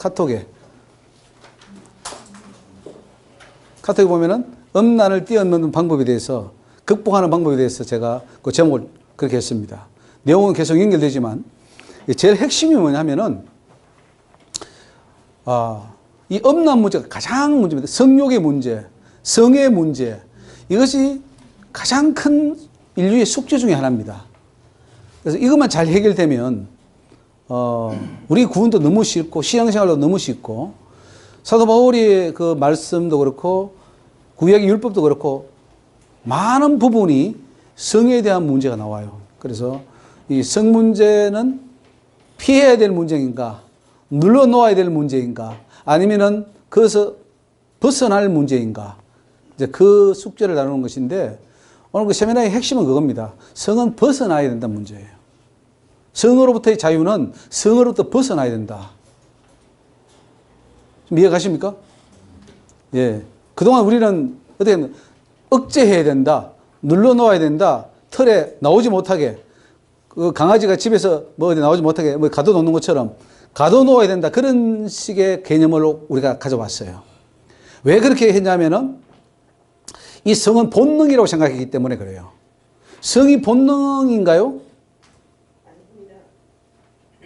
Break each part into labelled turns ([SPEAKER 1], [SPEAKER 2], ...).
[SPEAKER 1] 카톡에 보면은 음란을 뛰어넘는 방법에 대해서, 극복하는 방법에 대해서 제가 그 제목을 그렇게 했습니다. 내용은 계속 연결되지만 제일 핵심이 뭐냐면은 이 음란 문제가 가장 문제입니다. 성욕의 문제, 성의 문제, 이것이 가장 큰 인류의 숙제 중에 하나입니다. 그래서 이것만 잘 해결되면 우리 구원도 너무 쉽고 신앙생활도 너무 쉽고 사도 바울의 그 말씀도 그렇고 구약의 율법도 그렇고 많은 부분이 성에 대한 문제가 나와요. 그래서 이 성 문제는 피해야 될 문제인가, 눌러놓아야 될 문제인가, 아니면은 그것을 벗어날 문제인가, 이제 그 숙제를 다루는 것인데, 오늘 그 세미나의 핵심은 그겁니다. 성은 벗어나야 된다는 문제예요. 성으로부터의 자유는 성으로부터 벗어나야 된다. 좀 이해 가십니까? 예. 그동안 우리는 어떻게 하면 억제해야 된다, 눌러놓아야 된다, 틀에 나오지 못하게, 그 강아지가 집에서 뭐 어디 나오지 못하게 뭐 가둬놓는 것처럼 가둬놓아야 된다, 그런 식의 개념을 우리가 가져왔어요. 왜 그렇게 했냐면은 이 성은 본능이라고 생각했기 때문에 그래요. 성이 본능인가요?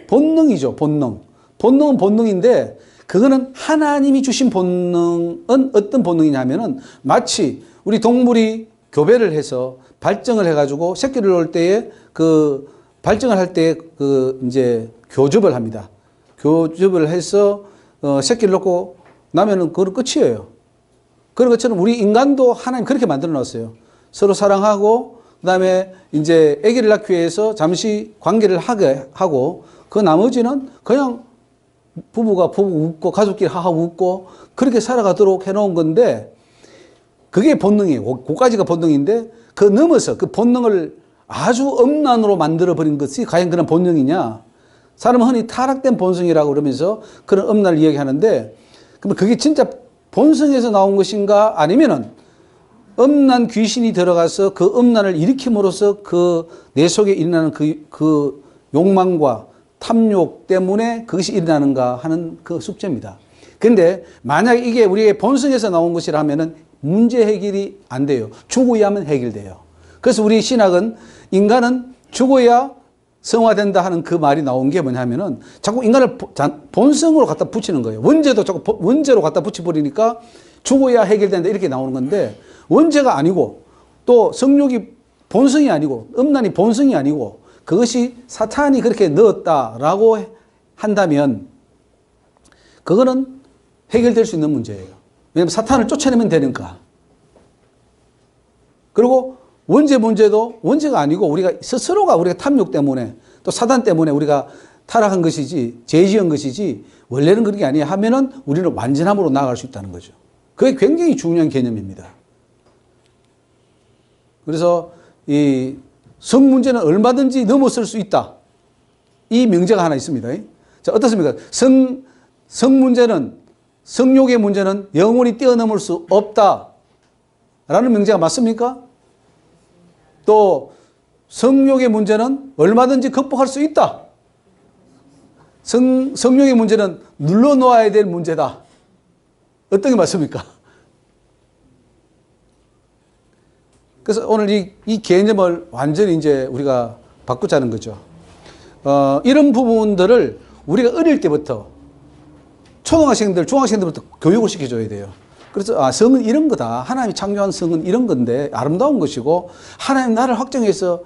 [SPEAKER 1] 본능이죠, 본능. 본능은 본능인데, 그거는 하나님이 주신 본능은 어떤 본능이냐면은 마치 우리 동물이 교배를 해서 발정을 해가지고 새끼를 낳을 때에 그 발정을 할 때 그 이제 교접을 합니다. 교접을 해서 새끼를 낳고 나면은 그건 끝이에요. 그런 것처럼 우리 인간도 하나님 그렇게 만들어 놨어요. 서로 사랑하고, 그 다음에 이제 아기를 낳기 위해서 잠시 관계를 하게 하고, 그 나머지는 그냥 부부가 부부 웃고, 가족끼리 하하 웃고, 그렇게 살아가도록 해놓은 건데, 그게 본능이에요. 그까지가 본능인데, 그 넘어서 그 본능을 아주 음란으로 만들어버린 것이 과연 그런 본능이냐? 사람은 흔히 타락된 본성이라고 그러면서 그런 음란을 이야기하는데, 그러면 그게 진짜 본성에서 나온 것인가? 아니면은 음란 귀신이 들어가서 그 음란을 일으킴으로써 그 내 속에 일어나는 그 욕망과 탐욕 때문에 그것이 일어나는가 하는 그 숙제입니다. 그런데 만약 이게 우리의 본성에서 나온 것이라 하면은 문제 해결이 안 돼요. 죽어야 하면 해결돼요. 그래서 우리 신학은 인간은 죽어야 성화된다 하는 그 말이 나온 게 뭐냐면은 자꾸 인간을 본성으로 갖다 붙이는 거예요. 원죄도 자꾸 원죄로 갖다 붙여버리니까 죽어야 해결된다 이렇게 나오는 건데, 원죄가 아니고 또 성욕이 본성이 아니고 음란이 본성이 아니고 그것이 사탄이 그렇게 넣었다라고 한다면 그거는 해결될 수 있는 문제예요. 왜냐하면 사탄을 쫓아내면 되니까. 그리고 원죄 문제도 원죄가 아니고 우리가 스스로가 우리가 탐욕 때문에 또 사단 때문에 우리가 타락한 것이지, 죄 지은 것이지 원래는 그런 게 아니야 하면은 우리는 완전함으로 나아갈 수 있다는 거죠. 그게 굉장히 중요한 개념입니다. 그래서 이 성 문제는 얼마든지 넘어설 수 있다. 이 명제가 하나 있습니다. 자, 어떻습니까? 성 문제는, 성욕의 문제는 영원히 뛰어넘을 수 없다. 라는 명제가 맞습니까? 또 성욕의 문제는 얼마든지 극복할 수 있다. 성욕의 문제는 눌러놓아야 될 문제다. 어떤 게 맞습니까? 그래서 오늘 이 개념을 완전히 이제 우리가 바꾸자는 거죠. 이런 부분들을 우리가 어릴 때부터 초등학생들, 중학생들부터 교육을 시켜줘야 돼요. 그래서 성은 이런 거다. 하나님이 창조한 성은 이런 건데 아름다운 것이고, 하나님 나를 확정해서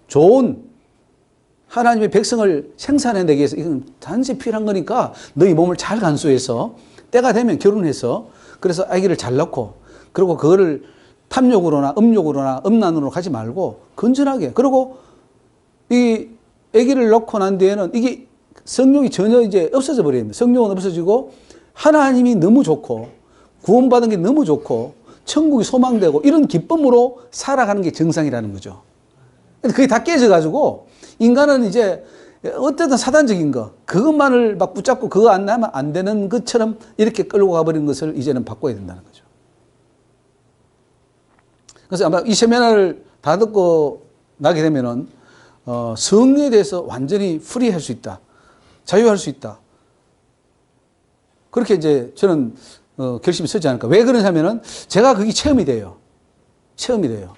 [SPEAKER 1] 좋은 하나님의 백성을 생산해내기 위해서 이건 단지 필요한 거니까 너희 몸을 잘 간수해서 때가 되면 결혼해서 그래서 아기를 잘 낳고, 그리고 그거를 탐욕으로나 음욕으로나 음란으로 가지 말고 건전하게, 그리고 이 아기를 낳고 난 뒤에는 이게 성욕이 전혀 이제 없어져 버립니다. 성욕은 없어지고 하나님이 너무 좋고 구원받은 게 너무 좋고 천국이 소망되고 이런 기쁨으로 살아가는 게 정상이라는 거죠. 그게 다 깨져가지고 인간은 이제 어쨌든 사단적인 거, 그것만을 막 붙잡고 그거 안 나면 안 되는 것처럼 이렇게 끌고 가버리는 것을 이제는 바꿔야 된다는 거죠. 그래서 아마 이 세미나를 다 듣고 나게 되면은 성에 대해서 완전히 프리할 수 있다. 자유할 수 있다. 그렇게 이제 저는 결심이 서지 않을까. 왜 그러냐면은 제가 그게 체험이 돼요. 체험이 돼요.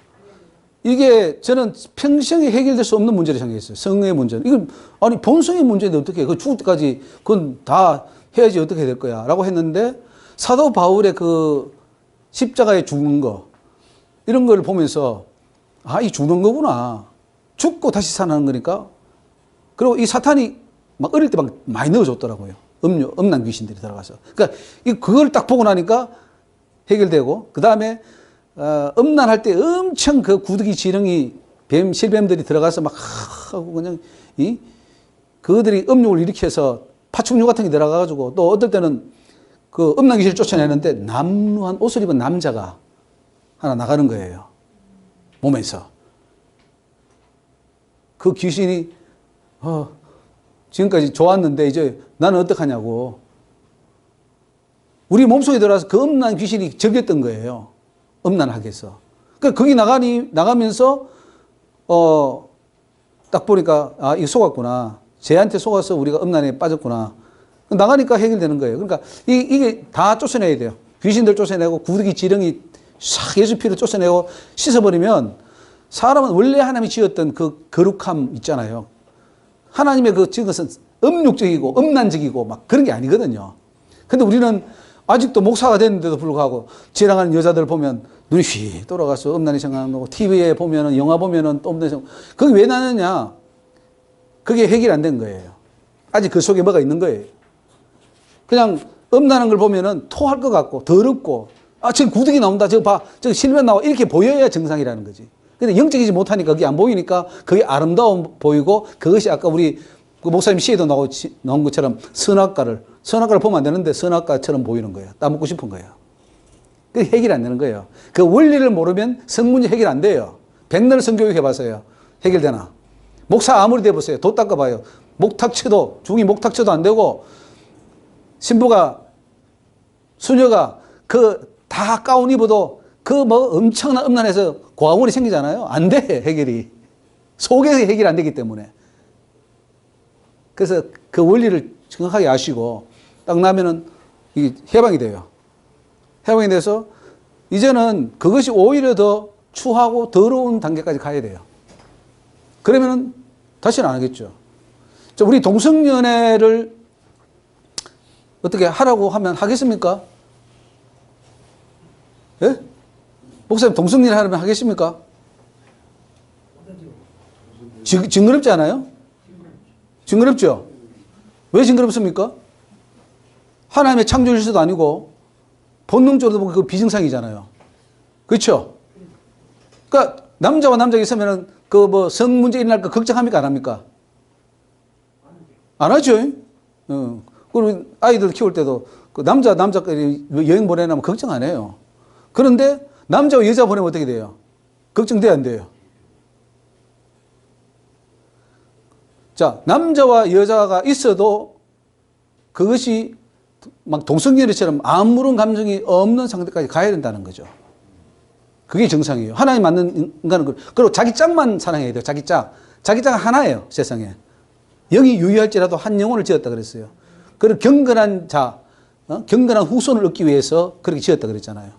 [SPEAKER 1] 이게 저는 평생에 해결될 수 없는 문제를 생각했어요. 성의 문제는. 이건, 아니, 본성의 문제인데 어떻게 해. 그 죽을 때까지 그건 다 해야지 어떻게 될 거야. 라고 했는데 사도 바울의 그 십자가에 죽는 거, 이런 걸 보면서 아, 이 죽는 거구나. 죽고 다시 살아나는 거니까. 그리고 이 사탄이 막 어릴 때 막 많이 넣어줬더라고요. 음란 귀신들이 들어가서. 그러니까 그걸 딱 보고 나니까 해결되고, 그 다음에 음란할 때 엄청 그 구더기 지렁이 실뱀들이 들어가서 막 하고 그냥 그들이 음욕을 일으켜서 파충류 같은 게 들어가가지고, 또 어떨 때는 그 음란 귀신을 쫓아내는데 남루한 옷을 입은 남자가 하나 나가는 거예요. 몸에서. 그 귀신이 지금까지 좋았는데 이제 나는 어떡하냐고. 우리 몸속에 들어와서 그 음란 귀신이 적였던 거예요. 음란하게 해서. 그러니까 거기 나가면서 딱 보니까 아, 이거 속았구나. 쟤한테 속아서 우리가 음란에 빠졌구나. 나가니까 해결되는 거예요. 그러니까 이게 다 쫓아내야 돼요. 귀신들 쫓아내고 구더기 지렁이 싹 예수 피로 쫓아내고 씻어버리면 사람은 원래 하나님이 지었던 그 거룩함 있잖아요. 하나님의 그 지은 것은 음욕적이고 음란적이고 막 그런 게 아니거든요. 근데 우리는 아직도 목사가 됐는데도 불구하고 지나가는 여자들 보면 눈이 휙 돌아가서 음란이 생각나고, TV에 보면은, 영화 보면은 또 음란이 생각나고. 그게 왜 나느냐? 그게 해결 안 된 거예요. 아직 그 속에 뭐가 있는 거예요. 그냥 음란한 걸 보면은 토할 것 같고, 더럽고, 아, 저기 구더기 나온다, 저거 봐, 저기 실면 나와, 이렇게 보여야 정상이라는 거지. 근데 영적이지 못하니까 그게 안 보이니까 그게 아름다워 보이고, 그것이 아까 우리 그 목사님 시에도 나온 것처럼 선악과를 보면 안 되는데 선악과처럼 보이는 거예요. 따먹고 싶은 거예요. 그게 해결이 안 되는 거예요. 그 원리를 모르면 성문제 해결 안 돼요. 백날 성교육 해봐서요. 해결되나? 목사 아무리 돼보세요. 도 닦아봐요. 목탁쳐도, 중이 목탁쳐도 안 되고, 신부가, 수녀가 다 가운 입어도 그 뭐 엄청난 음란해서 고아원이 생기잖아요. 안 돼, 해결이. 속에서 해결이 안 되기 때문에. 그래서 그 원리를 정확하게 아시고 딱 나면은 이게 해방이 돼요. 해방이 돼서 이제는 그것이 오히려 더 추하고 더러운 단계까지 가야 돼요. 그러면은 다시는 안 하겠죠. 우리 동성연애를 어떻게 하라고 하면 하겠습니까? 예? 목사님 동성연애 하려면 하겠습니까? 징그럽지 않아요? 징그럽죠? 왜 징그럽습니까? 하나님의 창조주도 아니고 본능적으로 보면 그 비정상이잖아요. 그렇죠? 그러니까 남자와 남자가 있으면 그 뭐 성 문제 일어날까 걱정합니까? 안 합니까? 안 하죠. 그리고 아이들 키울 때도 그 남자끼리 여행 보내려면 걱정 안 해요. 그런데 남자와 여자 보내면 어떻게 돼요? 걱정돼야 안 돼요? 자, 남자와 여자가 있어도 그것이 막 동성연애처럼 아무런 감정이 없는 상태까지 가야 된다는 거죠. 그게 정상이에요. 하나님 맞는 인간은 그리고 자기 짝만 사랑해야 돼요. 자기 짝. 자기 짝은 하나예요. 세상에. 영이 유의할지라도 한 영혼을 지었다 그랬어요. 그리고 경건한 자, 경건한 후손을 얻기 위해서 그렇게 지었다 그랬잖아요.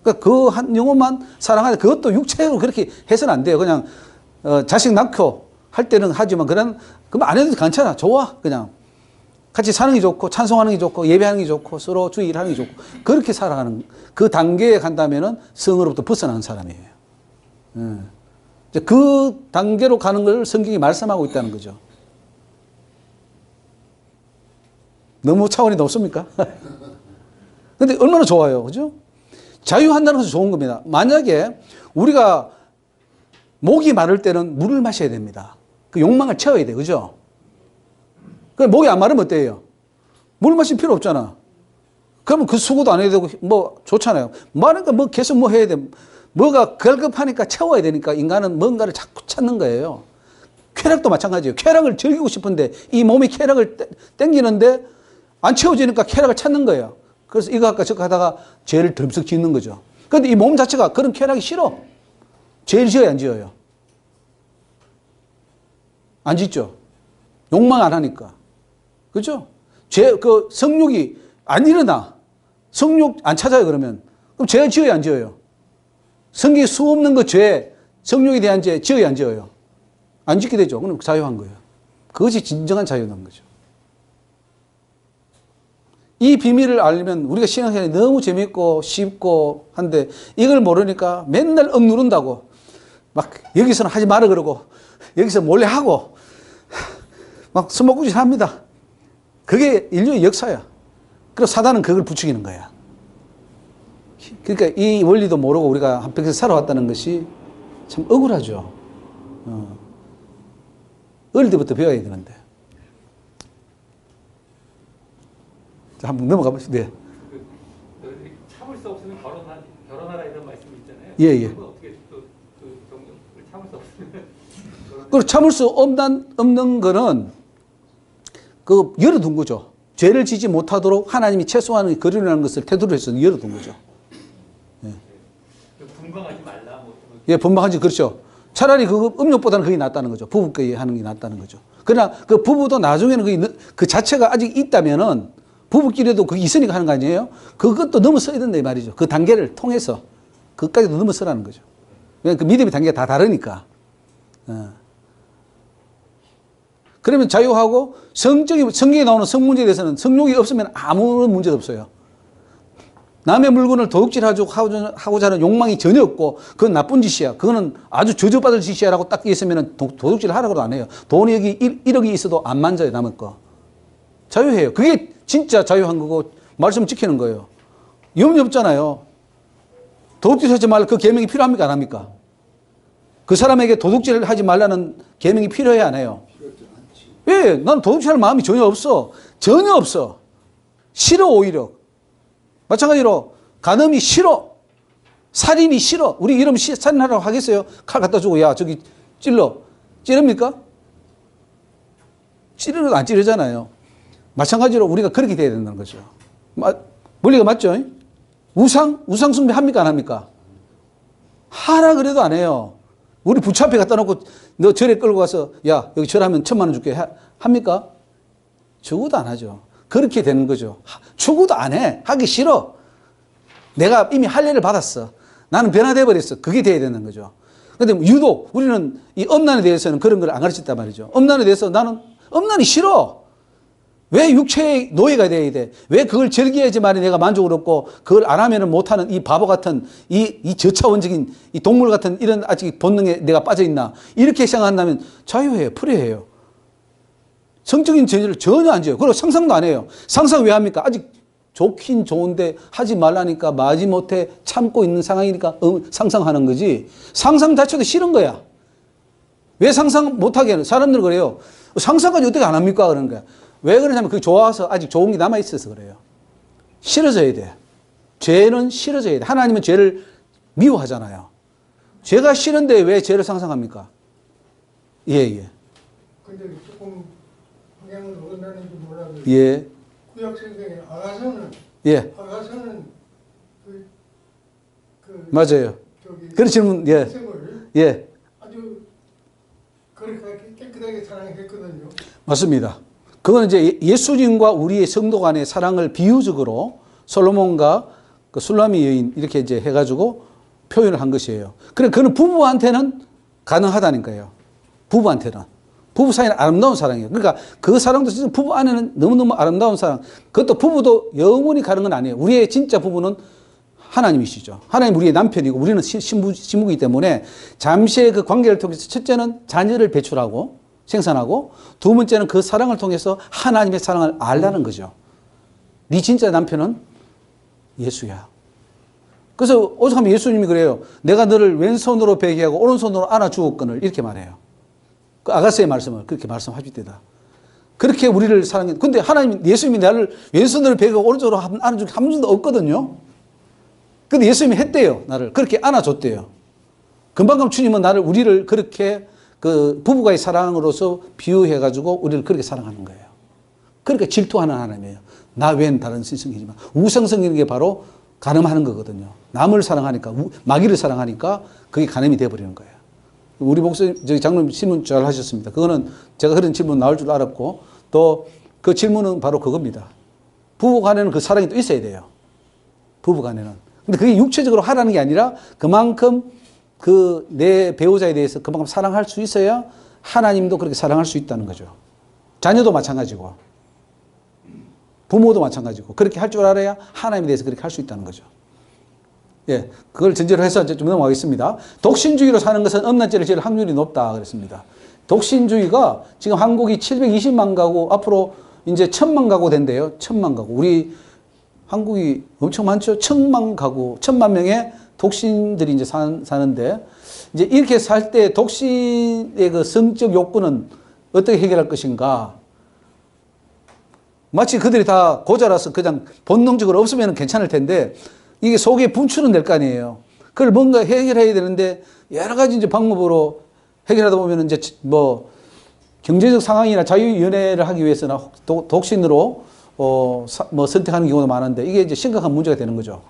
[SPEAKER 1] 그러니까 그 한 영혼만 사랑하되 그것도 육체로 그렇게 해서는 안 돼요. 그냥 자식 낳고 할 때는 하지만 그럼 안 해도 괜찮아. 좋아. 그냥 같이 사는 게 좋고 찬송하는 게 좋고 예배하는 게 좋고 서로 주의를 하는 게 좋고 그렇게 살아가는 그 단계에 간다면은 성으로부터 벗어나는 사람이에요. 그 단계로 가는 걸 성경이 말씀하고 있다는 거죠. 너무 차원이 높습니까? 근데 얼마나 좋아요. 그죠? 자유한다는 것은 좋은 겁니다. 만약에 우리가 목이 마를 때는 물을 마셔야 됩니다. 그 욕망을 채워야 돼. 그죠? 목이 안 마르면 어때요? 물 마실 필요 없잖아. 그러면 그 수고도 안 해도 되고 뭐 좋잖아요. 마르니까 뭐 계속 뭐 해야 돼. 뭐가 걸급하니까 채워야 되니까 인간은 뭔가를 자꾸 찾는 거예요. 쾌락도 마찬가지예요. 쾌락을 즐기고 싶은데 이 몸이 쾌락을 땡기는데 안 채워지니까 쾌락을 찾는 거예요. 그래서 이거 할까 저거 하다가 죄를 덤석 짓는 거죠. 그런데 이 몸 자체가 그런 쾌락이 싫어. 죄를 지어야 안 지어요? 안 짓죠. 욕망 안 하니까. 그죠? 성욕이 안 일어나. 성욕 안 찾아요, 그러면. 그럼 죄 지어요, 안 지어요? 성경에 수 없는 그 죄, 성욕에 대한 죄 지어요, 안 지어요? 안 짓게 되죠. 그럼 자유한 거예요. 그것이 진정한 자유한 거죠. 이 비밀을 알면 우리가 신앙생활이 너무 재밌고 쉽고 한데 이걸 모르니까 맨날 억누른다고 막 여기서는 하지 마라 그러고 여기서 몰래 하고 막 숨바꾸질합니다. 그게 인류의 역사야. 그래서 사단은 그걸 부추기는 거야. 그러니까 이 원리도 모르고 우리가 한평생 살아왔다는 것이 참 억울하죠. 어릴 때부터 배워야 되는데. 자, 한번 넘어가 보시죠. 네.
[SPEAKER 2] 참을 수 없으면 결혼하라 이런 말씀이 있잖아요.
[SPEAKER 1] 예, 예.
[SPEAKER 2] 어떻게 참을 수 없으면
[SPEAKER 1] 그리고 참을 수 없는 거는 그 열어둔 거죠. 죄를 지지 못하도록 하나님이 최소한의 거리라는 것을 태도로 해서 열어둔 거죠. 예.
[SPEAKER 2] 분방하지 말라. 뭐.
[SPEAKER 1] 예, 분방하지, 그렇죠. 차라리 그 음욕보다는 그게 낫다는 거죠. 부부끼리 하는 게 낫다는 거죠. 그러나 그 부부도 나중에는 그 자체가 아직 있다면은 부부끼리도 그게 있으니까 하는 거 아니에요? 그것도 넘어서야 된다 이 말이죠. 그 단계를 통해서 그까지도 넘어서라는 거죠. 왜냐하면 그 믿음의 단계가 다 다르니까. 그러면 자유하고 성경에 나오는 성 문제에 대해서는 성욕이 없으면 아무런 문제도 없어요. 남의 물건을 도둑질하고자 하는 욕망이 전혀 없고 그건 나쁜 짓이야. 그거는 아주 저주받을 짓이야라고 딱 있으면 도둑질을 하라고도 안 해요. 돈이 여기 1억이 있어도 안 만져요, 남의 거. 자유해요. 그게 진짜 자유한 거고 말씀 지키는 거예요. 염려 없잖아요. 도둑질하지 말라 그 계명이 필요합니까, 안 합니까? 그 사람에게 도둑질을 하지 말라는 계명이 필요해, 안 해요? 왜? 나는 도둑질할 마음이 전혀 없어. 전혀 없어. 싫어, 오히려. 마찬가지로 간음이 싫어. 살인이 싫어. 우리 이러면 살인하라고 하겠어요? 칼 갖다 주고 야 저기 찔러. 찌릅니까? 찌르는 안 찌르잖아요. 마찬가지로 우리가 그렇게 돼야 된다는 거죠. 원리가 맞죠? 우상 숭배 합니까, 안 합니까? 하라 그래도 안 해요. 우리 부처 앞에 갖다 놓고 너 절에 끌고 가서 야 여기 절하면 1,000만 원 줄게 합니까? 적어도 안 하죠. 그렇게 되는 거죠. 추구도 안 해. 하기 싫어. 내가 이미 할례를 받았어. 나는 변화돼 버렸어. 그게 돼야 되는 거죠. 그런데 유독 우리는 이 엄난에 대해서는 그런 걸 안 가르쳤단 말이죠. 엄난에 대해서 나는 엄난이 싫어. 왜 육체의 노예가 돼야 돼? 왜 그걸 즐겨야지만 내가 만족을 얻고 그걸 안 하면 못하는 이 바보 같은 이 저차원적인 이 동물 같은 이런 아직 본능에 내가 빠져 있나? 이렇게 생각한다면 자유해요. 프리해요. 성적인 전제를 전혀 안 지어요. 그리고 상상도 안 해요. 상상 왜 합니까? 아직 좋긴 좋은데 하지 말라니까 마지못해 참고 있는 상황이니까 상상하는 거지. 상상 자체도 싫은 거야. 왜 상상 못하게 하는? 사람들은 그래요. 상상까지 어떻게 안 합니까? 그러는 거야. 왜 그러냐면 그게 좋아서 아직 좋은 게 남아있어서 그래요. 싫어져야 돼. 죄는 싫어져야 돼. 하나님은 죄를 미워하잖아요. 죄가 싫은데 왜 죄를 상상합니까? 예, 예.
[SPEAKER 3] 근데 조금 방향을 어긋나는지 몰라도
[SPEAKER 1] 예.
[SPEAKER 3] 구약 성경에 아가서는
[SPEAKER 1] 예. 맞아요. 그런 질문, 예. 예.
[SPEAKER 3] 아주 그렇게 깨끗하게 사랑했거든요.
[SPEAKER 1] 맞습니다. 그건 이제 예수님과 우리의 성도 간의 사랑을 비유적으로 솔로몬과 그 술라미 여인 이렇게 이제 해가지고 표현을 한 것이에요. 그래, 그는 부부한테는 가능하다는 거예요. 부부한테는. 부부 사이는 아름다운 사랑이에요. 그러니까 그 사랑도 진짜 부부 안에는 너무너무 아름다운 사랑. 그것도 부부도 영원히 가는 건 아니에요. 우리의 진짜 부부는 하나님이시죠. 하나님 우리의 남편이고 우리는 신부이기 때문에 잠시의 그 관계를 통해서 첫째는 자녀를 배출하고 생산하고 두 번째는 그 사랑을 통해서 하나님의 사랑을 알라는 거죠. 네 진짜 남편은 예수야. 그래서 오죽하면 예수님이 그래요. 내가 너를 왼손으로 베개하고 오른손으로 안아주었거늘 이렇게 말해요. 그 아가서의 말씀을 그렇게 말씀하실 때다. 그렇게 우리를 사랑해. 근데 하나님, 예수님이 나를 왼손으로 베개하고 오른쪽으로 안아준 게 한 번도 없거든요. 근데 예수님이 했대요. 나를 그렇게 안아줬대요. 금방 주님은 우리를 그렇게 그 부부가의 사랑으로서 비유해가지고 우리를 그렇게 사랑하는 거예요. 그러니까 질투하는 하나님이에요. 나 외엔 다른 신성이지만 우상성이라는 게 바로 간음하는 거거든요. 남을 사랑하니까 마귀를 사랑하니까 그게 간음이 되어버리는 거예요. 우리 목사님, 저기 장로님 질문 잘 하셨습니다. 그거는 제가 그런 질문 나올 줄 알았고 또 그 질문은 바로 그겁니다. 부부 간에는 그 사랑이 또 있어야 돼요. 부부 간에는. 근데 그게 육체적으로 하라는 게 아니라 그만큼 그 내 배우자에 대해서 그만큼 사랑할 수 있어야 하나님도 그렇게 사랑할 수 있다는 거죠. 자녀도 마찬가지고 부모도 마찬가지고 그렇게 할 줄 알아야 하나님에 대해서 그렇게 할 수 있다는 거죠. 예, 그걸 전제로 해서 이제 좀 넘어가겠습니다. 독신주의로 사는 것은 음란죄를 지을 확률이 높다 그랬습니다. 독신주의가 지금 한국이 720만 가구, 앞으로 이제 1000만 가구 된대요. 1000만 가구. 우리 한국이 엄청 많죠. 1000만 가구, 1000만 명의 독신들이 이제 사는데, 이제 이렇게 살 때 독신의 그 성적 욕구는 어떻게 해결할 것인가? 마치 그들이 다 고자라서 그냥 본능적으로 없으면 괜찮을 텐데, 이게 속에 분출은 될 거 아니에요. 그걸 뭔가 해결해야 되는데, 여러 가지 이제 방법으로 해결하다 보면 이제 뭐, 경제적 상황이나 자유연애를 하기 위해서나 독신으로 뭐 선택하는 경우도 많은데, 이게 이제 심각한 문제가 되는 거죠.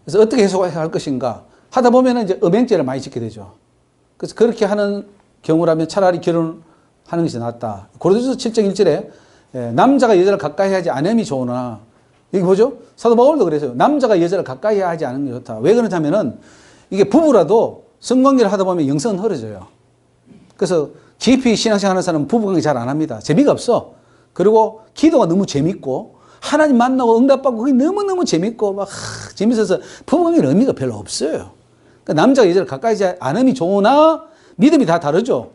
[SPEAKER 1] 그래서 어떻게 해소할 것인가 하다 보면 이제 음행죄를 많이 짓게 되죠. 그래서 그렇게 하는 경우라면 차라리 결혼하는 것이 낫다. 고린도서 7장 1절에 남자가 여자를 가까이 하지 않음이 좋으나, 여기 보죠? 사도 바울도 그래서요. 남자가 여자를 가까이 하지 않는 게 좋다. 왜 그러냐면은 이게 부부라도 성관계를 하다 보면 영성은 흐려져요. 그래서 깊이 신앙생활 하는 사람은 부부관계 잘 안 합니다. 재미가 없어. 그리고 기도가 너무 재밌고 하나님 만나고 응답받고 그게 너무너무 재밌고 막 재밌어서 부부관계는 의미가 별로 없어요. 그러니까 남자가 여자를 가까이 하지 않음이 좋으나 믿음이 다 다르죠.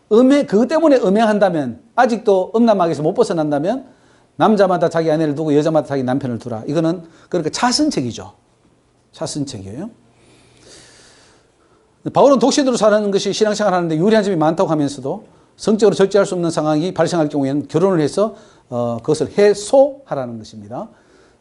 [SPEAKER 1] 그것 때문에 음행한다면, 아직도 음란마귀에서 못 벗어난다면 남자마다 자기 아내를 두고 여자마다 자기 남편을 두라. 이거는 그러니까 차선책이죠. 차선책이에요. 바울은 독신으로 사는 것이 신앙생활 하는데 유리한 점이 많다고 하면서도 성적으로 절제할 수 없는 상황이 발생할 경우에는 결혼을 해서 그것을 해소하라는 것입니다.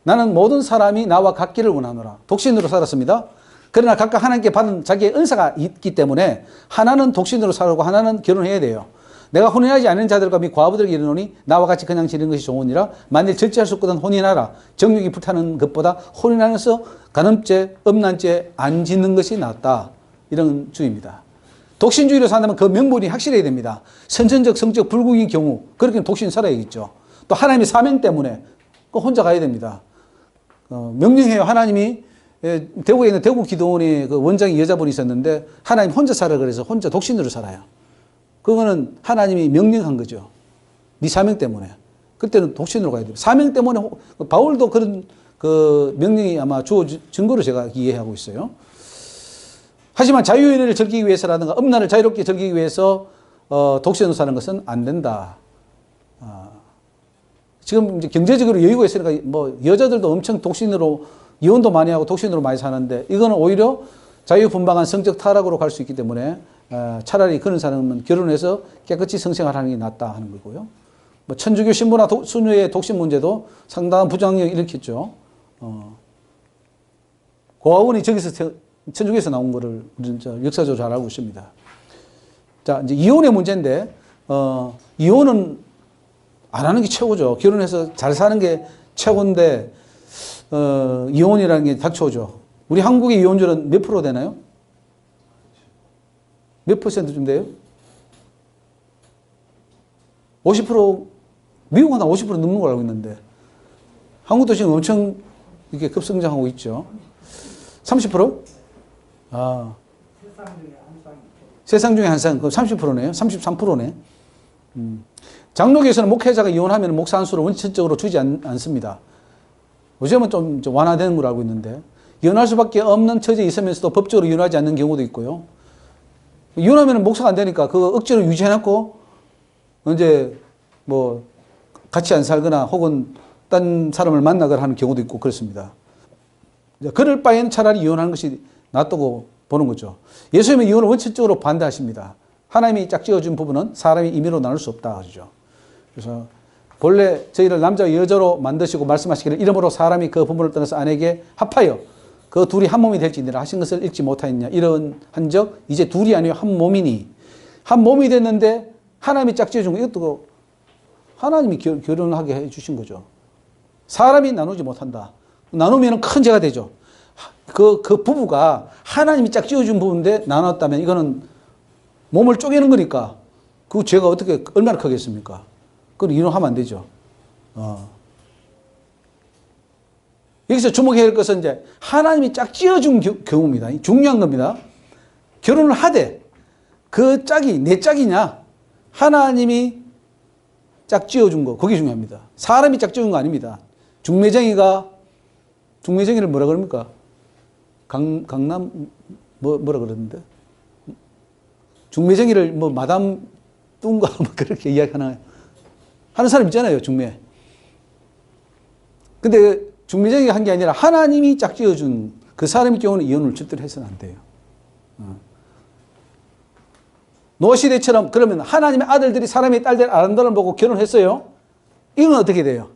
[SPEAKER 1] 나는 모든 사람이 나와 같기를 원하노라. 독신으로 살았습니다. 그러나 각각 하나님께 받은 자기의 은사가 있기 때문에 하나는 독신으로 살고 하나는 결혼해야 돼요. 내가 혼인하지 않은 자들과 및 과부들에게 이르노니 나와 같이 그냥 지내는 것이 좋으니라. 만일 절제할 수 없거든 혼인하라. 정욕이 불타는 것보다 혼인하면서 간음죄, 음란죄 안 짓는 것이 낫다. 이런 주의입니다. 독신주의로 산다면 그 명분이 확실해야 됩니다. 선천적 성적 불구인 경우 그렇게 독신 살아야겠죠. 또 하나님의 사명 때문에 혼자 가야 됩니다. 명령해요. 하나님이 대구에 있는 대구 기도원의 그 원장이 여자분이 있었는데 하나님 혼자 살아 그래서 혼자 독신으로 살아요. 그거는 하나님이 명령한 거죠. 네 사명 때문에. 그때는 독신으로 가야 돼요. 사명 때문에 바울도 그런 그 명령이 아마 주어진 증거로 제가 이해하고 있어요. 하지만 자유연애를 즐기기 위해서라든가 음란을 자유롭게 즐기기 위해서 독신으로 사는 것은 안 된다. 지금 이제 경제적으로 여유가 있으니까 뭐 여자들도 엄청 독신으로 이혼도 많이 하고 독신으로 많이 사는데 이거는 오히려 자유분방한 성적 타락으로 갈 수 있기 때문에 차라리 그런 사람은 결혼해서 깨끗이 성생활하는 게 낫다 하는 거고요. 뭐 천주교 신부나 수녀의 독신 문제도 상당한 부작용을 일으켰죠. 고아원이 저기서 천주교에서 나온 거를 역사적으로 잘 알고 있습니다. 자, 이제 이혼의 문제인데, 이혼은 안 하는 게 최고죠. 결혼해서 잘 사는 게 최고인데, 이혼이라는 게 닥쳐오죠. 우리 한국의 이혼율은 몇 프로 되나요? 몇 %쯤 돼요? 50%, 미국은 한 50% 넘는 걸 알고 있는데, 한국도 지금 엄청 이렇게 급성장하고 있죠. 30%? 세상 중에 한 쌍. 그럼 30%네요. 33%네. 장로교에서는 목회자가 이혼하면 목사 한 수를 원칙적으로 주지 않습니다. 요즘은 좀 완화되는 걸 알고 있는데, 이혼할 수밖에 없는 처지에 있으면서도 법적으로 이혼하지 않는 경우도 있고요. 이혼하면 목사가 안 되니까 그거 억지로 유지해놓고, 이제 뭐, 같이 안 살거나 혹은 딴 사람을 만나거나 하는 경우도 있고 그렇습니다. 그럴 바에는 차라리 이혼하는 것이 낫다고 보는 거죠. 예수님은 이혼을 원칙적으로 반대하십니다. 하나님이 짝지어준 부분은 사람이 임의로 나눌 수 없다 하죠. 그래서 본래 저희를 남자와 여자로 만드시고 말씀하시기를 이러므로 사람이 그 부분을 떠나서 아내에게 합하여 그 둘이 한 몸이 될지니라 하신 것을 읽지 못하였냐. 이런 한적 이제 둘이 아니요 한 몸이니. 한 몸이 됐는데 하나님이 짝지어준 거 이것도 하나님이 결혼하게 해주신 거죠. 사람이 나누지 못한다. 나누면 큰 죄가 되죠. 그 부부가 하나님이 짝 지어준 부부인데 나눴다면 이거는 몸을 쪼개는 거니까 그 죄가 얼마나 크겠습니까? 그건 이혼하면 안 되죠. 여기서 주목해야 할 것은 이제 하나님이 짝지어준 경우입니다. 중요한 겁니다. 결혼을 하되 그 짝이 내 짝이냐? 하나님이 짝지어준 거, 그게 중요합니다. 사람이 짝지어준 거 아닙니다. 중매쟁이를 뭐라 그럽니까? 강남 뭐라 그러는데? 중매쟁이를 뭐 마담 뚱가 뭐 그렇게 이야기하는 사람 있잖아요, 중매. 근데 중매쟁이가 한 게 아니라 하나님이 짝지어준 그 사람의 경우는 이혼을 절대로 해서는 안 돼요. 노아시대처럼 그러면 하나님의 아들들이 사람의 딸들 아름다움을 보고 결혼했어요. 이건 어떻게 돼요?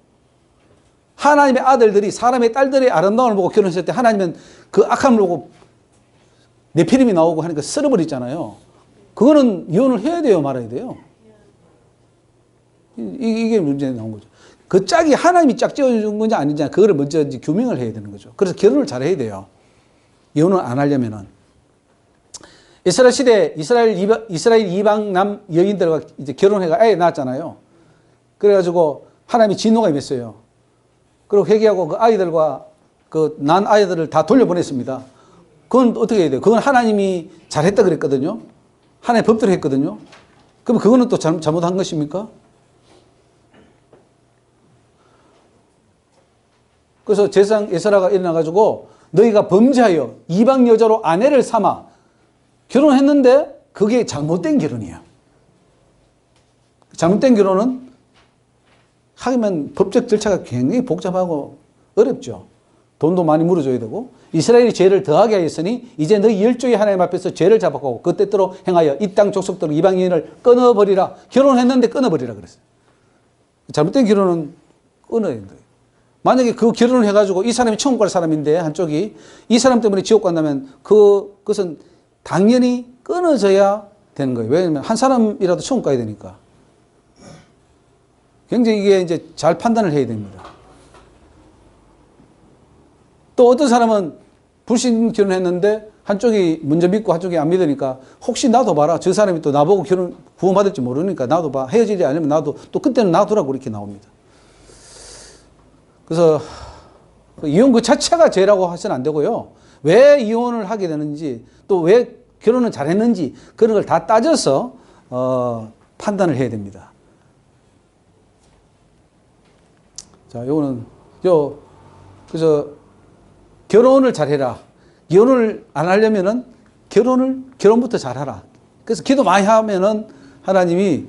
[SPEAKER 1] 하나님의 아들들이 사람의 딸들의 아름다움을 보고 결혼했을 때 하나님은 그 악함을 보고 네피림이 나오고 하니까 썰어버리잖아요. 그거는 이혼을 해야 돼요, 말아야 돼요. 이게 문제가 나온 거죠. 그 짝이 하나님이 짝지어준 건지 아닌지 그거를 먼저 이제 규명을 해야 되는 거죠. 그래서 결혼을 잘 해야 돼요. 이혼을 안 하려면은. 이스라엘 시대 이스라엘 이방 남 여인들과 이제 결혼해가 애 낳았잖아요. 그래가지고 하나님이 진노가 임했어요. 그리고 회개하고 그 아이들과 그 난 아이들을 다 돌려보냈습니다. 그건 어떻게 해야 돼요? 그건 하나님이 잘했다 그랬거든요. 하나님의 법대로 했거든요. 그럼 그거는 또 잘못한 것입니까? 그래서 제사장 에스라가 일어나가지고 너희가 범죄하여 이방 여자로 아내를 삼아 결혼했는데 그게 잘못된 결혼이에요. 잘못된 결혼은 하기만 법적 절차가 굉장히 복잡하고 어렵죠. 돈도 많이 물어줘야 되고 이스라엘이 죄를 더하게 하였으니 이제 너희 열조의 하나님 앞에서 죄를 자복하고 그 때대로 행하여 이 땅 족속들 이방 여인을 끊어버리라. 결혼했는데 끊어버리라 그랬어요. 잘못된 결혼은 끊어야 된다. 만약에 그 결혼을 해가지고 이 사람이 천국 갈 사람인데 한쪽이 이 사람 때문에 지옥 간다면 그것은 당연히 끊어져야 되는 거예요. 왜냐하면 한 사람이라도 천국 가야 되니까. 굉장히 이게 이제 잘 판단을 해야 됩니다. 또 어떤 사람은 불신 결혼했는데 한쪽이 먼저 믿고 한쪽이 안 믿으니까 혹시 놔둬봐라. 저 사람이 또 나보고 구원받을지 모르니까 놔둬봐. 헤어지지 않으면 놔둬. 또 그때는 놔두라고 이렇게 나옵니다. 그래서 이혼 그 자체가 죄라고 해서는 안 되고요. 왜 이혼을 하게 되는지 또 왜 결혼을 잘했는지 그런 걸 다 따져서 판단을 해야 됩니다. 자, 요거는 그래서 결혼을 잘해라. 이혼을 안 하려면은 결혼부터 잘하라. 그래서 기도 많이 하면은 하나님이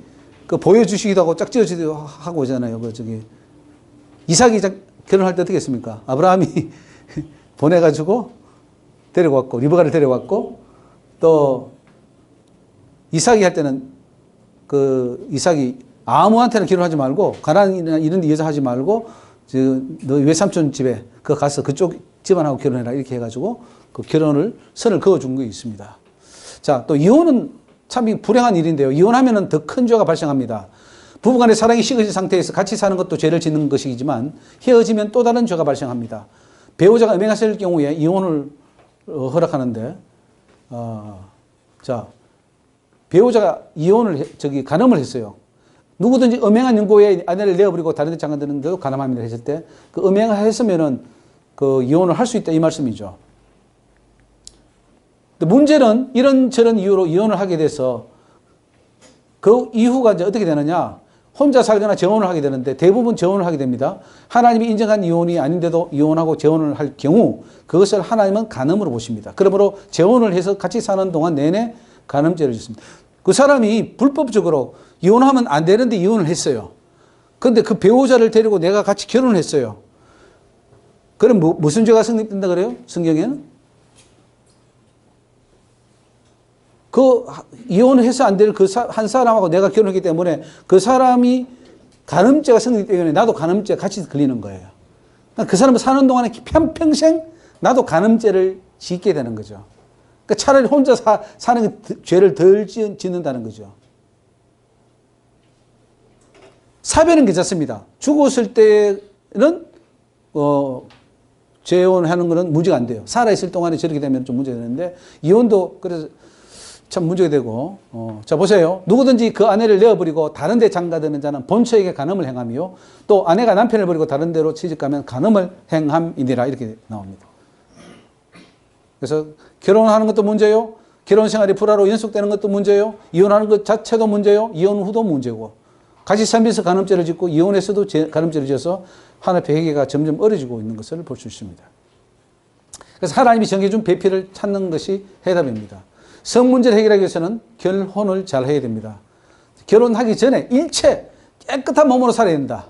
[SPEAKER 1] 그 보여주시기도 하고 짝지어주기도 하고 오잖아요. 이삭이 결혼할 때 어떻게 했습니까? 아브라함이 보내가지고 데려왔고, 리브가를 데려왔고, 또 이삭이 할 때는 이삭이 아무한테나 결혼하지 말고, 가나안이나 이런 데 여자 하지 말고, 너 외삼촌 집에 가서 그쪽 집안하고 결혼해라. 이렇게 해가지고 그 선을 그어준 게 있습니다. 자, 또 이혼은 참 불행한 일인데요. 이혼하면은 더 큰 죄가 발생합니다. 부부간의 사랑이 식어진 상태에서 같이 사는 것도 죄를 짓는 것이지만 헤어지면 또 다른 죄가 발생합니다. 배우자가 음행했을 경우에 이혼을 허락하는데, 자, 배우자가 간음을 했어요. 누구든지 음행한 연고에 아내를 내어버리고 다른 데 장가드는데도 간음합니다 했을 때, 그 음행을 했으면은 그 이혼을 할 수 있다 이 말씀이죠. 근데 문제는 이런저런 이유로 이혼을 하게 돼서 그 이후가 이제 어떻게 되느냐? 혼자 살거나 재혼을 하게 되는데 대부분 재혼을 하게 됩니다. 하나님이 인정한 이혼이 아닌데도 이혼하고 재혼을 할 경우 그것을 하나님은 간음으로 보십니다. 그러므로 재혼을 해서 같이 사는 동안 내내 간음죄를 짓습니다. 그 사람이 불법적으로 이혼하면 안 되는데 이혼을 했어요. 그런데 그 배우자를 데리고 내가 같이 결혼을 했어요. 그럼 무슨 죄가 성립된다 그래요? 성경에는? 이혼을 해서 안 될 한 사람하고 내가 결혼했기 때문에 그 사람이 간음죄가 성립되기 때문에 나도 간음죄 같이 걸리는 거예요. 그 사람은 사는 동안에 평생 나도 간음죄를 짓게 되는 거죠. 그러니까 차라리 혼자 사는 게 죄를 덜 짓는다는 거죠. 사별은 괜찮습니다. 죽었을 때는 재혼하는 것은 문제가 안 돼요. 살아있을 동안에 저렇게 되면 좀 문제가 되는데 이혼도 그래서 참 문제가 되고, 자, 보세요. 누구든지 그 아내를 내어버리고 다른 데 장가드는 자는 본처에게 간음을 행하며 또 아내가 남편을 버리고 다른 데로 취직하면 간음을 행함이니라. 이렇게 나옵니다. 그래서 결혼하는 것도 문제요. 결혼 생활이 불화로 연속되는 것도 문제요. 이혼하는 것 자체도 문제요. 이혼 후도 문제고. 같이 살면서 간음죄를 짓고 이혼해서도 간음죄를 지어서 하나님의 회개가 점점 어려지고 있는 것을 볼 수 있습니다. 그래서 하나님이 정해준 배필을 찾는 것이 해답입니다. 성 문제를 해결하기 위해서는 결혼을 잘 해야 됩니다. 결혼하기 전에 일체 깨끗한 몸으로 살아야 된다.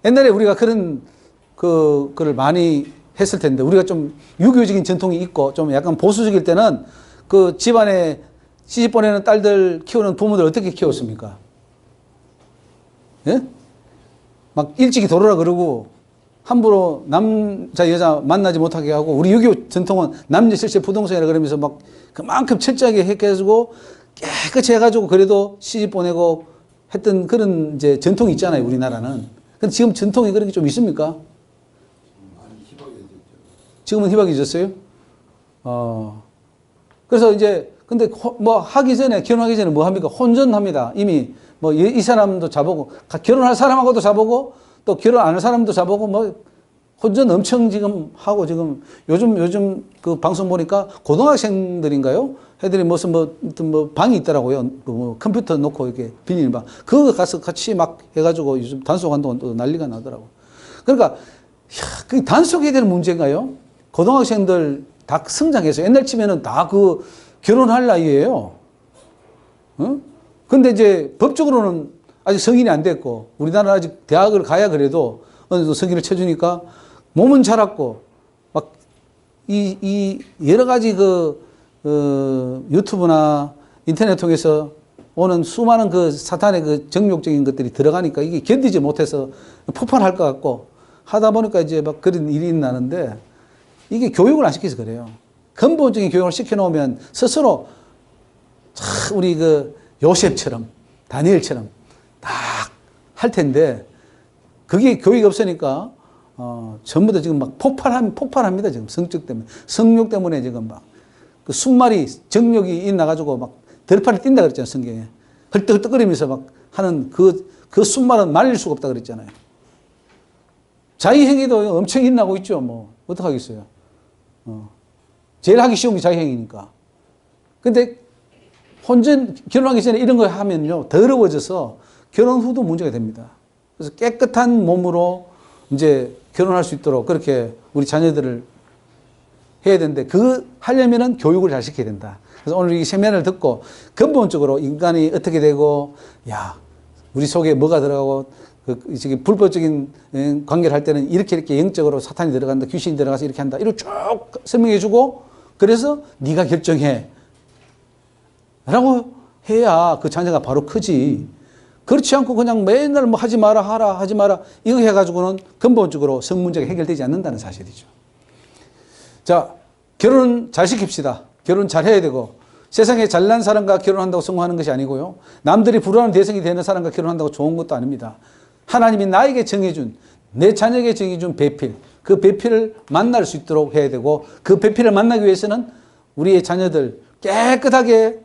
[SPEAKER 1] 옛날에 우리가 그런 그를 많이 했을 텐데 우리가 좀 유교적인 전통이 있고 좀 약간 보수적일 때는 그 집안에 시집 보내는 딸들 키우는 부모들 어떻게 키웠습니까? 예? 막 일찍이 돌아라 그러고 함부로 남자 여자 만나지 못하게 하고 우리 유교 전통은 남녀 실세 부동산이라 그러면서 막 그만큼 철저하게 해가지고 깨끗이 해가지고 그래도 시집 보내고 했던 그런 이제 전통이 있잖아요, 우리나라는. 근데 지금 전통이 그런 게 좀 있습니까? 지금은 희박해졌어요. 그래서 이제 근데 뭐 하기 전에 결혼하기 전에 뭐 합니까? 혼전합니다. 이미 뭐 이 사람도 자보고 결혼할 사람하고도 자보고 또 결혼 안 할 사람도 자보고 뭐 혼전 엄청 지금 하고 지금 요즘 그 방송 보니까 고등학생들인가요? 애들이 무슨 뭐 방이 있더라고요. 뭐 컴퓨터 놓고 이렇게 빌리는 방. 그거 가서 같이 막 해가지고 요즘 단속한다고 또 난리가 나더라고. 그러니까 그 단속해야 되는 문제인가요? 고등학생들 다 성장해서 옛날 치면은 다 그 결혼할 나이예요. 근데 이제 법적으로는 아직 성인이 안 됐고 우리나라 아직 대학을 가야 그래도 어느 정도 성인을 쳐주니까 몸은 자랐고 막 이 여러 가지 유튜브나 인터넷 통해서 오는 수많은 그 사탄의 그 정욕적인 것들이 들어가니까 이게 견디지 못해서 폭발할 것 같고 하다 보니까 이제 막 그런 일이 나는데 이게 교육을 안 시켜서 그래요. 근본적인 교육을 시켜놓으면 스스로 우리 그 요셉처럼 다니엘처럼 딱 할 텐데 그게 교육이 없으니까 전부 다 지금 막 폭발합니다. 지금 성적 때문에 성욕 때문에 지금 막 그 순말이 정욕이 있나가지고 막 들판에 뛴다 그랬잖아요. 성경에 헐떡헐떡거리면서 막 하는 그 순말은 말릴 수가 없다 그랬잖아요. 자의행위도 엄청 일어나고 있죠. 뭐 어떡하겠어요. 제일 하기 쉬운 게 자의행위니까. 근데 결혼하기 전에 이런 거 하면요 더러워져서 결혼 후도 문제가 됩니다. 그래서 깨끗한 몸으로 이제 결혼할 수 있도록 그렇게 우리 자녀들을 해야 되는데 하려면은 교육을 잘 시켜야 된다. 그래서 오늘 이 세미나를 듣고 근본적으로 인간이 어떻게 되고 우리 속에 뭐가 들어가고 불법적인 관계를 할 때는 이렇게 영적으로 사탄이 들어간다, 귀신이 들어가서 이렇게 한다. 이렇게 쭉 설명해 주고 그래서 네가 결정해 라고 해야 그 자녀가 바로 크지. 그렇지 않고 그냥 맨날 뭐 하지 마라 하라 하지 마라 이거 해가지고는 근본적으로 성 문제가 해결되지 않는다는 사실이죠. 자, 결혼 잘 시킵시다. 결혼 잘 해야 되고 세상에 잘난 사람과 결혼한다고 성공하는 것이 아니고요. 남들이 부러워하는 대상이 되는 사람과 결혼한다고 좋은 것도 아닙니다. 하나님이 나에게 정해준 내 자녀에게 정해준 배필 그 배필을 만날 수 있도록 해야 되고 그 배필을 만나기 위해서는 우리의 자녀들 깨끗하게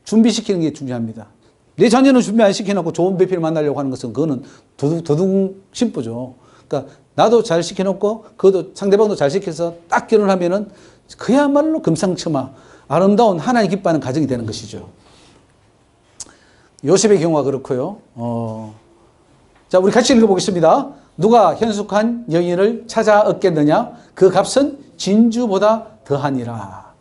[SPEAKER 1] 준비시키는 게 중요합니다. 내 자녀는 준비 안 시켜놓고 좋은 배필을 만나려고 하는 것은 그거는 도둑 심부죠. 그러니까 나도 잘 시켜놓고 그것도 상대방도 잘 시켜서 딱 결혼하면은 그야말로 금상첨화 아름다운 하나님 기뻐하는 가정이 되는 것이죠. 요셉의 경우가 그렇고요. 자, 우리 같이 읽어보겠습니다. 누가 현숙한 여인을 찾아 얻겠느냐? 그 값은 진주보다 더하니라.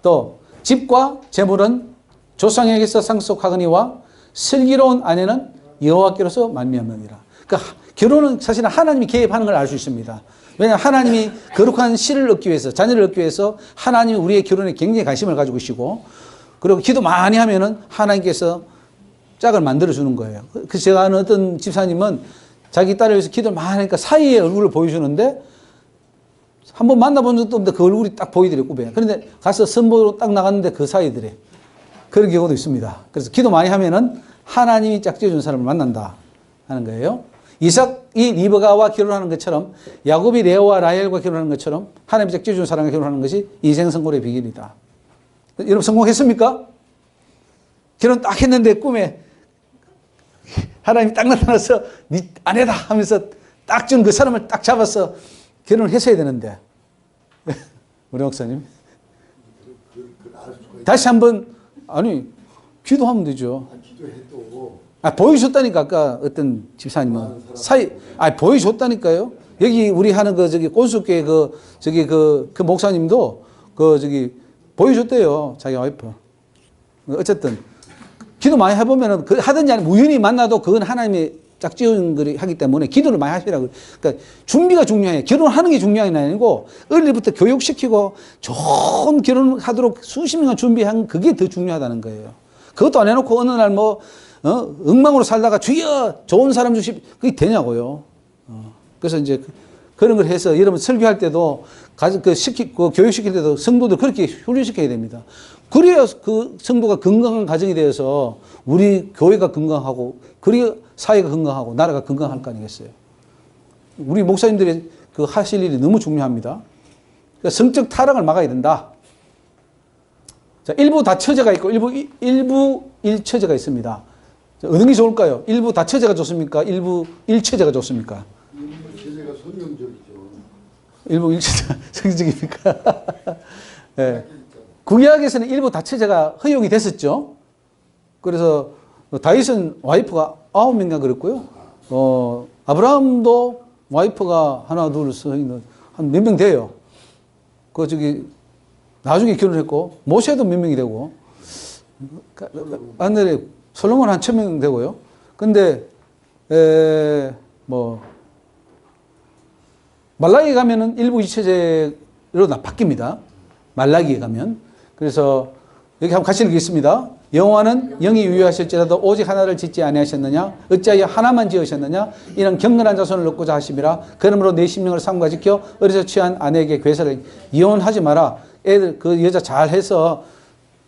[SPEAKER 1] 또 집과 재물은 조상에게서 상속하거니와 슬기로운 아내는 여호와께로서 말미암느니라. 그러니까 결혼은 사실은 하나님이 개입하는 걸 알 수 있습니다. 왜냐하면 하나님이 거룩한 씨를 얻기 위해서 자녀를 얻기 위해서 하나님이 우리의 결혼에 굉장히 관심을 가지고 계시고 그리고 기도 많이 하면은 하나님께서 짝을 만들어주는 거예요. 그래서 제가 아는 어떤 집사님은 자기 딸을 위해서 기도를 많이 하니까 사이에 얼굴을 보여주는데 한번 만나본 적도 없는데 그 얼굴이 딱 보이더래요, 꿈에. 그런데 가서 선보로 딱 나갔는데 그 사이더래. 그런 경우도 있습니다. 그래서 기도 많이 하면은 하나님이 짝지어준 사람을 만난다 하는 거예요. 이삭이 리브가와 결혼하는 것처럼 야곱이 레오와 라헬과 결혼하는 것처럼 하나님이 짝지어준 사람과 결혼하는 것이 인생성골의 비결이다. 여러분 성공했습니까? 결혼 딱 했는데 꿈에 하나님이 딱 나타나서 네 아내다 하면서 딱 준 그 사람을 딱 잡아서 결혼을 했어야 되는데 우리 목사님 다시 한번 아니 기도하면 되죠.
[SPEAKER 4] 기도해도
[SPEAKER 1] 보여줬다니까 아까 어떤 집사님은 보여줬다니까요. 여기 우리 하는 그 저기 꼰숙교회 그 목사님도 그 저기 보여줬대요. 자기 와이프. 어쨌든 기도 많이 해보면은 그 하든지 아니면 우연히 만나도 그건 하나님이 짝지은 거리 하기 때문에 기도를 많이 하시라고. 그러니까 준비가 중요해요. 결혼하는 게 중요한 게 아니고 어릴부터 교육시키고 좋은 결혼하도록 수십 년간 준비한 그게 더 중요하다는 거예요. 그것도 안 해놓고 어느 날 엉망으로 살다가 주여 좋은 사람 주시 그게 되냐고요. 그래서 이제 그런 걸 해서 여러분 설교할 때도 교육시킬 때도 성도들 그렇게 훈련시켜야 됩니다. 그래야 그 성도가 건강한 가정이 되어서 우리 교회가 건강하고 그래야 사회가 건강하고 나라가 건강할 거 아니겠어요. 우리 목사님들이 그 하실 일이 너무 중요합니다. 그러니까 성적 타락을 막아야 된다. 자, 일부 다처제가 있고 일부 일처제가 있습니다. 자, 어느 게 좋을까요? 일부 다처제가 좋습니까? 일부 일처제가 좋습니까?
[SPEAKER 4] 일부 체제가 성경적이죠.
[SPEAKER 1] 일부 일처제가 성경적입니까? 네. 구약에서는 일부 다처제가 허용이 됐었죠. 그래서 다윗은 와이프가 9명인가 그랬고요. 아브라함도 와이프가 하나, 둘, 셋, 한 몇 명 돼요. 나중에 결혼했고, 모세도 몇 명이 되고, 옛날에 솔로몬 한 1000명 되고요. 근데, 말라기에 가면은 일부 이체제로 바뀝니다. 말라기에 가면. 그래서 여기 한번 같이 읽겠습니다. 여호와는 영이 유효하실지라도 오직 하나를 짓지 아니하셨느냐? 어찌하여 하나만 지으셨느냐? 이는 경건한 자손을 얻고자 하심이라. 그러므로 내 심령을 삼가 지켜 어려서 취한 아내에게 괴사를 이혼하지 마라. 애들 그 여자 잘해서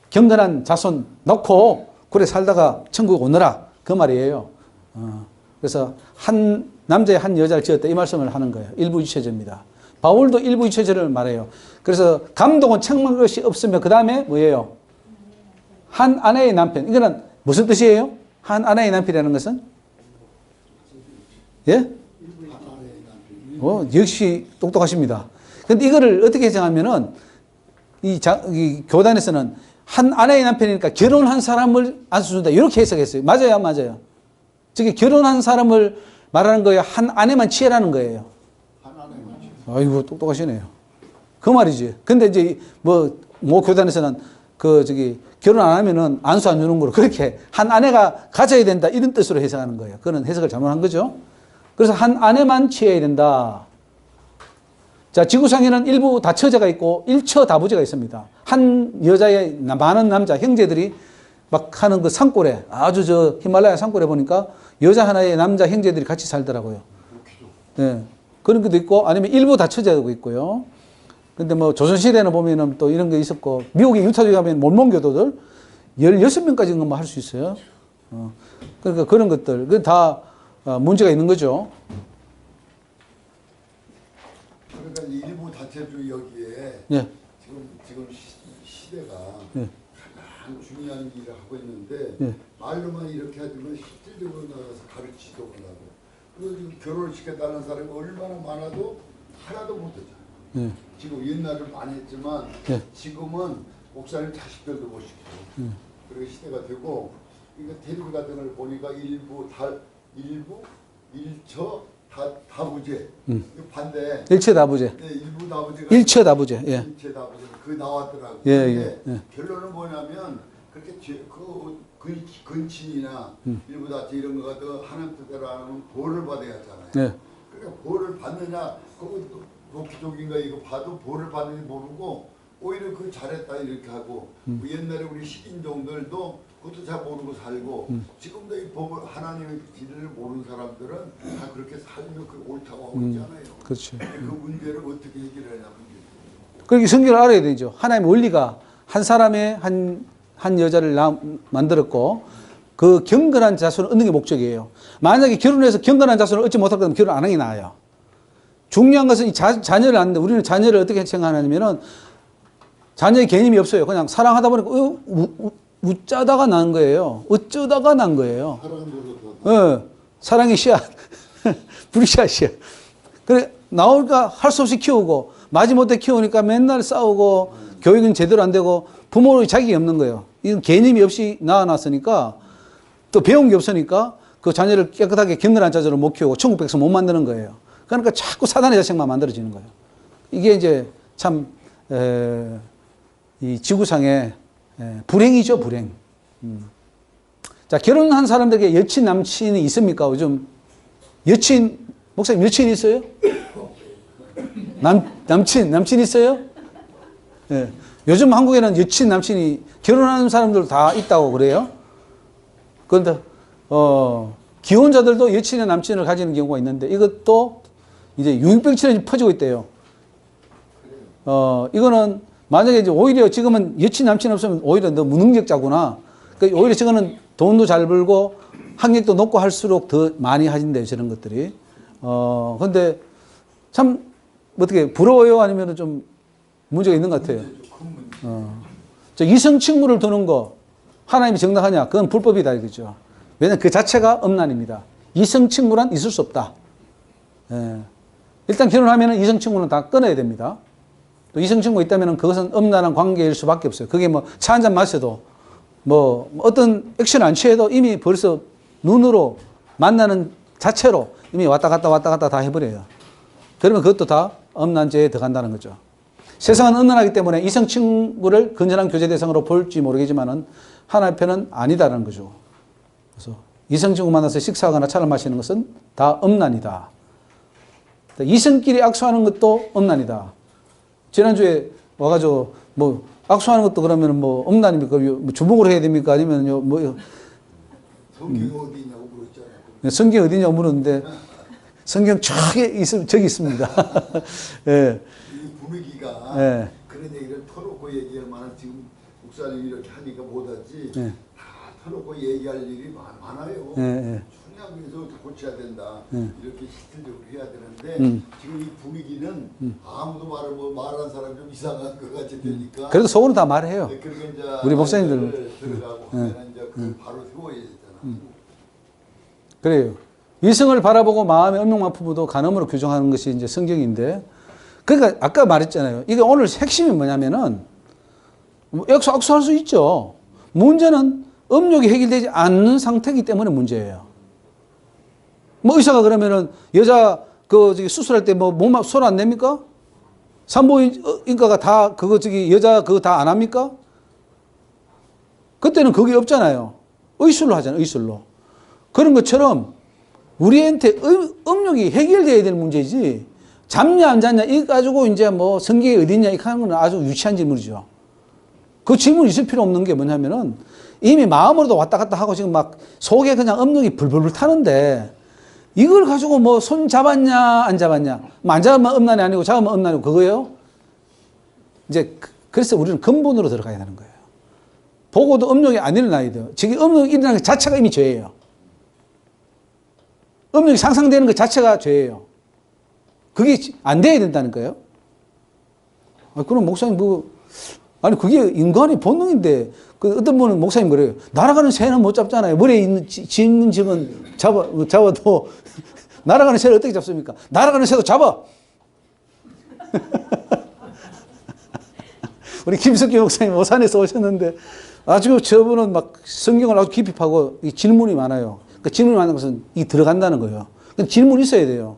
[SPEAKER 1] 경건한 자손 넣고 그래 살다가 천국 오너라 그 말이에요. 그래서 한 남자의 한 여자를 지었다 이 말씀을 하는 거예요. 일부 이체제입니다. 바울도 일부 이체제를 말해요. 그래서 감독은 책망 것이 없으며 그 다음에 뭐예요? 한 아내의 남편. 이거는 무슨 뜻이에요? 한 아내의 남편이라는 것은? 예? 역시 똑똑하십니다. 근데 이거를 어떻게 해석하면은 이 교단에서는 한 아내의 남편이니까 결혼한 사람을 안수준다. 이렇게 해석했어요. 맞아요, 안 맞아요? 저게 결혼한 사람을 말하는 거예요. 한 아내만 취해라는 거예요.
[SPEAKER 4] 한 아내만 취해.
[SPEAKER 1] 아이고, 똑똑하시네요. 그 말이지. 근데 이제 뭐 교단에서는 결혼 안 하면은 안수 안 주는 거로 그렇게 한 아내가 가져야 된다. 이런 뜻으로 해석하는 거예요. 그건 해석을 잘못한 거죠. 그래서 한 아내만 취해야 된다. 자, 지구상에는 일부 다처제가 있고 일처 다부제가 있습니다. 한 여자의 많은 남자, 형제들이 막 하는 그 산골에, 아주 히말라야 산골에 보니까 여자 하나의 남자 형제들이 같이 살더라고요. 네. 그런 것도 있고, 아니면 일부 다처제도 있고요. 근데 조선시대는 보면은 또 이런 게 있었고, 미국의 유타주에 가면 몰몬교도들 16명까지는 할 수 있어요. 그러니까 그런 것들, 그 다 문제가 있는 거죠.
[SPEAKER 4] 그러니까 일부 다체주의 여기에
[SPEAKER 1] 예.
[SPEAKER 4] 지금 시대가
[SPEAKER 1] 예.
[SPEAKER 4] 가장 중요한 일을 하고 있는데
[SPEAKER 1] 예.
[SPEAKER 4] 말로만 이렇게 하지만 실질적으로 나가서 가르치도 못하고 그리고 결혼을 시켜달라는 사람이 얼마나 많아도 하나도 못하잖아요.
[SPEAKER 1] 예.
[SPEAKER 4] 지금 옛날은 많이 했지만
[SPEAKER 1] 예.
[SPEAKER 4] 지금은 목사님 자식들도 못 시키고 그렇게 시대가 되고 그러니까 텔레비 같은 걸 보니까 일부 일처 다부제 반대
[SPEAKER 1] 일처 다부제.
[SPEAKER 4] 네, 일부 다부제가
[SPEAKER 1] 일처 다부제. 예.
[SPEAKER 4] 일체 다부제 그 나왔더라고요.
[SPEAKER 1] 예,
[SPEAKER 4] 근데
[SPEAKER 1] 예.
[SPEAKER 4] 결론은 뭐냐면 그렇게 근친이나 일부 다체 이런 거가 더 하나님 뜻대로 안 하면 벌을 받아야 하잖아요.
[SPEAKER 1] 예.
[SPEAKER 4] 그러니까 벌을 받느냐 그거 도피족인가 이거 봐도 벌을 받는지 모르고 오히려 그 잘했다 이렇게 하고 그 옛날에 우리 식인종들도 그것도 잘 모르고 살고 지금도 이 법을 하나님의 길을 모르는 사람들은 다 그렇게 살면 그 옳다고 하고 있잖아요.
[SPEAKER 1] 그렇죠.
[SPEAKER 4] 그 문제를 어떻게 해결하냐면
[SPEAKER 1] 그렇게 성경을 알아야 되죠. 하나님의 원리가 한 사람의 한 여자를 만들었고 그 경건한 자손을 얻는 게 목적이에요. 만약에 결혼해서 경건한 자손을 얻지 못할 거면 결혼 안 하는 게 나아요. 중요한 것은 이 자녀를 낳는데 우리는 자녀를 어떻게 생각하냐면은 자녀의 개념이 없어요. 그냥 사랑하다 보니까 웃자다가 난 거예요. 어쩌다가 난 거예요. 사랑의 씨앗. 불씨앗이야. 그래, 나올까 할 수 없이 키우고, 마지못해 키우니까 맨날 싸우고, 교육은 제대로 안 되고, 부모의 자격이 없는 거예요. 이건 개념이 없이 낳아놨으니까, 또 배운 게 없으니까, 그 자녀를 깨끗하게 격렬한 자녀로 못 키우고, 천국 백성 못 만드는 거예요. 그러니까 자꾸 사단의 자식만 만들어지는 거예요. 이게 이제 참, 이 지구상의 불행이죠, 불행. 자, 결혼한 사람들에게 여친, 남친이 있습니까? 요즘 여친, 목사님 여친 있어요? 남친 있어요? 예. 요즘 한국에는 여친, 남친이 결혼하는 사람들 다 있다고 그래요. 그런데, 기혼자들도 여친의 남친을 가지는 경우가 있는데 이것도 이제 유익병처럼 퍼지고 있대요. 이거는 만약에 이제 오히려 지금은 여친, 남친 없으면 오히려 너 무능력자구나. 그러니까 오히려 저거는 돈도 잘 벌고 학력도 높고 할수록 더 많이 하진대요, 저런 것들이. 근데 참 어떻게 부러워요? 아니면 좀 문제가 있는 것 같아요. 저 이성 친구를 두는 거 하나님이 정당하냐? 그건 불법이다 이거죠. 왜냐하면 그 자체가 음란입니다. 이성 친구란 있을 수 없다. 예. 일단 결혼하면 이성 친구는 다 끊어야 됩니다. 또 이성 친구가 있다면 그것은 음란한 관계일 수밖에 없어요. 그게 뭐 차 한잔 마셔도 뭐 어떤 액션을 안 취해도 이미 벌써 눈으로 만나는 자체로 이미 왔다 갔다 다 해버려요. 그러면 그것도 다 음란죄에 들어간다는 거죠. 세상은 음란하기 때문에 이성 친구를 건전한 교제 대상으로 볼지 모르겠지만은 하나님께는 아니다라는 거죠. 그래서 이성 친구 만나서 식사하거나 차를 마시는 것은 다 음란이다. 이성끼리 악수하는 것도 음란이다. 지난주에 와가지고 뭐 악수하는 것도 그러면 뭐 음란입니까? 뭐 주먹으로 해야 됩니까? 아니면요 뭐
[SPEAKER 4] 성경이 어디 있냐고 물었잖아요.
[SPEAKER 1] 성경 어디냐고 물었는데 성경 저기 있습니다. 예.
[SPEAKER 4] 이 분위기가
[SPEAKER 1] 예.
[SPEAKER 4] 그런 얘기를 터놓고 얘기할 만한 지금 목사님이 이렇게 하니까 못하지
[SPEAKER 1] 예.
[SPEAKER 4] 다 터놓고 얘기할 일이 많아요.
[SPEAKER 1] 예.
[SPEAKER 4] 충격에서 고쳐야 된다.
[SPEAKER 1] 예.
[SPEAKER 4] 이렇게 실질적으로 해야 되는데 지금 이 분위기는 아무도 말한 사람이 좀 이상한 것 같이 되니까.
[SPEAKER 1] 그래도 속으로 다 말해요.
[SPEAKER 4] 네, 그러니까 이제
[SPEAKER 1] 우리 목사님들
[SPEAKER 4] 들어가고 하면 이제 그 바로 세워야 되잖아.
[SPEAKER 1] 그래요. 이성을 바라보고 마음의 음욕만 품어도 간음으로 규정하는 것이 이제 성경인데, 그러니까 아까 말했잖아요. 이게 오늘 핵심이 뭐냐면은 악수할 수 있죠. 문제는 음욕이 해결되지 않는 상태이기 때문에 문제예요. 뭐 의사가 그러면은 여자 수술할 때 뭐 몸 손 안 냅니까? 산부인과가 다 여자 그거 다 안 합니까? 그때는 그게 없잖아요. 의술로 하잖아요. 의술로. 그런 것처럼 우리한테 음욕이 해결돼야 될 문제지, 잡냐 안 잡냐 이거 가지고 이제 뭐 성경이 어딨냐 이거 하는 건 아주 유치한 질문이죠. 그 질문이 있을 필요 없는 게 뭐냐면은 이미 마음으로도 왔다 갔다 하고 지금 막 속에 그냥 음욕이 불불불 타는데 이걸 가지고 뭐 손 잡았냐 안 잡았냐, 뭐 안 잡으면 음란이 아니고 잡으면 음란이고 그거예요. 이제 그래서 우리는 근본으로 들어가야 되는 거예요. 보고도 음욕이 안 일어나야 돼요. 지금 음욕이 일어나는 것 자체가 이미 죄예요. 음욕이 상상되는 것 자체가 죄예요. 그게 안 돼야 된다는 거예요. 그럼 목사님 아니 그게 인간의 본능인데, 그 어떤 분은 목사님 그래요. 날아가는 새는 못 잡잖아요. 머리에 있는 짐은 잡아도 날아가는 새를 어떻게 잡습니까? 날아가는 새도 잡아. 우리 김석기 목사님 오산에서 오셨는데 아주 저분은 막 성경을 아주 깊이 파고 질문이 많아요. 그 질문이 많은 것은 이 들어간다는 거예요. 질문이 있어야 돼요.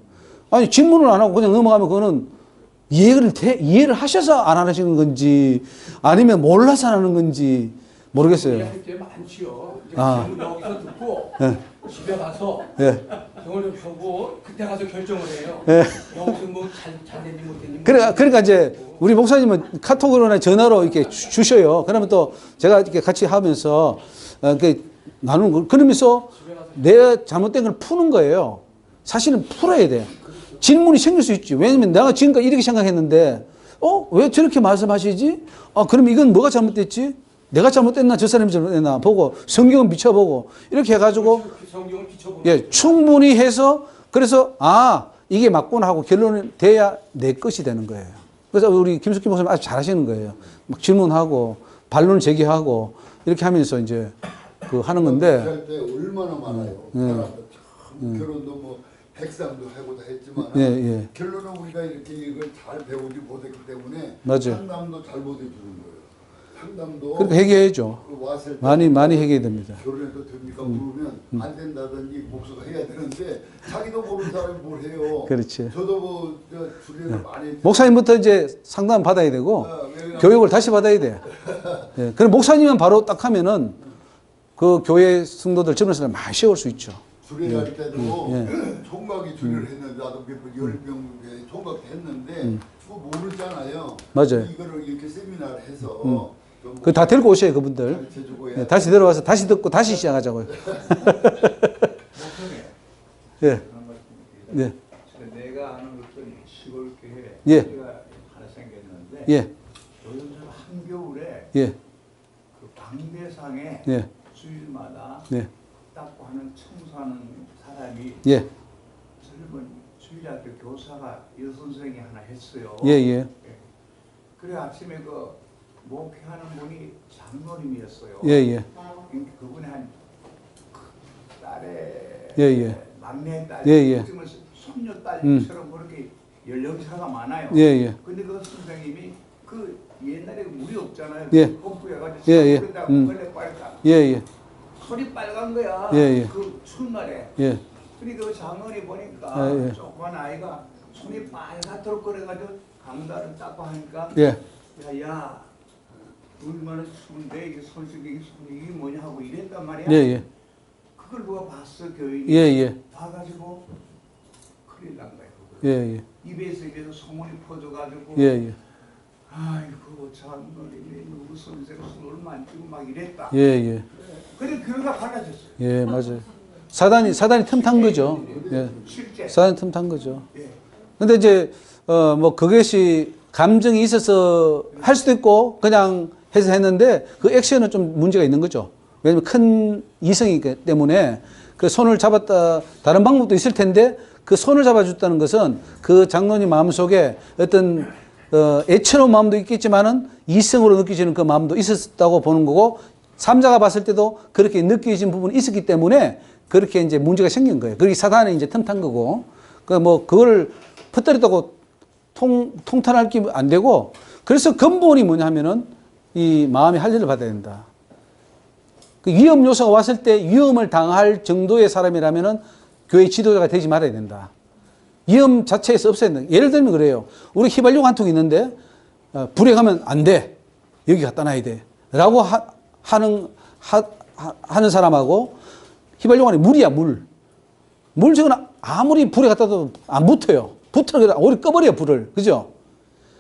[SPEAKER 1] 아니 질문을 안 하고 그냥 넘어가면 그거는 이해를 하셔서 안 하시는 건지 아니면 몰라서 안 하는 건지 모르겠어요.
[SPEAKER 2] 게 많지요.
[SPEAKER 1] 아.
[SPEAKER 2] 여기서 듣고
[SPEAKER 1] 예.
[SPEAKER 2] 집에 가서
[SPEAKER 1] 예.
[SPEAKER 2] 병을 좀 펴고 그때 가서 결정을 해요.
[SPEAKER 1] 예.
[SPEAKER 2] 여기서 뭐 잘 됐니 못 됐니.
[SPEAKER 1] 그러니까 이제 우리 목사님은 카톡으로나 전화로 이렇게 주셔요. 그러면 또 제가 이렇게 같이 하면서 이렇게 나누는 거. 그러면서 내 잘못된 걸 푸는 거예요. 사실은 풀어야 돼요. 질문이 생길 수 있지. 왜냐면 내가 지금까지 이렇게 생각했는데, 왜 저렇게 말씀하시지? 그럼 이건 뭐가 잘못됐지? 내가 잘못됐나? 저 사람이 잘못됐나? 보고, 성경은 비춰보고, 이렇게 해가지고,
[SPEAKER 2] 성경을 비춰보고.
[SPEAKER 1] 예, 충분히 해서, 그래서, 이게 맞구나 하고 결론이 돼야 내 것이 되는 거예요. 그래서 우리 김숙기 목사님 아주 잘하시는 거예요. 막 질문하고 반론을 제기하고 이렇게 하면서 이제 그 하는 건데.
[SPEAKER 4] 할 때 얼마나 많아요. 사람들 참 결혼도 뭐 백상도 하고 다 했지만
[SPEAKER 1] 예, 예.
[SPEAKER 4] 결론은 우리가 이렇게 이걸 잘 배우지 못했기 때문에
[SPEAKER 1] 맞아요.
[SPEAKER 4] 상담도 잘 못해 주는 거예요. 상담도
[SPEAKER 1] 그렇게 해결해야죠.
[SPEAKER 4] 그 왔을 때
[SPEAKER 1] 많이 해결해야 됩니다.
[SPEAKER 4] 결혼해도 됩니까? 물으면 안 된다든지 목소가 해야 되는데 자기도 모르는 사람이 뭘 해요.
[SPEAKER 1] 그렇지.
[SPEAKER 4] 저도 뭐 주례를 많이 했죠.
[SPEAKER 1] 목사님부터 이제 상담 받아야 되고
[SPEAKER 4] 왜냐면
[SPEAKER 1] 교육을 다시 받아야 돼. 예. 그럼 목사님만 바로 딱 하면은 그 교회 성도들 젊은 사람 많이 세울 수 있죠.
[SPEAKER 4] 주례할 때도
[SPEAKER 1] 예.
[SPEAKER 4] 총각이 주례를 했는데 나도 몇 번 10명 총각 했는데 그거 모르잖아요.
[SPEAKER 1] 맞아요.
[SPEAKER 4] 이거를 이렇게 세미나를 해서
[SPEAKER 1] 그 다 데리고 오셔요, 그분들.
[SPEAKER 4] 가르쳐주고
[SPEAKER 1] 예, 다시 내려와서 다시 듣고 다시 시작하자고요.
[SPEAKER 5] 목사님,
[SPEAKER 1] 예.
[SPEAKER 5] 그런 말씀드립니다.
[SPEAKER 1] 네.
[SPEAKER 5] 내가 아는 어떤 시골 교회
[SPEAKER 1] 예.
[SPEAKER 5] 교회가 하나 생겼는데
[SPEAKER 1] 예.
[SPEAKER 5] 요즘 한겨울에
[SPEAKER 1] 예.
[SPEAKER 5] 그 방대상에
[SPEAKER 1] 예.
[SPEAKER 5] 주일마다
[SPEAKER 1] 네.
[SPEAKER 5] 닦고 하는 청소하는 사람이
[SPEAKER 1] 예.
[SPEAKER 5] 젊은 주일학교 교사가 여선생이 하나 했어요.
[SPEAKER 1] 예, 예.
[SPEAKER 5] 그래 아침에 그 목회하는 분이 장로님이었어요.
[SPEAKER 1] 예, 예.
[SPEAKER 5] 그분이 한 딸의
[SPEAKER 1] 예, 예.
[SPEAKER 5] 막내 딸,
[SPEAKER 1] 예, 예.
[SPEAKER 5] 요즘은 손녀 딸처럼 그렇게 연령차가 많아요.
[SPEAKER 1] 예, 예.
[SPEAKER 5] 근데 그 선생님이 그 옛날에 물이 없잖아요.
[SPEAKER 1] 예.
[SPEAKER 5] 펌프해가지고
[SPEAKER 1] 예, 예.
[SPEAKER 5] 물에다가 걸레 빨까
[SPEAKER 1] 예, 예.
[SPEAKER 5] 손이 빨간 거야.
[SPEAKER 1] 예, 예.
[SPEAKER 5] 그 추운 날에.
[SPEAKER 1] 예.
[SPEAKER 5] 그러니까 그 장로님 보니까
[SPEAKER 1] 예, 예.
[SPEAKER 5] 조그만 아이가 손이 빨갛도록 그래가지고 강다를 닦고 하니까
[SPEAKER 1] 예.
[SPEAKER 5] 야 얼마나 추운데 이게 손수기 이게 뭐냐 하고 이랬단 말이야.
[SPEAKER 1] 예, 예.
[SPEAKER 5] 그걸 누가 봤어 교인이.
[SPEAKER 1] 예, 예.
[SPEAKER 5] 봐가지고 큰일 난 거야.
[SPEAKER 1] 예, 예.
[SPEAKER 5] 입에서 소문이 퍼져가지고
[SPEAKER 1] 예, 예.
[SPEAKER 5] 아이고 장로님이 누구 선생을 술을 만지고 막 이랬다.
[SPEAKER 1] 예, 예.
[SPEAKER 5] 그래 교회가 갈라졌어요.
[SPEAKER 1] 예, 맞아요. 사단이 틈탄 거죠. 예.
[SPEAKER 5] 실제.
[SPEAKER 1] 사단이 틈탄 거죠.
[SPEAKER 5] 예.
[SPEAKER 1] 근데 이제 뭐 그것이 감정이 있어서 할 수도 있고 그냥 해서 했는데 그 액션은 좀 문제가 있는 거죠. 왜냐면 큰 이성이기 때문에 그 손을 잡았다 다른 방법도 있을 텐데 그 손을 잡아줬다는 것은 그 장로님 마음속에 어떤 애처로운 마음도 있겠지만은 이성으로 느껴지는 그 마음도 있었다고 보는 거고 삼자가 봤을 때도 그렇게 느껴진 부분이 있었기 때문에 그렇게 이제 문제가 생긴 거예요. 그게 사단이 이제 틈탄 거고 그 뭐 그걸 퍼뜨렸다고 통탄할 게 안 되고 그래서 근본이 뭐냐 하면은 이 마음이 할례를 받아야 된다. 그 위험 요소가 왔을 때 위험을 당할 정도의 사람이라면은 교회 지도자가 되지 말아야 된다. 위험 자체에서 없애야 된다. 예를 들면 그래요. 우리 휘발유 한 통 있는데 불에 가면 안 돼. 여기 갖다 놔야 돼. 라고 하는 사람하고 휘발유 안에 물이야 물. 물 저건 아무리 불에 갖다 둬도 안 붙어요. 붙으면 오히려 꺼버려요 불을. 그죠?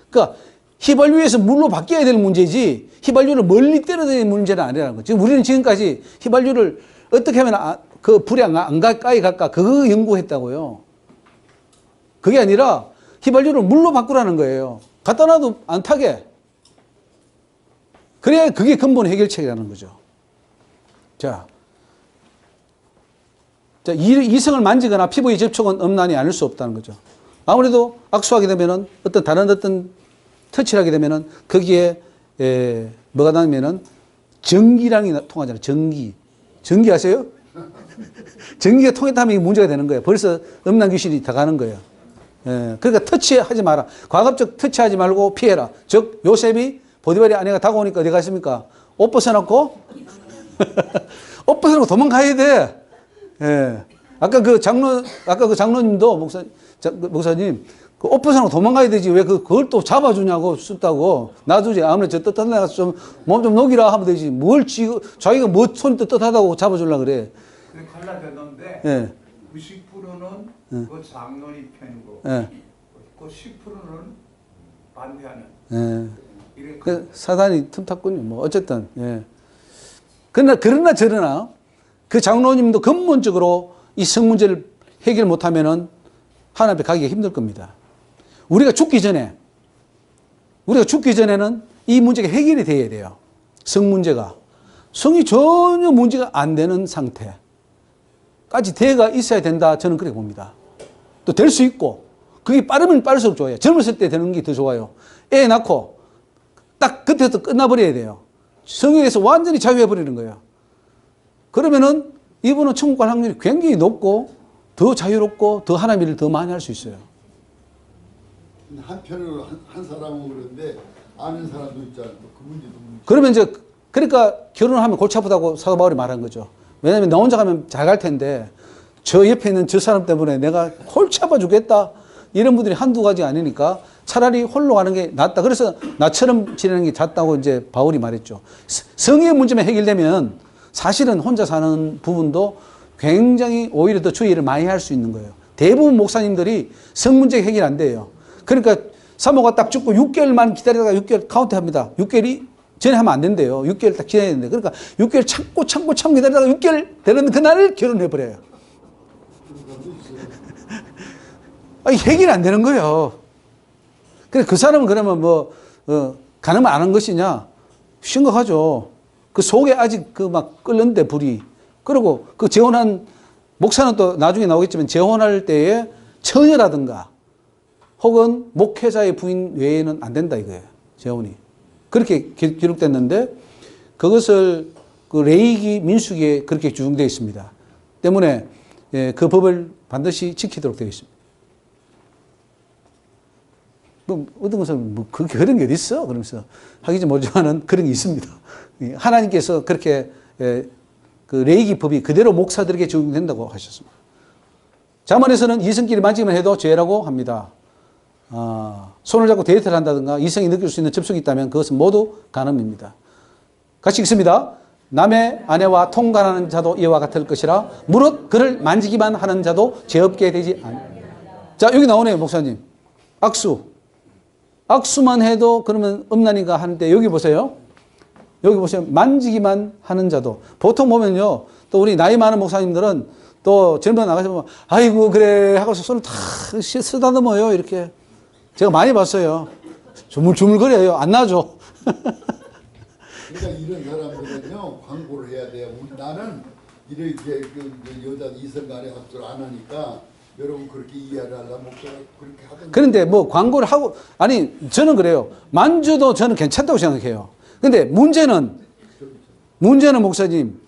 [SPEAKER 1] 그러니까 휘발유에서 물로 바뀌어야 될 문제지 휘발유를 멀리 떨어뜨리는 문제는 아니라는 거죠. 지금 우리는 지금까지 휘발유를 어떻게 하면 그 불에 안 가까이 갈까 그거 연구했다고요. 그게 아니라 휘발유를 물로 바꾸라는 거예요. 갖다 놔도 안 타게. 그래야 그게 근본 해결책이라는 거죠. 자, 이성을 만지거나 피부에 접촉은 음란이 아닐 수 없다는 거죠. 아무래도 악수하게 되면은 다른 터치를 하게 되면은 거기에 뭐가 나면은 전기량이 통하잖아요. 전기 아세요? 전기가 통했다면 이게 문제가 되는 거예요. 벌써 음란 귀신이 다 가는 거예요. 그러니까 터치하지 마라. 과급적 터치하지 말고 피해라. 즉 요셉이 보디발의 아내가 다가오니까 어디 갔습니까? 옷 벗어놓고 옷 벗어놓고 도망가야 돼. 예. 아까 그 장로님도 목사님 그 옷 벗어놓고 도망가야 되지 왜 그걸 또 잡아주냐고 춥다고 놔두지. 아무래도 저 떳떳한 데가 좀 몸 좀 녹이라 하면 되지. 뭘 자기가 뭐 손이 떳떳하다고 잡아주려고 그래.
[SPEAKER 5] 그래 갈라졌는데
[SPEAKER 1] 예.
[SPEAKER 5] 90%는 그 장로님 편이고
[SPEAKER 1] 예.
[SPEAKER 5] 그 10%는 반대하는.
[SPEAKER 1] 예.
[SPEAKER 5] 이래
[SPEAKER 1] 그 사단이 틈탔군요. 뭐 어쨌든 예. 그러나 저러나 그 장로님도 근본적으로 이 성 문제를 해결 못하면은 하나님 앞에 가기가 힘들 겁니다. 우리가 죽기 전에는 이 문제가 해결이 돼야 돼요. 성 문제가. 성이 전혀 문제가 안 되는 상태까지 대가 있어야 된다. 저는 그렇게 봅니다. 또 될 수 있고 그게 빠르면 빠를수록 좋아요. 젊었을 때 되는 게 더 좋아요. 애 낳고 딱 그때부터 끝나버려야 돼요. 성욕에서 완전히 자유해버리는 거예요. 그러면은 이분은 천국 갈 확률이 굉장히 높고 더 자유롭고 더 하나님 일을 더 많이 할 수 있어요.
[SPEAKER 4] 한편으로 한 사람은 그런데 아는 사람도 있잖아. 그 문제도 문제.
[SPEAKER 1] 그러면 이제 그러니까 결혼을 하면 골치 아프다고 사도 바울이 말한 거죠. 왜냐하면 나 혼자 가면 잘 갈 텐데 저 옆에 있는 저 사람 때문에 내가 골치 아파 죽겠다. 이런 분들이 한두 가지 아니니까 차라리 홀로 가는 게 낫다. 그래서 나처럼 지내는 게 낫다고 이제 바울이 말했죠. 성의 문제만 해결되면 사실은 혼자 사는 부분도 굉장히 오히려 더 주의를 많이 할 수 있는 거예요. 대부분 목사님들이 성 문제 해결 안 돼요. 그러니까 사모가 딱 죽고 6개월만 기다리다가 6개월 카운트 합니다. 6개월이 전에 하면 안 된대요. 6개월 딱 기다려야 되는데. 그러니까 6개월 참고 기다리다가 6개월 되는 그날을 결혼해버려요. 아니, 해결이 안 되는 거예요. 그래, 그 사람은 그러면 가늠을 안 한 것이냐? 심각하죠. 그 속에 아직 그 막 끓는데 불이. 그리고 그 재혼한, 목사는 또 나중에 나오겠지만 재혼할 때에 처녀라든가 혹은 목회자의 부인 외에는 안 된다 이거예요. 재혼이. 그렇게 기록됐는데 그것을 그 레위기 민수기에 그렇게 규정되어 있습니다. 때문에 그 법을 반드시 지키도록 되어 있습니다. 뭐 어떤 것은 뭐 그런 게 어디 있어? 그러면서 하기지 모르지만은 그런 게 있습니다. 하나님께서 그렇게 그 레위기 법이 그대로 목사들에게 적용된다고 하셨습니다. 잠언에서는 이성끼리 만지기만 해도 죄라고 합니다. 손을 잡고 데이트를 한다든가 이성이 느낄 수 있는 접촉이 있다면 그것은 모두 간음입니다. 같이 읽습니다. 남의 아내와 통간하는 자도 이와 같을 것이라 무릇 그를 만지기만 하는 자도 죄 없게 되지 않. 자, 여기 나오네요, 목사님. 악수만 해도 그러면 음란인가 하는데 여기 보세요. 여기 보세요. 만지기만 하는 자도. 보통 보면요. 또 우리 나이 많은 목사님들은 또 젊은 나가서 보면 아이고 그래 하고서 손을 다 쓰다듬어요. 이렇게. 제가 많이 봤어요. 주물주물거려요. 안 나죠.
[SPEAKER 4] 그러니까 이런 사람들은요 광고를 해야 돼요. 나는 이렇게 그 여자 이성 간에 합주를 안 하니까 여러분 그렇게 이해를 하려면 목사가 그렇게 하던가.
[SPEAKER 1] 그런데 뭐 광고를 하고 아니 저는 그래요. 만져도 저는 괜찮다고 생각해요. 근데 문제는 목사님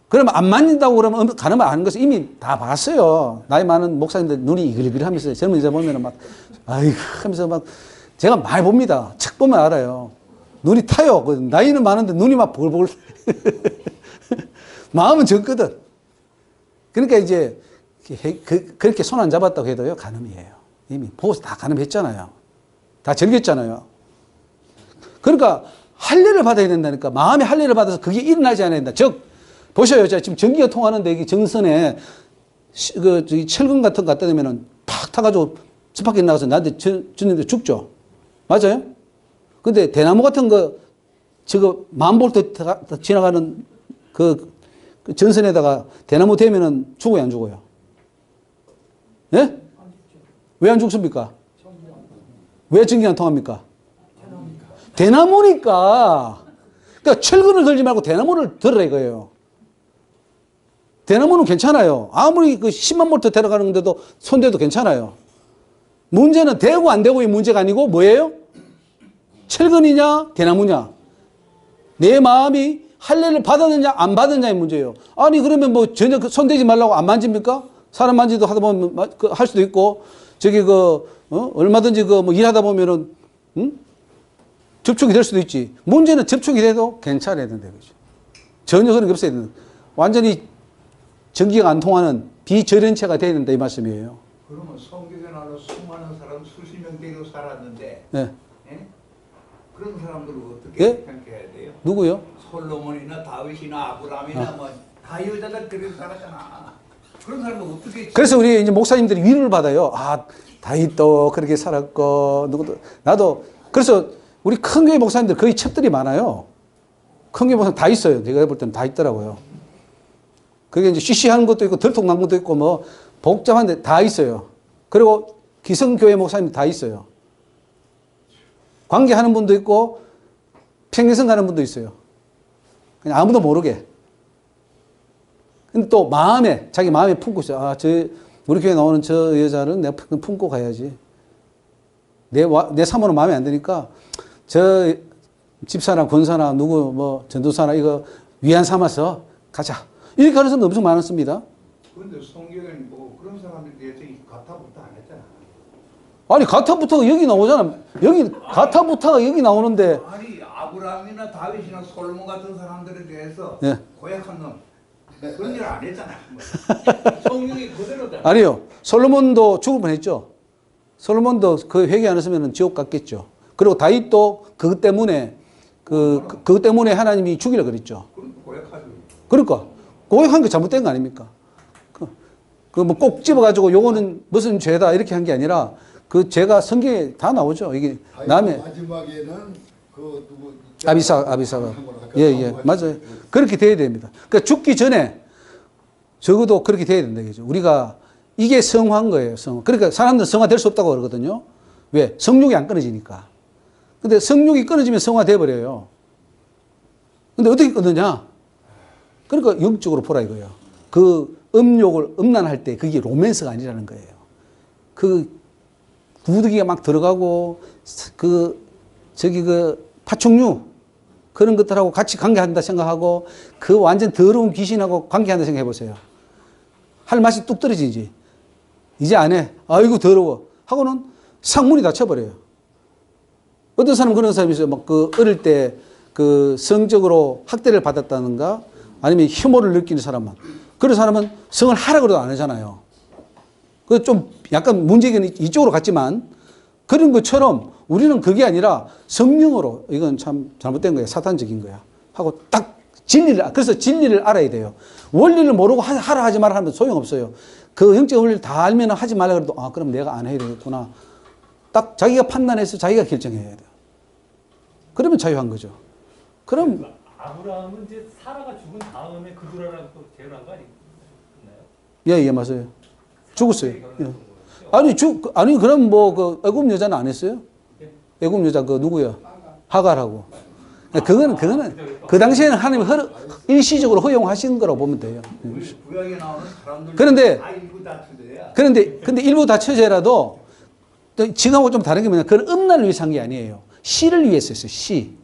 [SPEAKER 1] 그러면 안 만진다고 그러면 가늠을 아는 것을 이미 다 봤어요. 나이 많은 목사님들 눈이 이글이글하면서 젊은 여자 보면 막 아이고 하면서 막 제가 많이 봅니다. 책 보면 알아요. 눈이 타요. 나이는 많은데 눈이 막 보글보글 마음은 적거든. 그러니까 이제 그렇게 손 안 잡았다고 해도요 간음이에요. 이미 보고서 다 간음했잖아요. 다 즐겼잖아요. 그러니까 할례를 받아야 된다니까. 마음의 할례를 받아서 그게 일어나지 않아야 된다. 즉 보셔요. 제가 지금 전기가 통하는데 이게 정선에 철근 같은 거 갖다 대면은 팍 타가지고 집 밖에 나가서 나한테 졌는데 죽죠. 맞아요? 근데 대나무 같은 거 저거 10,000볼트 지나가는 그 전선에다가 대나무 대면은 죽어요, 안 죽어요? 예? 왜 안 죽습니까? 왜 전기가 안 통합니까? 대나무니까. 그러니까 철근을 들지 말고 대나무를 들으라 이거예요. 대나무는 괜찮아요. 아무리 그 10만 볼트 데려가는데도 손대도 괜찮아요. 문제는 되고 안 되고의 문제가 아니고 뭐예요? 철근이냐 대나무냐. 내 마음이 할례를 받았느냐 안 받았느냐의 문제예요. 아니 그러면 뭐 전혀 손대지 말라고 안 만집니까? 사람 만지도 하다 보면 할 수도 있고 저기 얼마든지 뭐 일하다 보면은 접촉이 될 수도 있지. 문제는 접촉이 돼도 괜찮아야 된다 이거죠. 전혀 그런 게 없어야 된다. 완전히 전기가 안 통하는 비절연체가 돼야 된다 이 말씀이에요.
[SPEAKER 5] 그러면 성경에 나와 수많은 사람 수십 명 되고 살았는데
[SPEAKER 1] 네.
[SPEAKER 5] 예? 그런 사람들을 어떻게
[SPEAKER 1] 예?
[SPEAKER 5] 평가해야 돼요?
[SPEAKER 1] 누구요?
[SPEAKER 5] 솔로몬이나 다윗이나 아브라함이나 뭐 다 여자들 그렇게 살았잖아. 그런 사람들 어떻게?
[SPEAKER 1] 그래서 우리 이제 목사님들이 위로를 받아요. 아, 다윗도 그렇게 살았고 누구도 나도. 그래서 우리 큰 교회 목사님들 거의 첩들이 많아요. 큰 교회 목사님 다 있어요. 제가 볼 때는 다 있더라고요. 그게 이제 쉬쉬하는 것도 있고 덜통난 것도 있고 뭐 복잡한데 다 있어요. 그리고 기성교회 목사님 다 있어요. 관계하는 분도 있고 평행선 가는 분도 있어요. 그냥 아무도 모르게. 근데 또 자기 마음에 품고 있어요. 우리 교회 나오는 저 여자는 내가 품고 가야지. 내 사모는 마음에 안 드니까 저 집사나 권사나 누구 뭐 전도사나 이거 위안 삼아서 가자. 이렇게 하는 사람도 엄청 많았습니다.
[SPEAKER 5] 그런데 성경에는 뭐 그런 사람들에 대해서 가타부터 안 했잖아.
[SPEAKER 1] 아니 가타부터가 여기 나오잖아. 여기 가타부터가 여기 나오는데
[SPEAKER 5] 아니 아브라함이나 다윗이나 솔로몬 같은 사람들에 대해서
[SPEAKER 1] 예.
[SPEAKER 5] 고약한 놈 그런 일 안 했잖아. 성경이 그대로다.
[SPEAKER 1] 아니요. 솔로몬도 죽을 뻔했죠. 솔로몬도 그 회개 안 했으면 지옥 갔겠죠. 그리고 다윗도 그것 때문에 그것 때문에 하나님이 죽이려 그랬죠.
[SPEAKER 5] 그럼 고약하죠.
[SPEAKER 1] 그러니까 고백한 게 잘못된 거 아닙니까? 그 뭐 꼭 집어가지고 요거는 무슨 죄다 이렇게 한 게 아니라 그 죄가 성경에 다 나오죠. 이게 남의
[SPEAKER 4] 마지막에는 그 누구
[SPEAKER 1] 아비사가 예 맞아요. 그렇게 돼야 됩니다. 그러니까 죽기 전에 적어도 그렇게 돼야 된다 이거죠. 우리가 이게 성화인 거예요. 성. 그러니까 사람들은 성화 될 수 없다고 그러거든요. 왜? 성욕이 안 끊어지니까. 근데 성욕이 끊어지면 성화 돼 버려요. 근데 어떻게 끊느냐? 그러니까 영적으로 보라 이거예요. 그 음욕을 음란할 때 그게 로맨스가 아니라는 거예요. 그 구더기가 막 들어가고 그 파충류 그런 것들하고 같이 관계한다 생각하고 그 완전 더러운 귀신하고 관계한다 생각해 보세요. 할 맛이 뚝 떨어지지. 이제 안 해. 아이고 더러워. 하고는 상문이 닫혀버려요. 어떤 사람은 그런 사람이 있어요. 막 그 어릴 때 그 성적으로 학대를 받았다는가 아니면 혐오를 느끼는 사람만. 그런 사람은 성을 하라 그래도 안 하잖아요. 그 좀 약간 문제는 이쪽으로 갔지만 그런 것처럼 우리는 그게 아니라 성령으로 이건 참 잘못된 거야. 사탄적인 거야. 하고 딱 그래서 진리를 알아야 돼요. 원리를 모르고 하라 하지 말라 하면 소용없어요. 그 영적 원리를 다 알면 하지 말라 그래도 그럼 내가 안 해야 되겠구나. 딱 자기가 판단해서 자기가 결정해야 돼요. 그러면 자유한 거죠. 그럼
[SPEAKER 2] 아브라함은 이제 사라가 죽은 다음에 그두라랑 또 재혼한 거 아니나요?
[SPEAKER 1] 예 맞아요. 죽었어요. 예. 아니 그럼 뭐 그 애굽 여자는 안 했어요? 애굽 여자 그 누구야? 하갈하고. 그거는 그 당시에는 하나님이 일시적으로 허용하신 거라고 보면 돼요.
[SPEAKER 5] 구약에 나오는 사람들
[SPEAKER 1] 그런데
[SPEAKER 5] 다 일부 다처제야.
[SPEAKER 1] 근데 일부 다처제라도 지금하고 좀 다른 게 뭐냐? 그런 음란을 위해서 한 게 아니에요. 씨를 위해서 했어요. 씨.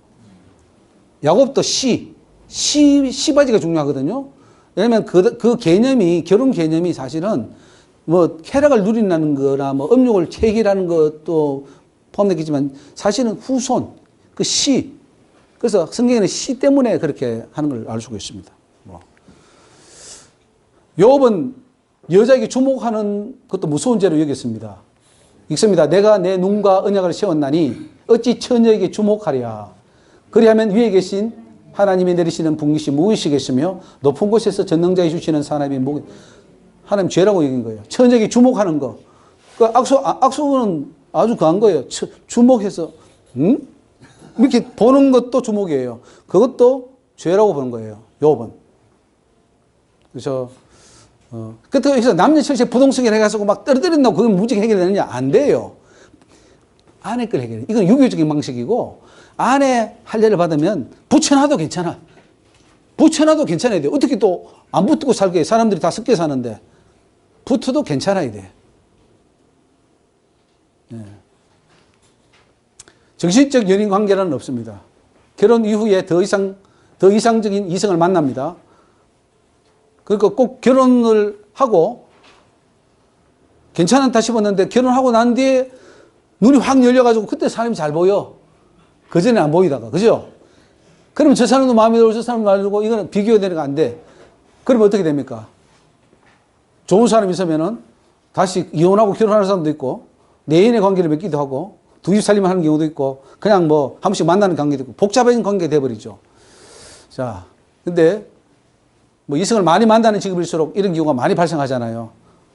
[SPEAKER 1] 야곱도 씨바지가 중요하거든요. 왜냐면 그 개념이 결혼 개념이 사실은 뭐 쾌락을 누린다는 거나 뭐 음욕을 채기라는 것도 포함되겠지만 사실은 후손 그 씨. 그래서 성경에는 씨 때문에 그렇게 하는 걸 알 수가 있습니다. 욥은 여자에게 주목하는 것도 무서운 죄로 여겼습니다. 읽습니다. 내가 내 눈과 언약을 세웠나니 어찌 처녀에게 주목하랴. 그리하면 위에 계신 하나님이 내리시는 분깃이 무엇이겠으며 높은 곳에서 전능자에 주시는 사람이 하나님 죄라고 여긴 거예요. 처녀에게 주목하는 거. 그 악수는 아주 강한 거예요. 주목해서 이렇게 보는 것도 주목이에요. 그것도 죄라고 보는 거예요. 욥은. 그래서 그래서 남녀 철새 부동성을 해가지고 막 떨어뜨린다고 그건 무지개 해결되느냐? 안 돼요. 아내 걸 해결해. 이건 유교적인 방식이고 아내 할례를 받으면 붙여놔도 괜찮아. 붙여놔도 괜찮아야 돼. 어떻게 또 안 붙고 살게 사람들이 다 섞여 사는데 붙어도 괜찮아야 돼. 네. 정신적 연인 관계는 없습니다. 결혼 이후에 더 이상적인 이성을 만납니다. 그러니까 꼭 결혼을 하고 괜찮다 싶었는데 결혼하고 난 뒤에 눈이 확 열려가지고 그때 사람이 잘 보여. 그전에 안 보이다가. 그죠? 그러면 저 사람도 마음에 들고 저 사람도 마음에 들고 이거는 비교되는 거 안 돼. 그러면 어떻게 됩니까? 좋은 사람이 있으면은 다시 이혼하고 결혼하는 사람도 있고 내 애인의 관계를 맺기도 하고 두 집 살림을 하는 경우도 있고 그냥 뭐 한 번씩 만나는 관계도 있고 복잡해진 관계가 돼버리죠. 자, 근데 뭐 이성을 많이 만나는 직업일수록 이런 경우가 많이 발생하잖아요.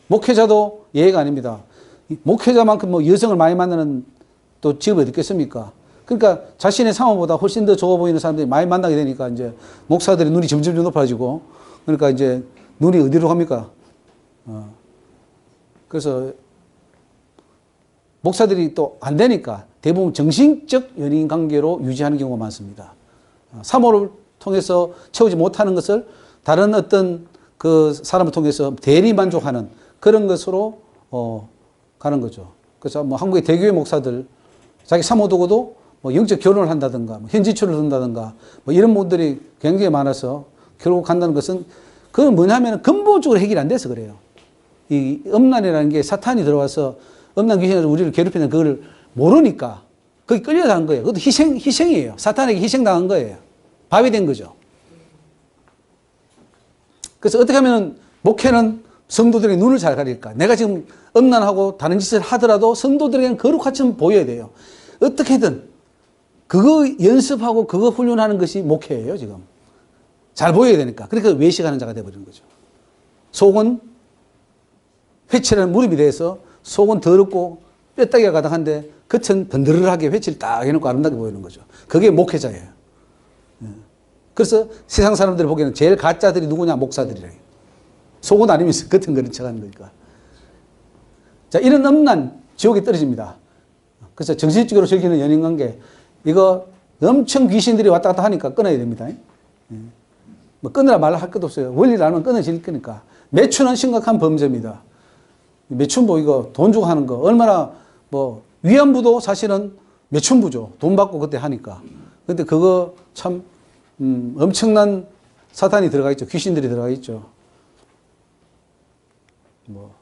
[SPEAKER 1] 목회자도 예외가 아닙니다. 목회자만큼 뭐 여성을 많이 만나는 또 직업이 어디 있겠습니까? 그러니까 자신의 상황보다 훨씬 더 좋아 보이는 사람들이 많이 만나게 되니까 이제 목사들의 눈이 점점 높아지고 그러니까 이제 눈이 어디로 갑니까? 그래서 목사들이 또 안 되니까 대부분 정신적 연인 관계로 유지하는 경우가 많습니다. 사모를 통해서 채우지 못하는 것을 다른 어떤 그 사람을 통해서 대리 만족하는 그런 것으로 가는 거죠. 그래서 뭐 한국의 대교회 목사들 자기 사모 두고도 뭐 영적 결혼을 한다든가, 뭐 현지초를 든다든가, 뭐 이런 분들이 굉장히 많아서 결국 간다는 것은 그건 뭐냐면 근본적으로 해결이 안 돼서 그래요. 이 음란이라는 게 사탄이 들어와서 음란 귀신이 우리를 괴롭히는 그걸 모르니까 거기 끌려간 거예요. 그것도 희생이에요. 사탄에게 희생당한 거예요. 밥이 된 거죠. 그래서 어떻게 하면 목회는 성도들의 눈을 잘 가릴까? 내가 지금 음란하고 다른 짓을 하더라도 성도들에게는 거룩하처럼 보여야 돼요. 어떻게든 그거 연습하고 그거 훈련하는 것이 목회예요, 지금. 잘 보여야 되니까. 그러니까 외식하는 자가 되어버리는 거죠. 속은 회칠하는 무릎이 돼서 속은 더럽고 뼈다귀가 가득한데 겉은 번드르르하게 회치를 딱 해놓고 아름답게 보이는 거죠. 그게 목회자예요. 그래서 세상 사람들이 보기에는 제일 가짜들이 누구냐? 목사들이래요. 속은 아니면서 겉은 그런 척 하는 거니까. 자, 이런 음란 지옥에 떨어집니다. 그래서 정신적으로 즐기는 연인관계, 이거 엄청 귀신들이 왔다 갔다 하니까 끊어야 됩니다. 뭐 끊으라 말라 할 것도 없어요. 원리를 알면 끊어질 거니까. 매춘은 심각한 범죄입니다. 매춘부 이거 돈 주고 하는 거 얼마나 뭐 위안부도 사실은 매춘부죠. 돈 받고 그때 하니까. 근데 그거 참 엄청난 사탄이 들어가 있죠. 귀신들이 들어가 있죠. 뭐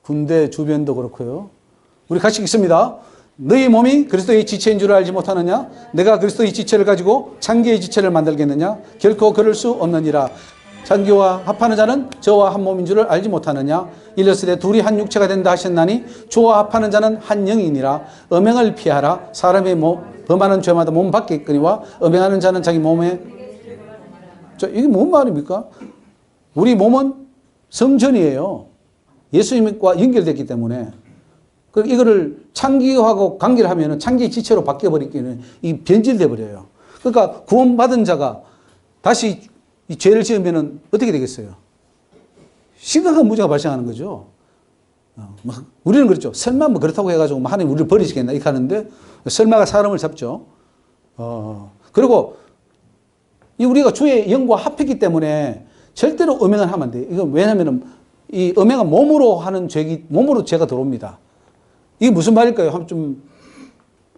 [SPEAKER 1] 군대 주변도 그렇고요. 우리 같이 읽습니다. 너희 몸이 그리스도의 지체인 줄 알지 못하느냐? 내가 그리스도의 지체를 가지고 창기의 지체를 만들겠느냐? 결코 그럴 수 없느니라. 창기와 합하는 자는 저와 한 몸인 줄을 알지 못하느냐? 일렀으되 둘이 한 육체가 된다 하셨나니 저와 합하는 자는 한 영이니라. 음행을 피하라. 사람의 범하는 죄마다 몸 밖에 있거니와 음행하는 자는 자기 몸에. 자, 이게 뭔 말입니까? 우리 몸은 성전이에요. 예수님과 연결됐기 때문에. 이거를 창기하고 관계를 하면 창기의 지체로 바뀌어버리기는 이 변질돼 버려요. 그러니까 구원받은 자가 다시 이 죄를 지으면 어떻게 되겠어요? 심각한 문제가 발생하는 거죠. 우리는 그렇죠. 설마 뭐 그렇다고 해가지고 하나님 우리를 버리시겠나 이렇게 하는데 설마가 사람을 잡죠. 그리고 우리가 주의 영과 합했기 때문에 절대로 음행을 하면 안 돼요. 이건 왜냐하면 이 음행은 몸으로 하는 죄기, 몸으로 죄가 들어옵니다. 이게 무슨 말일까요? 한번 좀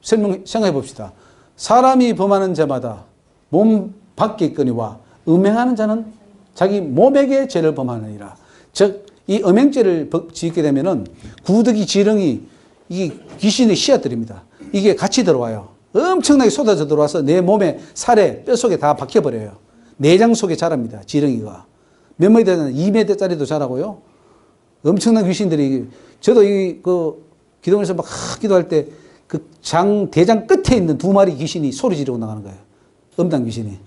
[SPEAKER 1] 생각해 봅시다. 사람이 범하는 죄마다 몸 밖에 있거니와 음행하는 자는 자기 몸에게 죄를 범하느니라. 즉, 이 음행죄를 짓게 되면은 구더기, 지렁이, 이 귀신의 씨앗들입니다. 이게 같이 들어와요. 엄청나게 쏟아져 들어와서 내 몸에 살에 뼈 속에 다 박혀버려요. 내장 속에 자랍니다. 지렁이가. 몇 미터는 2m짜리도 자라고요. 엄청난 귀신들이, 저도 기도원에서 막 기도할 때 그 대장 끝에 있는 2마리 귀신이 소리 지르고 나가는 거예요. 음란 귀신이.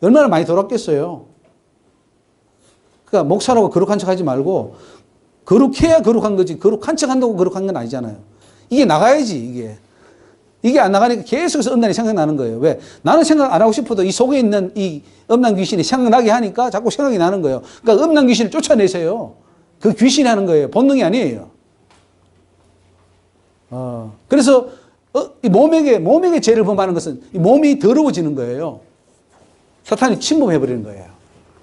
[SPEAKER 1] 얼마나 많이 돌았겠어요. 그러니까 목사라고 거룩한 척 하지 말고 거룩해야 거룩한 거지 거룩한 척 한다고 거룩한 건 아니잖아요. 이게 나가야지 이게 안 나가니까 계속해서 음란이 생각나는 거예요. 왜? 나는 생각 안 하고 싶어도 이 속에 있는 이 음란 귀신이 생각나게 하니까 자꾸 생각이 나는 거예요. 그러니까 음란 귀신을 쫓아내세요. 그 귀신이 하는 거예요. 본능이 아니에요. 그래서 이 몸에게 죄를 범하는 것은 이 몸이 더러워지는 거예요. 사탄이 침범해버리는 거예요.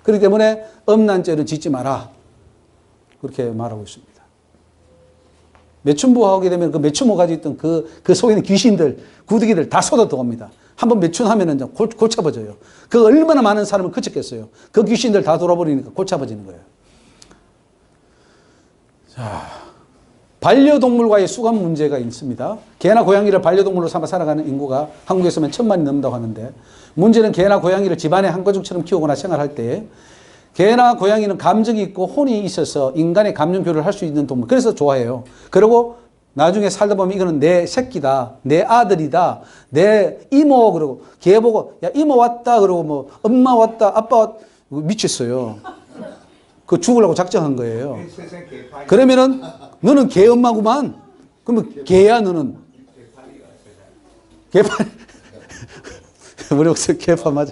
[SPEAKER 1] 그렇기 때문에 음란죄는 짓지 마라. 그렇게 말하고 있습니다. 매춘부하게 되면 그 매춘모 가지고 있던 그 속에 있는 귀신들, 구더기들 다 쏟아 들어옵니다. 한번 매춘하면 골치 아파져요. 그 얼마나 많은 사람을 그쳤겠어요. 그 귀신들 다 돌아버리니까 골치 아파지는 거예요. 자. 반려동물과의 수감 문제가 있습니다. 개나 고양이를 반려동물로 삼아 살아가는 인구가 한국에서는 1000만이 넘는다고 하는데 문제는 개나 고양이를 집안의 한 가족처럼 키우거나 생활할 때 개나 고양이는 감정이 있고 혼이 있어서 인간의 감정 표현을 할 수 있는 동물. 그래서 좋아해요. 그리고 나중에 살다 보면 이거는 내 새끼다, 내 아들이다, 내 이모 그러고 개 보고 야 이모 왔다 그러고 뭐 엄마 왔다, 아빠 왔다 미쳤어요. 그 죽으려고 작정한 거예요. 그러면은 너는 개 엄마구만. 그러면 개야 너는. 개판. 우리 혹시 개판 맞아요.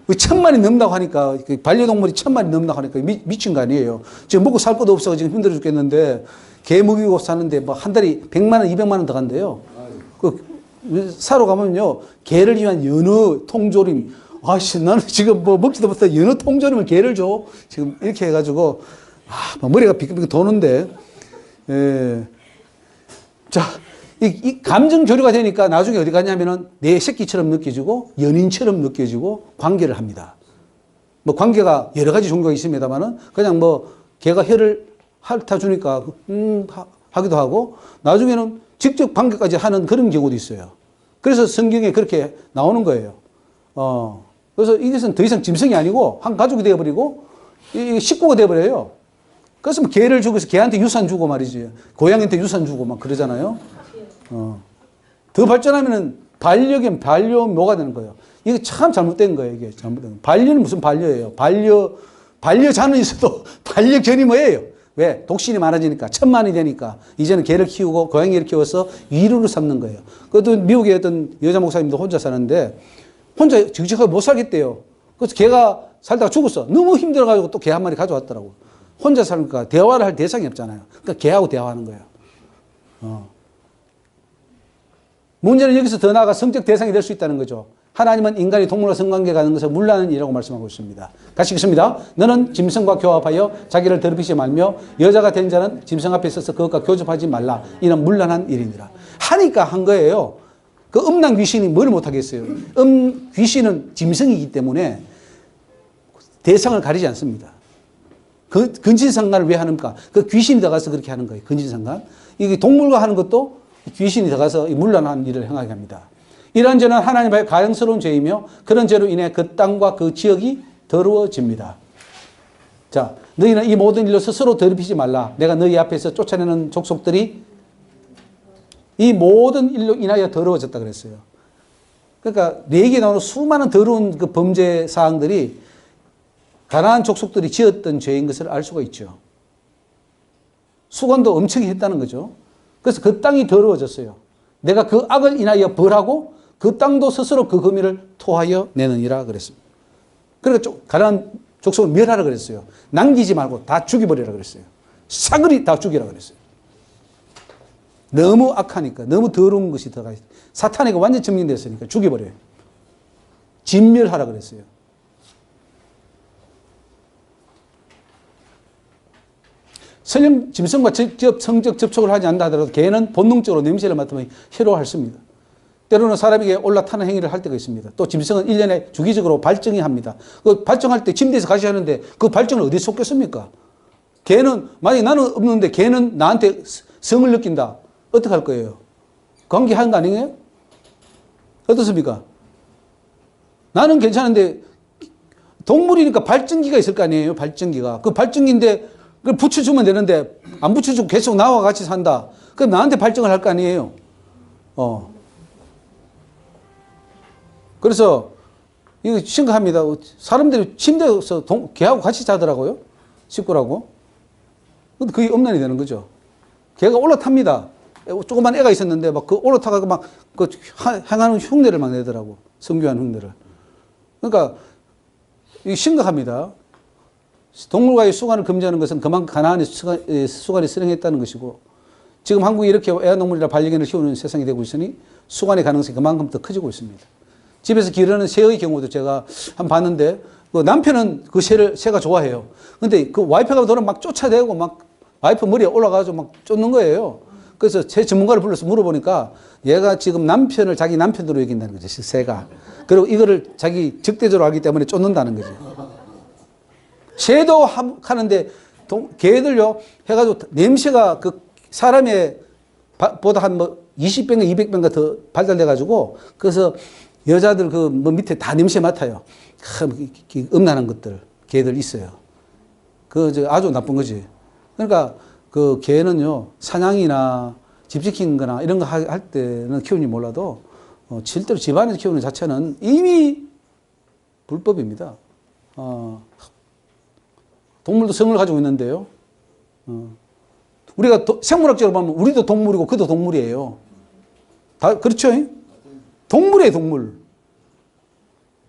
[SPEAKER 1] 1000만이 넘는다고 하니까 반려동물이 1000만이 넘는다고 하니까 미친 거 아니에요. 지금 먹고 살 것도 없어 지금 힘들어 죽겠는데 개 먹이고 사는데 뭐 한 달에 100만 원, 200만 원 더 간대요. 사러 가면요 개를 위한 연어 통조림. 아씨, 나는 지금 뭐 먹지도 못해 연어 통조림을 개를 줘. 지금 이렇게 해가지고, 머리가 비끗비끗 도는데, 자, 이 감정 교류가 되니까 나중에 어디 가냐면은 내 새끼처럼 느껴지고 연인처럼 느껴지고 관계를 합니다. 뭐 관계가 여러 가지 종류가 있습니다만은 그냥 뭐 걔가 혀를 핥아주니까 하기도 하고 나중에는 직접 관계까지 하는 그런 경우도 있어요. 그래서 성경에 그렇게 나오는 거예요. 그래서 이것은 더 이상 짐승이 아니고 한 가족이 되어버리고 이 식구가 되어버려요. 그래서 뭐 개를 죽여서 개한테 유산 주고 말이지. 고양이한테 유산 주고 막 그러잖아요. 더 발전하면은 반려견, 반려묘가 되는 거예요. 이게 참 잘못된 거예요. 이게 잘못된 거예요. 반려는 무슨 반려예요? 반려자는 있어도 반려견이 뭐예요? 왜? 독신이 많아지니까, 천만이 되니까, 이제는 개를 키우고 고양이를 키워서 위로를 삼는 거예요. 그것도 미국의 어떤 여자 목사님도 혼자 사는데, 혼자 정직하게 못 살겠대요. 그래서 개가 살다가 죽었어. 너무 힘들어가지고 또 개 한 마리 가져왔더라고. 혼자 사니까 대화를 할 대상이 없잖아요. 그러니까 개하고 대화하는 거예요. 문제는 여기서 더 나아가 성적 대상이 될 수 있다는 거죠. 하나님은 인간이 동물과 성관계가 하는 것을 물라는 일이라고 말씀하고 있습니다. 같이 읽습니다. 너는 짐승과 교합하여 자기를 더럽히지 말며 여자가 된 자는 짐승 앞에 서서 그것과 교접하지 말라. 이는 물란한 일이니라. 하니까 한 거예요. 그 음란 귀신이 뭘 못하겠어요. 귀신은 짐승이기 때문에 대상을 가리지 않습니다. 그 근친상간을 왜 하는가? 그 귀신이 들어가서 그렇게 하는 거예요. 근친상간. 이게 동물과 하는 것도 귀신이 들어가서 문란한 일을 행하게 합니다. 이런 죄는 하나님 앞에 가증스러운 죄이며 그런 죄로 인해 그 땅과 그 지역이 더러워집니다. 자, 너희는 이 모든 일로 스스로 더럽히지 말라. 내가 너희 앞에서 쫓아내는 족속들이 이 모든 일로 인하여 더러워졌다 그랬어요. 그러니까 레위기에 나오는 수많은 더러운 그 범죄 사항들이 가나안 족속들이 지었던 죄인 것을 알 수가 있죠. 수건도 엄청 했다는 거죠. 그래서 그 땅이 더러워졌어요. 내가 그 악을 인하여 벌하고 그 땅도 스스로 그 금위를 토하여 내느니라 그랬습니다. 그러니까 가나안 족속을 멸하라 그랬어요. 남기지 말고 다 죽여버리라 그랬어요. 싸그리 다 죽이라 그랬어요. 너무 악하니까, 너무 더러운 것이 들어가 있어요. 사탄에게 완전 점령됐으니까 죽여버려요. 진멸하라 그랬어요. 설령 짐승과 직접 성적 접촉을 하지 않는다 하더라도 개는 본능적으로 냄새를 맡으면 해로워했습니다. 때로는 사람에게 올라타는 행위를 할 때가 있습니다. 또 짐승은 1년에 주기적으로 발정이 합니다. 그 발정할 때 침대에서 같이 하는데 그 발정을 어디에 쏟겠습니까? 개는, 만약에 나는 없는데 개는 나한테 성을 느낀다. 어떻게 할 거예요? 관계하는 거 아니에요? 어떻습니까? 나는 괜찮은데 동물이니까 발정기가 있을 거 아니에요? 발정기가. 그 발정기인데 그걸 붙여주면 되는데 안 붙여주고 계속 나와 같이 산다. 그럼 나한테 발정을 할 거 아니에요? 그래서 이거 심각합니다. 사람들이 침대에서 개하고 같이 자더라고요. 식구라고. 근데 그게 음란이 되는 거죠. 개가 올라탑니다. 조그만 애가 있었는데 막 그 올라타가지고 막 그 행하는 흉내를 막 내더라고. 성교한 흉내를. 그러니까 이게 심각합니다. 동물과의 수간을 금지하는 것은 그만큼 가나안의 수간이 실행했다는 것이고 지금 한국이 이렇게 애완동물이나 반려견을 키우는 세상이 되고 있으니 수간의 가능성이 그만큼 더 커지고 있습니다. 집에서 기르는 새의 경우도 제가 한번 봤는데 그 남편은 그 새가 좋아해요. 근데 그 와이프가 돌아 막 쫓아대고 막 와이프 머리에 올라가서 막 쫓는 거예요. 그래서 새 전문가를 불러서 물어보니까 얘가 지금 남편을 자기 남편으로 여긴다는 거죠. 새가. 그리고 이거를 자기 적대적으로 알기 때문에 쫓는다는 거죠. 새도 하는데 개들요 해가지고 냄새가 그 사람의 보다 한 뭐 20배인가 200배인가 더 발달돼가지고 그래서 여자들 그 뭐 밑에 다 냄새 맡아요. 음란한 것들 개들 있어요. 그 아주 나쁜 거지. 그러니까 그 개는요 사냥이나 집 지키는 거나 이런 거 할 때는 키우는지 몰라도 실제로 집안에서 키우는 자체는 이미 불법입니다. 동물도 성을 가지고 있는데요. 우리가 생물학적으로 보면 우리도 동물이고 그도 동물이에요. 다 그렇죠? 동물이에요, 동물.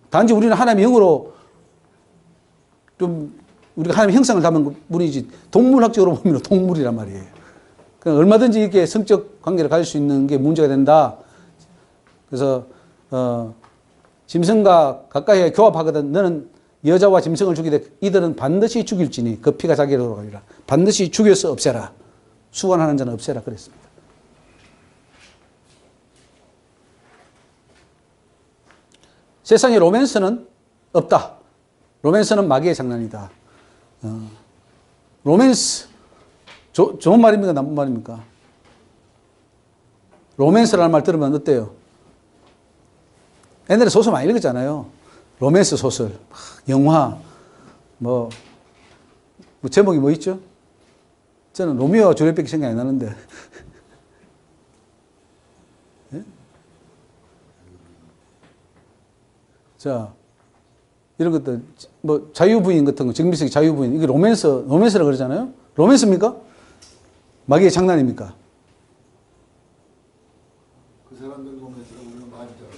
[SPEAKER 1] 단지 우리는 하나님의 영으로 좀 우리가 하나님의 형상을 담은 분이지 동물학적으로 보면 동물이란 말이에요. 그러니까 얼마든지 이렇게 성적 관계를 가질 수 있는 게 문제가 된다. 그래서 짐승과 가까이 교합하거든 너는 여자와 짐승을 죽이되 이들은 반드시 죽일지니 그 피가 자기로 돌아가리라. 반드시 죽여서 없애라. 수관하는 자는 없애라 그랬습니다. 세상에 로맨스는 없다. 로맨스는 마귀의 장난이다. 로맨스 좋은 말입니까? 나쁜 말입니까? 로맨스라는 말 들으면 어때요? 옛날에 소설 많이 읽었잖아요. 로맨스 소설, 영화, 뭐 제목이 뭐 있죠? 저는 로미오와 줄리엣밖에 생각이 안 나는데. 예? 자, 이런 것들, 뭐 자유부인 같은 거, 정비석이 자유부인, 이게 로맨스라 그러잖아요? 로맨스입니까? 마귀의 장난입니까?
[SPEAKER 4] 그 사람들 로맨스라고 우리는 많이 잖아요.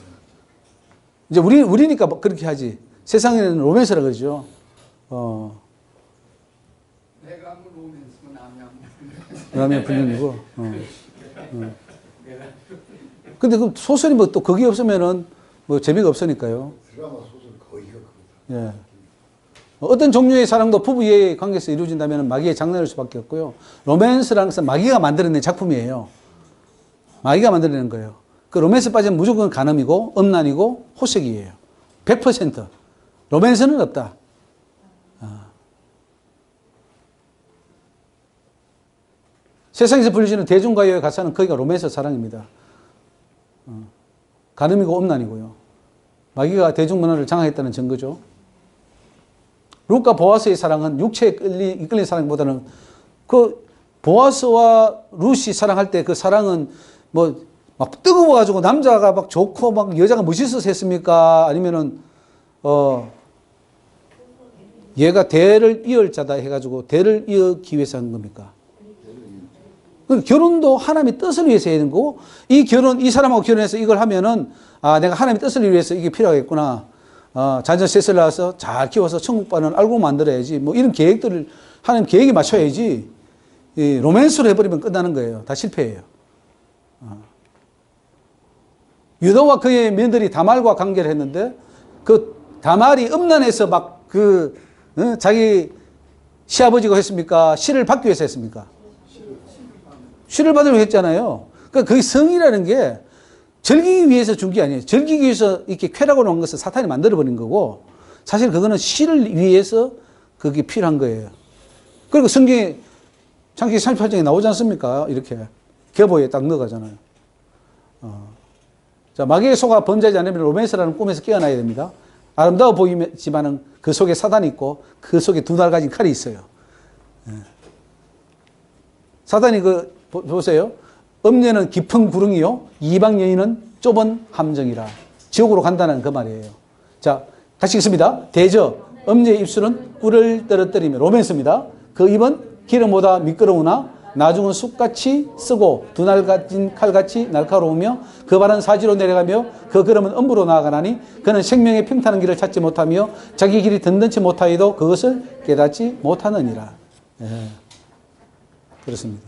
[SPEAKER 1] 이제 우리니까 그렇게 하지. 세상에는 로맨스라 그러죠.
[SPEAKER 5] 내가 뭐 로맨스는 아니야.
[SPEAKER 1] 라면 불륜이고. 근데 그 소설이 뭐 또 그게 없으면은 뭐 재미가 없으니까요.
[SPEAKER 4] 드라마 소설 거의가 그거다.
[SPEAKER 1] 예. 어떤 종류의 사랑도 부부의 관계에서 이루어진다면 마귀의 장난일 수밖에 없고요. 로맨스라는 것은 마귀가 만들어낸 작품이에요. 마귀가 만들어낸 거예요. 그 로맨스 빠지면 무조건 간음이고 음란이고 호색이에요. 100%. 로맨스는 없다. 세상에서 불리지는 대중가요의 가사는 거기가 로맨스 사랑입니다. 간음이고 음란이고요. 마귀가 대중문화를 장악했다는 증거죠. 룻과 보아스의 사랑은 육체에 이끌린 사랑보다는 그 보아스와 룻이 사랑할 때 그 사랑은 뭐 막 뜨거워가지고 남자가 막 좋고 막 여자가 멋있어서 했습니까? 아니면은 얘가 대를 이을 자다 해가지고 대를 이어기 위해서 한 겁니까? 결혼도 하나님의 뜻을 위해서 해야 되는 거고, 이 사람하고 결혼해서 이걸 하면은, 내가 하나님의 뜻을 위해서 이게 필요하겠구나. 자녀 셋을 낳아서 잘 키워서 천국반은 알고 만들어야지. 뭐 이런 계획들을, 하나님 계획에 맞춰야지. 이 로맨스로 해버리면 끝나는 거예요. 다 실패해요. 유다와 그의 며느리 다말과 관계를 했는데, 그 다말이 음란해서 막 자기 시아버지가 했습니까? 시를 받기 위해서 했습니까? 시를 받으려고 했잖아요. 그러니까 그 성이라는 게 즐기기 위해서 준 게 아니에요. 즐기기 위해서 이렇게 쾌락으로 한 것을 사탄이 만들어버린 거고, 사실 그거는 시를 위해서 그게 필요한 거예요. 그리고 성경에 창세기 38장에 나오지 않습니까? 이렇게 계보에 딱 넣어가잖아요. 자, 마귀의 속아 범죄하지 않으면 로맨스라는 꿈에서 깨어나야 됩니다. 아름다워 보이지만은 그 속에 사단이 있고 그 속에 두 날 가진 칼이 있어요. 사단이 보세요. 음녀는 깊은 구릉이요, 이방 여인은 좁은 함정이라. 지옥으로 간다는 그 말이에요. 자, 다시 읽습니다. 대저, 음녀의 입술은 꿀을 떨어뜨리며, 로맨스입니다. 그 입은 기름보다 미끄러우나 나중은 쑥같이 쓰고 두 날 가진 칼같이 날카로우며 그 발은 사지로 내려가며 그 걸음은 음부로 나아가나니 그는 생명의 평탄한 길을 찾지 못하며 자기 길이 든든치 못하여도 그것을 깨닫지 못하느니라. 예. 그렇습니다.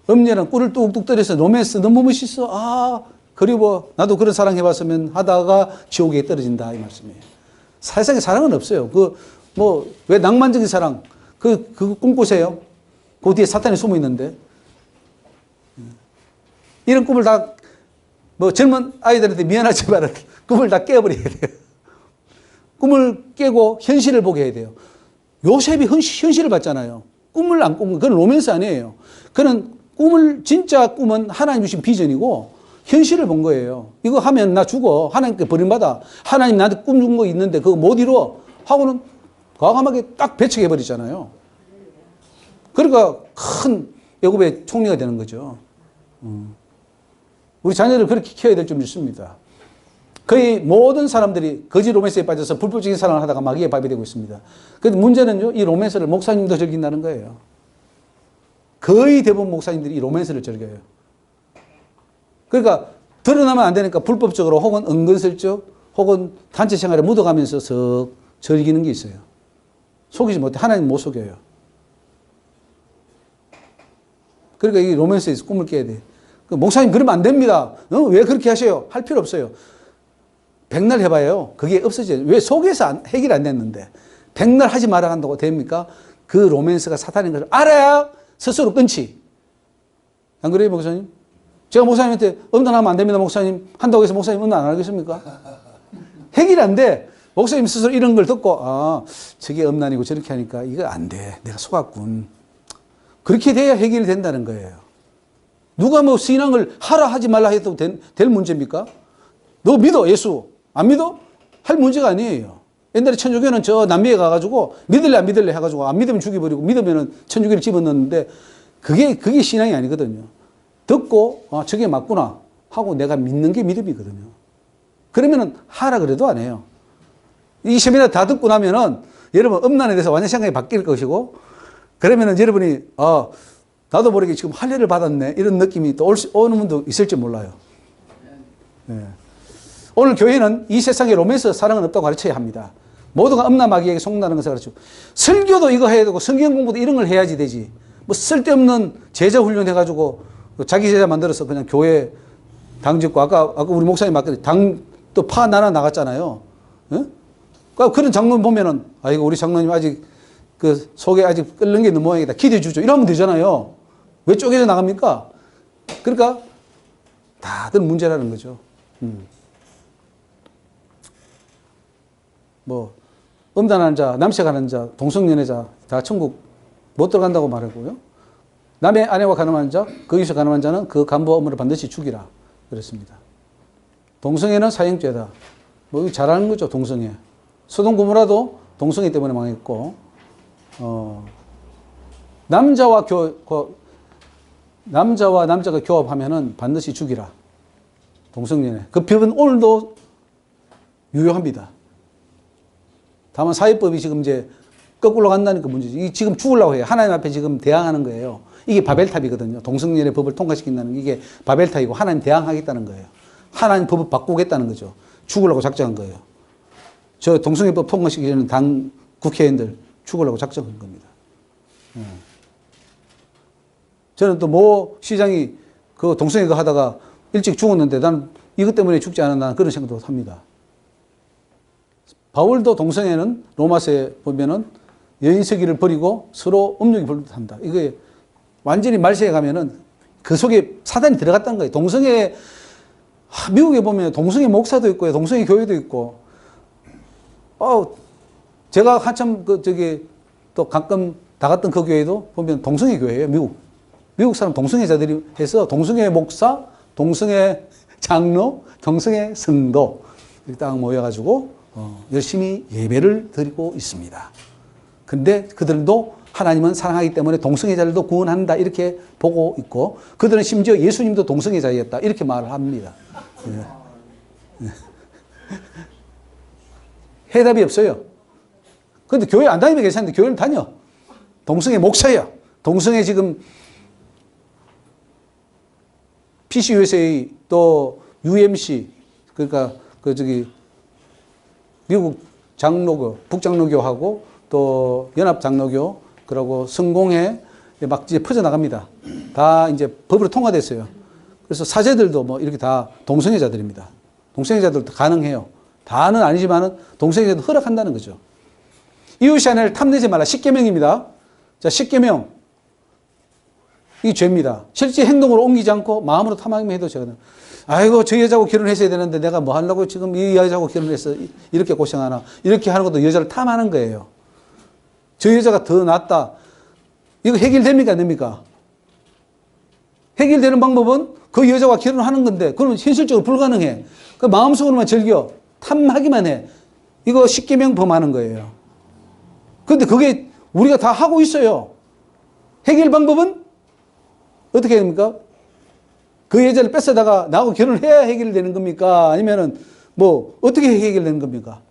[SPEAKER 1] 음녀는 꿀을 뚝뚝 떨어서 로맨스 너무 멋있어. 그리고 나도 그런 사랑 해봤으면 하다가 지옥에 떨어진다 이 말씀이에요. 세상에 사랑은 없어요. 왜 낭만적인 사랑 그거 꿈꾸세요? 그 뒤에 사탄이 숨어 있는데 이런 꿈을 다 젊은 아이들한테 미안하지만 꿈을 다 깨버려야 돼요. 꿈을 깨고 현실을 보게 해야 돼요. 요셉이 현실을 봤잖아요. 꿈을 안 꾸면 그건 로맨스 아니에요. 그는 진짜 꿈은 하나님 주신 비전이고 현실을 본 거예요. 이거 하면 나 죽어. 하나님께 버림받아. 하나님 나한테 꿈 준 거 있는데 그거 못 이루어. 하고는 과감하게 딱 배척해버리잖아요. 그러니까 큰 애굽의 총리가 되는 거죠. 우리 자녀를 그렇게 키워야 될 줄 믿습니다. 거의 모든 사람들이 거짓 로맨스에 빠져서 불법적인 사랑을 하다가 마귀의 밥이 되고 있습니다. 그런데 문제는요, 이 로맨스를 목사님도 즐긴다는 거예요. 거의 대부분 목사님들이 이 로맨스를 즐겨요. 그러니까 드러나면 안 되니까 불법적으로 혹은 은근슬쩍 혹은 단체 생활에 묻어가면서 석 즐기는 게 있어요. 속이지 못해. 하나님 못 속여요. 그러니까 이 로맨스에서 꿈을 깨야 돼. 목사님 그러면 안 됩니다. 왜 그렇게 하셔요? 할 필요 없어요. 백날 해봐요. 그게 없어져요. 왜 속에서 해결 안 됐는데. 백날 하지 말아 한다고 됩니까? 그 로맨스가 사탄인 것을 알아야 스스로 끊지. 안 그래요, 목사님? 제가 목사님한테 음란하면 안 됩니다, 목사님. 한다고 해서 목사님 음란 안 하겠습니까? 해결이 안 돼. 목사님 스스로 이런 걸 듣고, 아, 저게 엄난이고 저렇게 하니까 이거 안 돼. 내가 속았군. 그렇게 돼야 해결이 된다는 거예요. 누가 뭐 신앙을 하라 하지 말라 해도 될 문제입니까? 너 믿어, 예수. 안 믿어? 할 문제가 아니에요. 옛날에 천주교는 저 남미에 가가지고 믿을래 안 믿을래 해가지고 안 믿으면 죽여버리고 믿으면 천주교를 집어넣는데 그게 신앙이 아니거든요. 듣고, 아, 저게 맞구나 하고 내가 믿는 게 믿음이거든요. 그러면은 하라 그래도 안 해요. 이 세미나 다 듣고 나면은 여러분 음란에 대해서 완전 생각이 바뀔 것이고 그러면은 여러분이 나도 모르게 지금 할례를 받았네 이런 느낌이 또 오는 분도 있을지 몰라요. 네. 오늘 교회는 이 세상에 로맨스 사랑은 없다고 가르쳐야 합니다. 모두가 음란마귀에게 속는다는 것을 가르치고 설교도 이거 해야 되고 성경 공부도 이런 걸 해야지 되지. 뭐 쓸데없는 제자 훈련 해가지고 자기 제자 만들어서 그냥 교회 당 짓고 아까 우리 목사님 말대로 당 또 파 나눠 나갔잖아요. 예? 그러니까 그런 장면 보면은 아이고 우리 장로님 아직 그 속에 아직 끓는 게 있는 모양이다. 기대해 주죠. 이러면 되잖아요. 왜 쪼개져 나갑니까? 그러니까 다들 문제라는 거죠. 뭐 음란하는 자, 남색하는 자, 동성연애자 다 천국 못 들어간다고 말하고요. 남의 아내와 간음하는 자, 거기서 간음한 자는 그 간부 어머니를 반드시 죽이라 그랬습니다. 동성애는 사형죄다. 뭐 이거 잘하는 거죠, 동성애. 소돔 고모라도 동성애 때문에 망했고, 남자와 남자가 교합하면은 반드시 죽이라. 동성연애. 그 법은 오늘도 유효합니다. 다만 사회법이 지금 이제 거꾸로 간다는 그 문제지. 이 지금 죽으려고 해요. 하나님 앞에 지금 대항하는 거예요. 이게 바벨탑이거든요. 동성연애 법을 통과시킨다는 게 이게 바벨탑이고 하나님 대항하겠다는 거예요. 하나님 법을 바꾸겠다는 거죠. 죽으려고 작정한 거예요. 저 동성애법 통과시키는 당 국회의원들 죽으려고 작정한 겁니다. 저는 또 모 시장이 그 동성애가 하다가 일찍 죽었는데 나는 이것 때문에 죽지 않았나 그런 생각도 합니다. 바울도 동성애는 로마서에 보면은 여인세기를 버리고 서로 음욕이 불붙한다. 이게 완전히 말세에 가면은 그 속에 사단이 들어갔다는 거예요. 동성애, 미국에 보면 동성애 목사도 있고요. 동성애 교회도 있고. 제가 한참 또 가끔 나갔던 그 교회도 보면 동성애 교회예요. 미국 사람 동성애자들이 해서 동성애 목사, 동성애 장로, 동성애 성도 이렇게 딱 모여가지고 열심히 예배를 드리고 있습니다. 근데 그들도 하나님은 사랑하기 때문에 동성애자들도 구원한다 이렇게 보고 있고 그들은 심지어 예수님도 동성애자였다 이렇게 말을 합니다. 예. 해답이 없어요. 그런데 교회 안 다니면 괜찮은데 교회는 다녀. 동성애 목사야. 동성애 지금 PCUSA 또 UMC 그러니까 미국 장로교, 북장로교하고 또 연합장로교 그리고 성공회 막 이제 퍼져나갑니다. 다 이제 법으로 통과됐어요. 그래서 사제들도 뭐 이렇게 다 동성애자들입니다. 동성애자들도 가능해요. 다는 아니지만은 동성애자도 허락한다는 거죠. 이웃의 아내를 탐내지 말라. 10계명입니다. 자, 10계명. 이 죄입니다. 실제 행동으로 옮기지 않고 마음으로 탐하기만 해도 죄거든. 아이고, 저 여자하고 결혼했어야 되는데 내가 뭐 하려고 지금 이 여자하고 결혼해서 이렇게 고생하나. 이렇게 하는 것도 여자를 탐하는 거예요. 저 여자가 더 낫다. 이거 해결됩니까? 안 됩니까? 해결되는 방법은 그 여자와 결혼하는 건데, 그러면 현실적으로 불가능해. 그 마음속으로만 즐겨. 탐하기만 해. 이거 10계명 범하는 거예요. 그런데 그게 우리가 다 하고 있어요. 해결 방법은 어떻게 해야 됩니까? 그 여자를 뺏어다가 나하고 결혼을 해야 해결되는 겁니까? 아니면은 뭐 어떻게 해결되는 겁니까?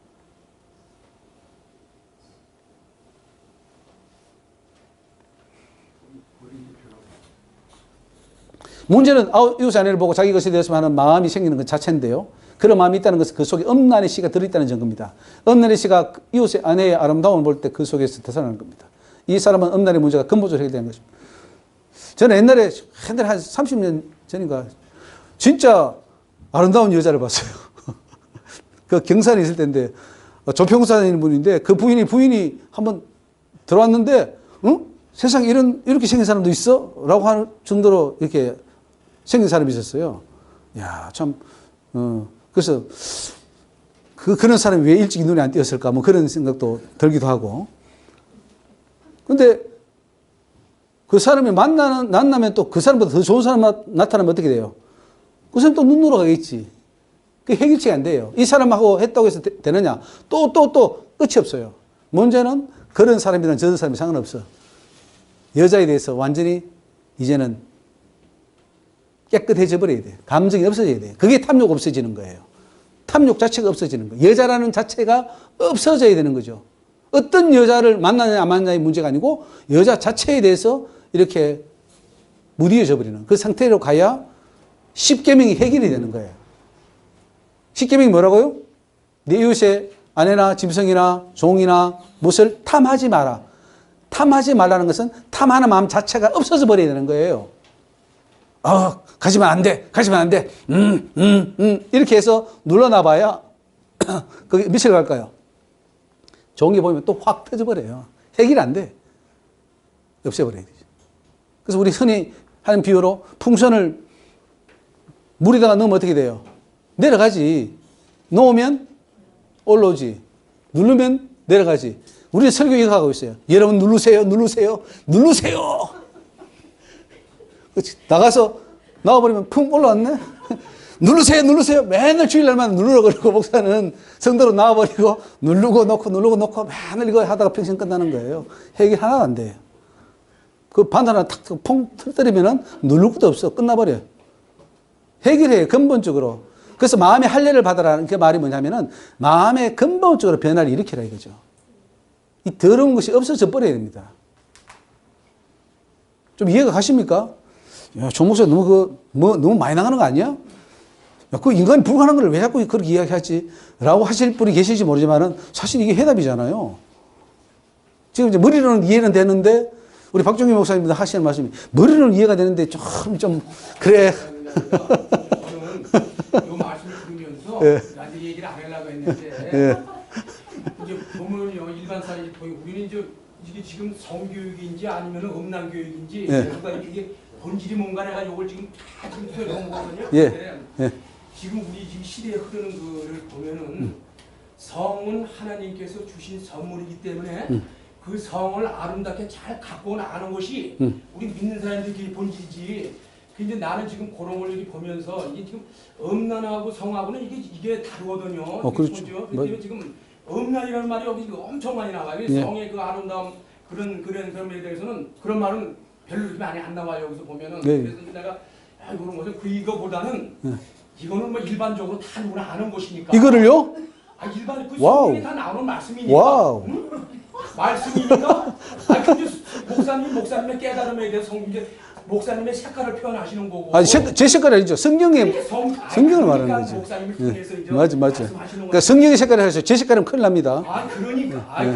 [SPEAKER 1] 문제는 이웃의 아내를 보고 자기 것이 되었으면 하는 마음이 생기는 것 자체인데요. 그런 마음이 있다는 것은 그 속에 음란의 씨가 들어있다는 증거입니다. 음란의 씨가 이웃의 아내의 아름다움을 볼 때 그 속에서 되살아나는 겁니다. 이 사람은 음란의 문제가 근본적으로 해결되는 것입니다. 저는 옛날에 한 30년 전인가 진짜 아름다운 여자를 봤어요. 그 경산에 있을 때인데 조평사라는 분인데 그 부인이 한번 들어왔는데 세상에 이렇게 생긴 사람도 있어? 라고 하는 정도로 이렇게 생긴 사람이 있었어요. 야, 참 그래서 그런 사람이 왜 일찍 눈에 안 띄었을까? 뭐 그런 생각도 들기도 하고. 근데 그 사람이 만나면 또 그 사람보다 더 좋은 사람 나타나면 어떻게 돼요? 그 사람 또 눈으로 가겠지. 그 해결책이 안 돼요. 이 사람하고 했다고 해서 되느냐? 또 끝이 없어요. 문제는 그런 사람이랑 저 사람이 상관없어. 여자에 대해서 완전히 이제는 깨끗해져 버려야 돼. 감정이 없어져야 돼. 그게 탐욕 없어지는 거예요. 탐욕 자체가 없어지는 거예요. 여자라는 자체가 없어져야 되는 거죠. 어떤 여자를 만나냐 안 만나냐의 문제가 아니고 여자 자체에 대해서 이렇게 무디어져 버리는 그 상태로 가야 십계명이 해결이 되는 거예요. 십계명이 뭐라고요? 내 이웃의 아내나 짐승이나 종이나 무엇을 탐하지 마라. 탐하지 말라는 것은 탐하는 마음 자체가 없어져 버려야 되는 거예요. 가지면 안 돼. 가지면 안 돼. 이렇게 해서 눌러놔봐야 그게 밑을 갈까요? 종이 보면 또 확 터져버려요. 해결이 안 돼. 없애버려야 되죠. 그래서 우리 흔히 하는 비유로 풍선을 물에다가 넣으면 어떻게 돼요? 내려가지. 놓으면 올라오지. 누르면 내려가지. 우리는 설교 이거 하고 있어요. 여러분 누르세요. 누르세요. 누르세요. 그렇지. 나와버리면 쿵 올라왔네. 누르세요. 누르세요. 맨날 주일날만 누르라 그러고 목사는 성도로 나와버리고 누르고 놓고 맨날 이거 하다가 평생 끝나는 거예요. 해결 하나도 안 돼요. 그 반 하나 탁 퐁 터뜨리면은 누를 것도 없어. 끝나버려요. 해결해요. 근본적으로. 그래서 마음의 할례를 받아라는 그 말이 뭐냐면은 마음의 근본적으로 변화를 일으키라 이거죠. 이 더러운 것이 없어져 버려야 됩니다. 좀 이해가 가십니까? 야, 종 목사 너무 많이 나가는 거 아니야? 야, 그 인간이 불가능한 걸 왜 자꾸 그렇게 이야기하지? 라고 하실 분이 계실지 모르지만은 사실 이게 해답이잖아요. 지금 이제 머리로는 이해는 되는데 우리 박종기 목사님도 하시는 말씀이 머리로는 이해가 되는데 좀 그래.
[SPEAKER 6] 저는 이 말씀을 들으면서 나한테 얘기를 안 하려고 했는데 이제 보면요 일반사회 우리는 이게 지금 성교육인지 아니면 음란교육인지 누가 이게 본질이 뭔가 내가 이걸 지금 다 지금 들어온 거거든요. 지금 우리 지금 시대에 흐르는 거를 보면은 성은 하나님께서 주신 선물이기 때문에 그 성을 아름답게 잘 갖고 나가는 것이 우리 믿는 사람들이 본질이지. 근데 나는 지금 그런 걸 여기 보면서 이게 지금 음란하고 성하고는 이게 다르거든요.
[SPEAKER 1] 그렇죠.
[SPEAKER 6] 그런데 지금 음란이라는 말이 여기 엄청 많이 나와요. 성의 그 아름다움 그런 점에 대해서는 그런 말은 별로 많이 안 나와요. 여기서 보면은. 그래서 내가 그런 것은 이거보다는 이거는 뭐 일반적으로 다 누구나 아는 것이니까.
[SPEAKER 1] 이거를요?
[SPEAKER 6] 일반 그 성경에 다 나오는 말씀이니까. 말씀이니까. 근데 목사님의 깨달음에 대해서 이제 목사님의 색깔을 표현하시는 거고.
[SPEAKER 1] 제 색깔이 아니죠. 성경을 말하는 거죠.
[SPEAKER 6] 목사님을 통해서 이제
[SPEAKER 1] 맞아.
[SPEAKER 6] 말씀하시는
[SPEAKER 1] 그러니까 성경의 색깔을 하셔. 제 색깔은 큰일 납니다.
[SPEAKER 6] 그러니까.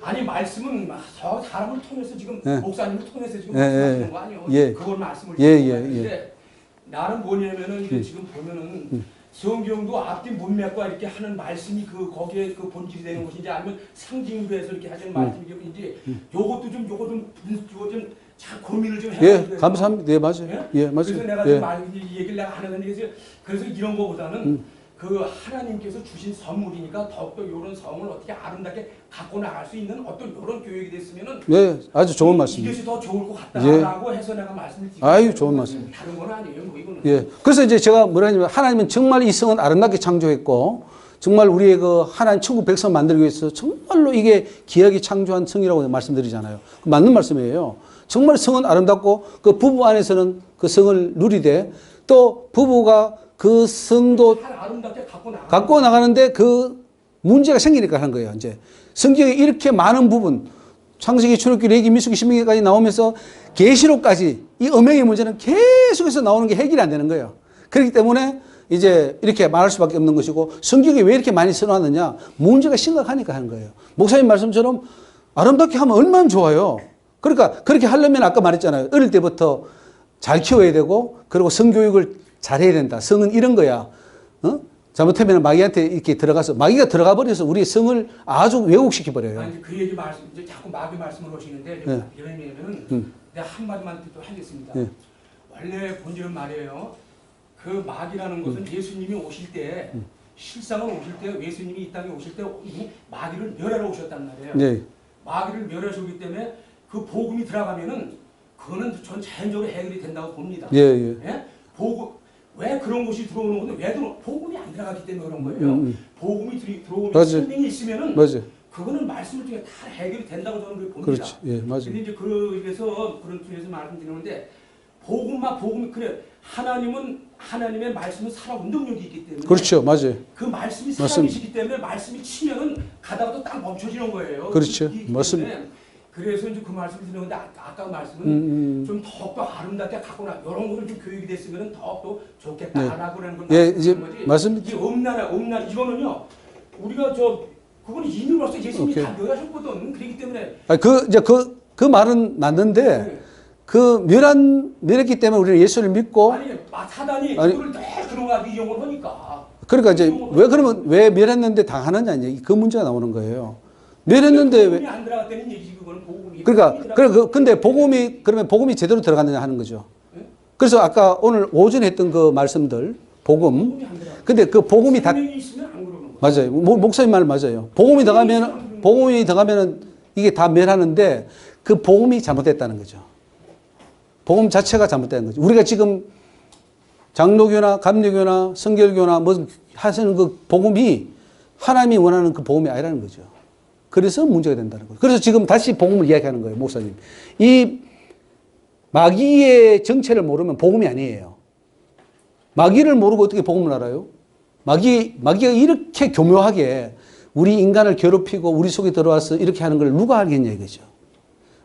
[SPEAKER 6] 아니 말씀은 저 사람을 통해서 지금 목사님을 통해서 지금 말씀하시는 거 아니에요. 그걸 말씀을 드리는데 나는 뭐냐면은 이게 지금 보면은 성경도 앞뒤 문맥과 이렇게 하는 말씀이 거기에 그 본질이 되는 것인지 아니면 상징으로 해서 이렇게 하시는 말씀인지 요것도 좀 참 고민을 좀 해야 돼요.
[SPEAKER 1] 감사합니다. 맞아요. 맞아요.
[SPEAKER 6] 그래서 내가 좀 이 얘기를 내가 안 하는데 그래서 이런 거보다는 그 하나님께서 주신 선물이니까 더욱더 이런 성을 어떻게 아름답게 갖고 나갈 수 있는 어떤 이런 교육이 됐으면은
[SPEAKER 1] 아주 좋은 말씀입니다.
[SPEAKER 6] 이것이 더 좋을 것 같다라고 해서 내가 말씀을 드리고
[SPEAKER 1] 아유, 좋은 말씀.
[SPEAKER 6] 다른 건 아니에요, 뭐 이거는.
[SPEAKER 1] 그래서 이제 제가 뭐라 하냐면 하나님은 정말 이 성은 아름답게 창조했고 정말 우리의 그 하나님 천국 백성 만들기 위해서 정말로 이게 귀하게 창조한 성이라고 말씀드리잖아요. 맞는 말씀이에요. 정말 성은 아름답고 그 부부 안에서는 그 성을 누리되 또 부부가 그 성도
[SPEAKER 6] 아름답게
[SPEAKER 1] 갖고 나가는데 그 문제가 생기니까 하는 거예요. 이제 성경에 이렇게 많은 부분 창세기, 출애굽기, 레위기, 민수기, 신명기까지 나오면서 계시록까지 이 음행의 문제는 계속해서 나오는 게 해결이 안 되는 거예요. 그렇기 때문에 이제 이렇게 말할 수밖에 없는 것이고 성경에 왜 이렇게 많이 써놨느냐 문제가 심각하니까 하는 거예요. 목사님 말씀처럼 아름답게 하면 얼마나 좋아요. 그러니까 그렇게 하려면 아까 말했잖아요. 어릴 때부터 잘 키워야 되고 그리고 성교육을 잘해야 된다. 성은 이런 거야. 잘못하면 마귀한테 이렇게 들어가서 마귀가 들어가 버려서 우리 성을 아주 왜곡시켜 버려요.
[SPEAKER 6] 아니 그 얘기 말씀 이제 자꾸 마귀 말씀을 하시는데 이러면은 내가 한 마디만 또 하겠습니다. 원래 본질은 말이에요. 그 마귀라는 것은 예수님이 오실 때 실상은 오실 때 예수님이 이 땅에 오실 때 이미 마귀를 멸하러 오셨단 말이에요.
[SPEAKER 1] 네.
[SPEAKER 6] 마귀를 멸하셨기 때문에 그 복음이 들어가면은 그거는 전 자연적으로 해결이 된다고 봅니다.
[SPEAKER 1] 예, 예.
[SPEAKER 6] 예? 복음 왜 그런 것이 들어오는 건데 왜 복음이 안 들어가기 때문에 그런 거예요. 복음이 들어오면
[SPEAKER 1] 맞아요.
[SPEAKER 6] 생명이 있으면은
[SPEAKER 1] 맞아요.
[SPEAKER 6] 그거는 말씀을 통해 다 해결이 된다고 저는 그렇게 봅니다.
[SPEAKER 1] 그렇지. 예, 맞아요.
[SPEAKER 6] 근데 이제 그래서 그런 쪽에서 말씀드리는데 복음이 그래 하나님은 하나님의 말씀은 살아 운동력이 있기 때문에
[SPEAKER 1] 그렇죠. 맞아요.
[SPEAKER 6] 그 말씀이
[SPEAKER 1] 맞습니다.
[SPEAKER 6] 살아계시기 때문에 말씀이 치면은 가다가도 딱 멈춰지는 거예요.
[SPEAKER 1] 그렇죠.
[SPEAKER 6] 그렇기
[SPEAKER 1] 맞습니다.
[SPEAKER 6] 때문에 그래서 이제 그 말씀을 드리는 건데 아까 말씀은 좀 더욱더 아름답게 갖고 나 이런 거를 좀 교육이 됐으면 더욱더 좋겠다라고 그러는 걸
[SPEAKER 1] 예, 이제
[SPEAKER 6] 말씀드리는 거지.
[SPEAKER 1] 맞습니다.
[SPEAKER 6] 이 음란 이거는요 우리가 그거는 이미 벌써 예수님이
[SPEAKER 1] 오케이.
[SPEAKER 6] 다 멸하셨거든. 그렇기 때문에
[SPEAKER 1] 아, 그 말은 맞는데
[SPEAKER 6] 네.
[SPEAKER 1] 그 멸했기 때문에 우리는 예수를 믿고
[SPEAKER 6] 아니 사단이
[SPEAKER 1] 아니,
[SPEAKER 6] 그거를 늘 그런 거 이용을 하니까.
[SPEAKER 1] 그러니까 이제 왜 그러면 왜 멸했는데 당하느냐 이제 그 문제가 나오는 거예요. 멸했는데
[SPEAKER 6] 복음이
[SPEAKER 1] 왜
[SPEAKER 6] 안 들어갔다는 얘기지 그거는 복음이.
[SPEAKER 1] 그러니까 근데 그러면 복음이 제대로 들어갔느냐 하는 거죠. 그래서 아까 오늘 오전에 했던 그 말씀들 복음 근데 그 복음이 다
[SPEAKER 6] 생명이 있으면 안 그러는 거야.
[SPEAKER 1] 맞아요. 목사님 말 맞아요. 복음이 들어가면은 이게 다 멸하는데 그 복음이 잘못됐다는 거죠. 복음 자체가 잘못된 거죠. 우리가 지금 장로교나 감리교나 성결교나 뭐 하시는 그 복음이 하나님이 원하는 그 복음이 아니라는 거죠. 그래서 문제가 된다는 거죠. 그래서 지금 다시 복음을 이야기하는 거예요, 목사님. 이 마귀의 정체를 모르면 복음이 아니에요. 마귀를 모르고 어떻게 복음을 알아요? 마귀가 이렇게 교묘하게 우리 인간을 괴롭히고 우리 속에 들어와서 이렇게 하는 걸 누가 알겠냐 이거죠.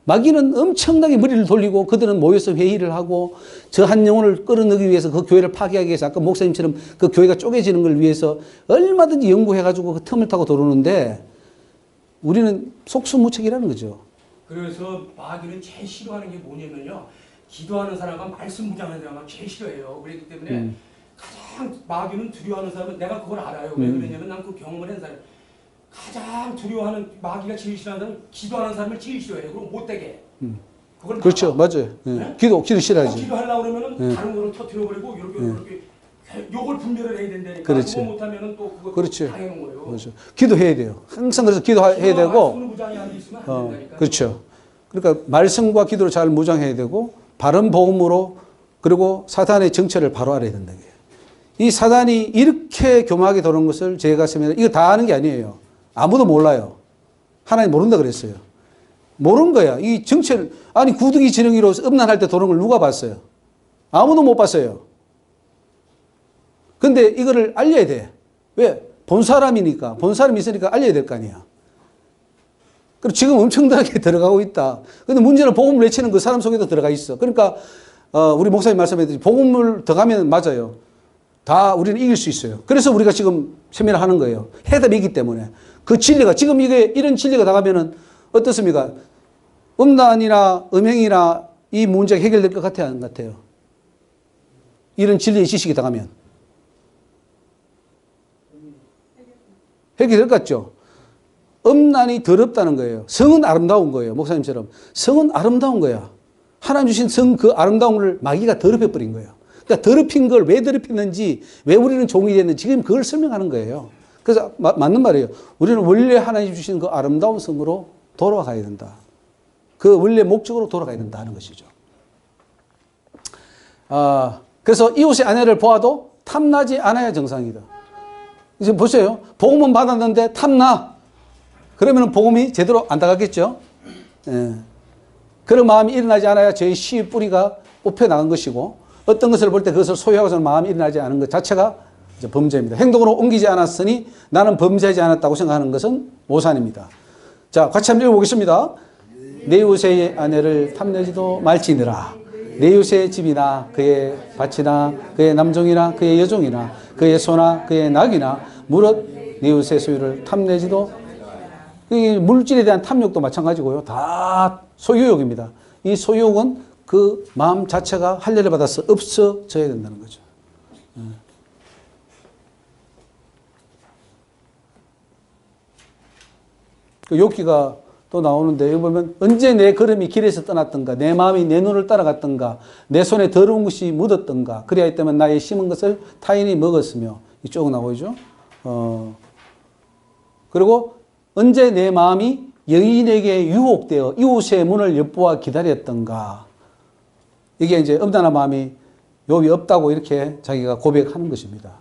[SPEAKER 1] 마귀는 엄청나게 머리를 돌리고 그들은 모여서 회의를 하고 저 한 영혼을 끌어내기 위해서 그 교회를 파괴하기 위해서 아까 목사님처럼 그 교회가 쪼개지는 걸 위해서 얼마든지 연구해가지고 그 틈을 타고 들어오는데 우리는 속수무책이라는 거죠.
[SPEAKER 6] 그래서 마귀는 제일 싫어하는 게 뭐냐면요. 기도하는 사람과 말씀 무장하는 사람과 제일 싫어해요. 그렇기 때문에 가장 마귀는 두려워하는 사람은 내가 그걸 알아요. 왜 그러냐면 난 그 경험을 한 사람. 가장 두려워하는 마귀가 제일 싫어하는 사람은 기도하는 사람을 제일 싫어해요. 그럼 못되게. 그걸
[SPEAKER 1] 그렇죠. 맞아요. 예.
[SPEAKER 6] 네?
[SPEAKER 1] 기도 싫어하지.
[SPEAKER 6] 기도하려고 그러면은
[SPEAKER 1] 예.
[SPEAKER 6] 다른 거를 터뜨려버리고 이렇게 요걸 분별을 해야 된다니까.
[SPEAKER 1] 그렇지.
[SPEAKER 6] 그거 못하면은 또 그거
[SPEAKER 1] 그렇지.
[SPEAKER 6] 당해놓은 거예요.
[SPEAKER 1] 그렇죠. 기도해야 돼요. 항상 그래서 기도해야 되고.
[SPEAKER 6] 말씀 무장이 안 돼 있으면 안 된다니까.
[SPEAKER 1] 그렇죠. 그러니까 말씀과 기도를 잘 무장해야 되고 바른 복음으로 그리고 사단의 정체를 바로 알아야 된다. 이 사단이 이렇게 교묘하게 도는 것을 제가 설명해 이거 다 아는 게 아니에요. 아무도 몰라요. 하나님 모른다 그랬어요. 모르는 거야. 이 정체를 아니 구더기 지렁이로 음란할 때 도는 걸 누가 봤어요? 아무도 못 봤어요. 근데 이거를 알려야 돼. 왜? 본 사람이니까. 본 사람이 있으니까 알려야 될 거 아니야. 그리고 지금 엄청나게 들어가고 있다. 근데 문제는 복음을 외치는 그 사람 속에도 들어가 있어. 그러니까 우리 목사님 말씀했듯이 복음을 더 가면 맞아요. 다 우리는 이길 수 있어요. 그래서 우리가 지금 세미나를 하는 거예요. 해답이기 때문에. 그 진리가 지금 이런 진리가 나가면은 어떻습니까? 음란이나 음행이나 이 문제가 해결될 것 같아요, 안 같아요? 이런 진리의 지식이 나가면 해결될 것 같죠? 음란이 더럽다는 거예요. 성은 아름다운 거예요. 목사님처럼 성은 아름다운 거야. 하나님 주신 성 그 아름다운 걸 마귀가 더럽혀 버린 거예요. 그러니까 더럽힌 걸 왜 더럽혔는지 왜 우리는 종이 됐는지 지금 그걸 설명하는 거예요. 그래서 맞는 말이에요. 우리는 원래 하나님 주신 그 아름다운 성으로 돌아가야 된다. 그 원래 목적으로 돌아가야 된다 하는 것이죠. 그래서 이웃의 아내를 보아도 탐나지 않아야 정상이다. 이제 보세요. 복음은 받았는데 탐나. 그러면 복음이 제대로 안 나가겠죠. 예. 그런 마음이 일어나지 않아야 저희 씨의 뿌리가 뽑혀 나간 것이고 어떤 것을 볼 때 그것을 소유하고서는 마음이 일어나지 않은 것 자체가 이제 범죄입니다. 행동으로 옮기지 않았으니 나는 범죄하지 않았다고 생각하는 것은 오산입니다. 자, 같이 한번 읽어보겠습니다. 내 이웃의 아내를 탐내지도 말지니라. 내 이웃의 집이나 그의 밭이나 그의 남종이나 그의 여종이나 그의 소나 그의 낙이나 무릇 내 이웃의 소유를 탐내지도 이 물질에 대한 탐욕도 마찬가지고요. 다 소유욕입니다. 이 소유욕은 그 마음 자체가 할례를 받아서 없어져야 된다는 거죠. 그 욥기가 또 나오는데 여기 보면 언제 내 걸음이 길에서 떠났던가 내 마음이 내 눈을 따라갔던가 내 손에 더러운 것이 묻었던가 그리하였다면 나의 심은 것을 타인이 먹었으며 이쪽 나오죠. 그리고 언제 내 마음이 여인에게 유혹되어 이웃의 문을 엿보아 기다렸던가. 이게 이제 음란한 마음이 욥이 없다고 이렇게 자기가 고백하는 것입니다.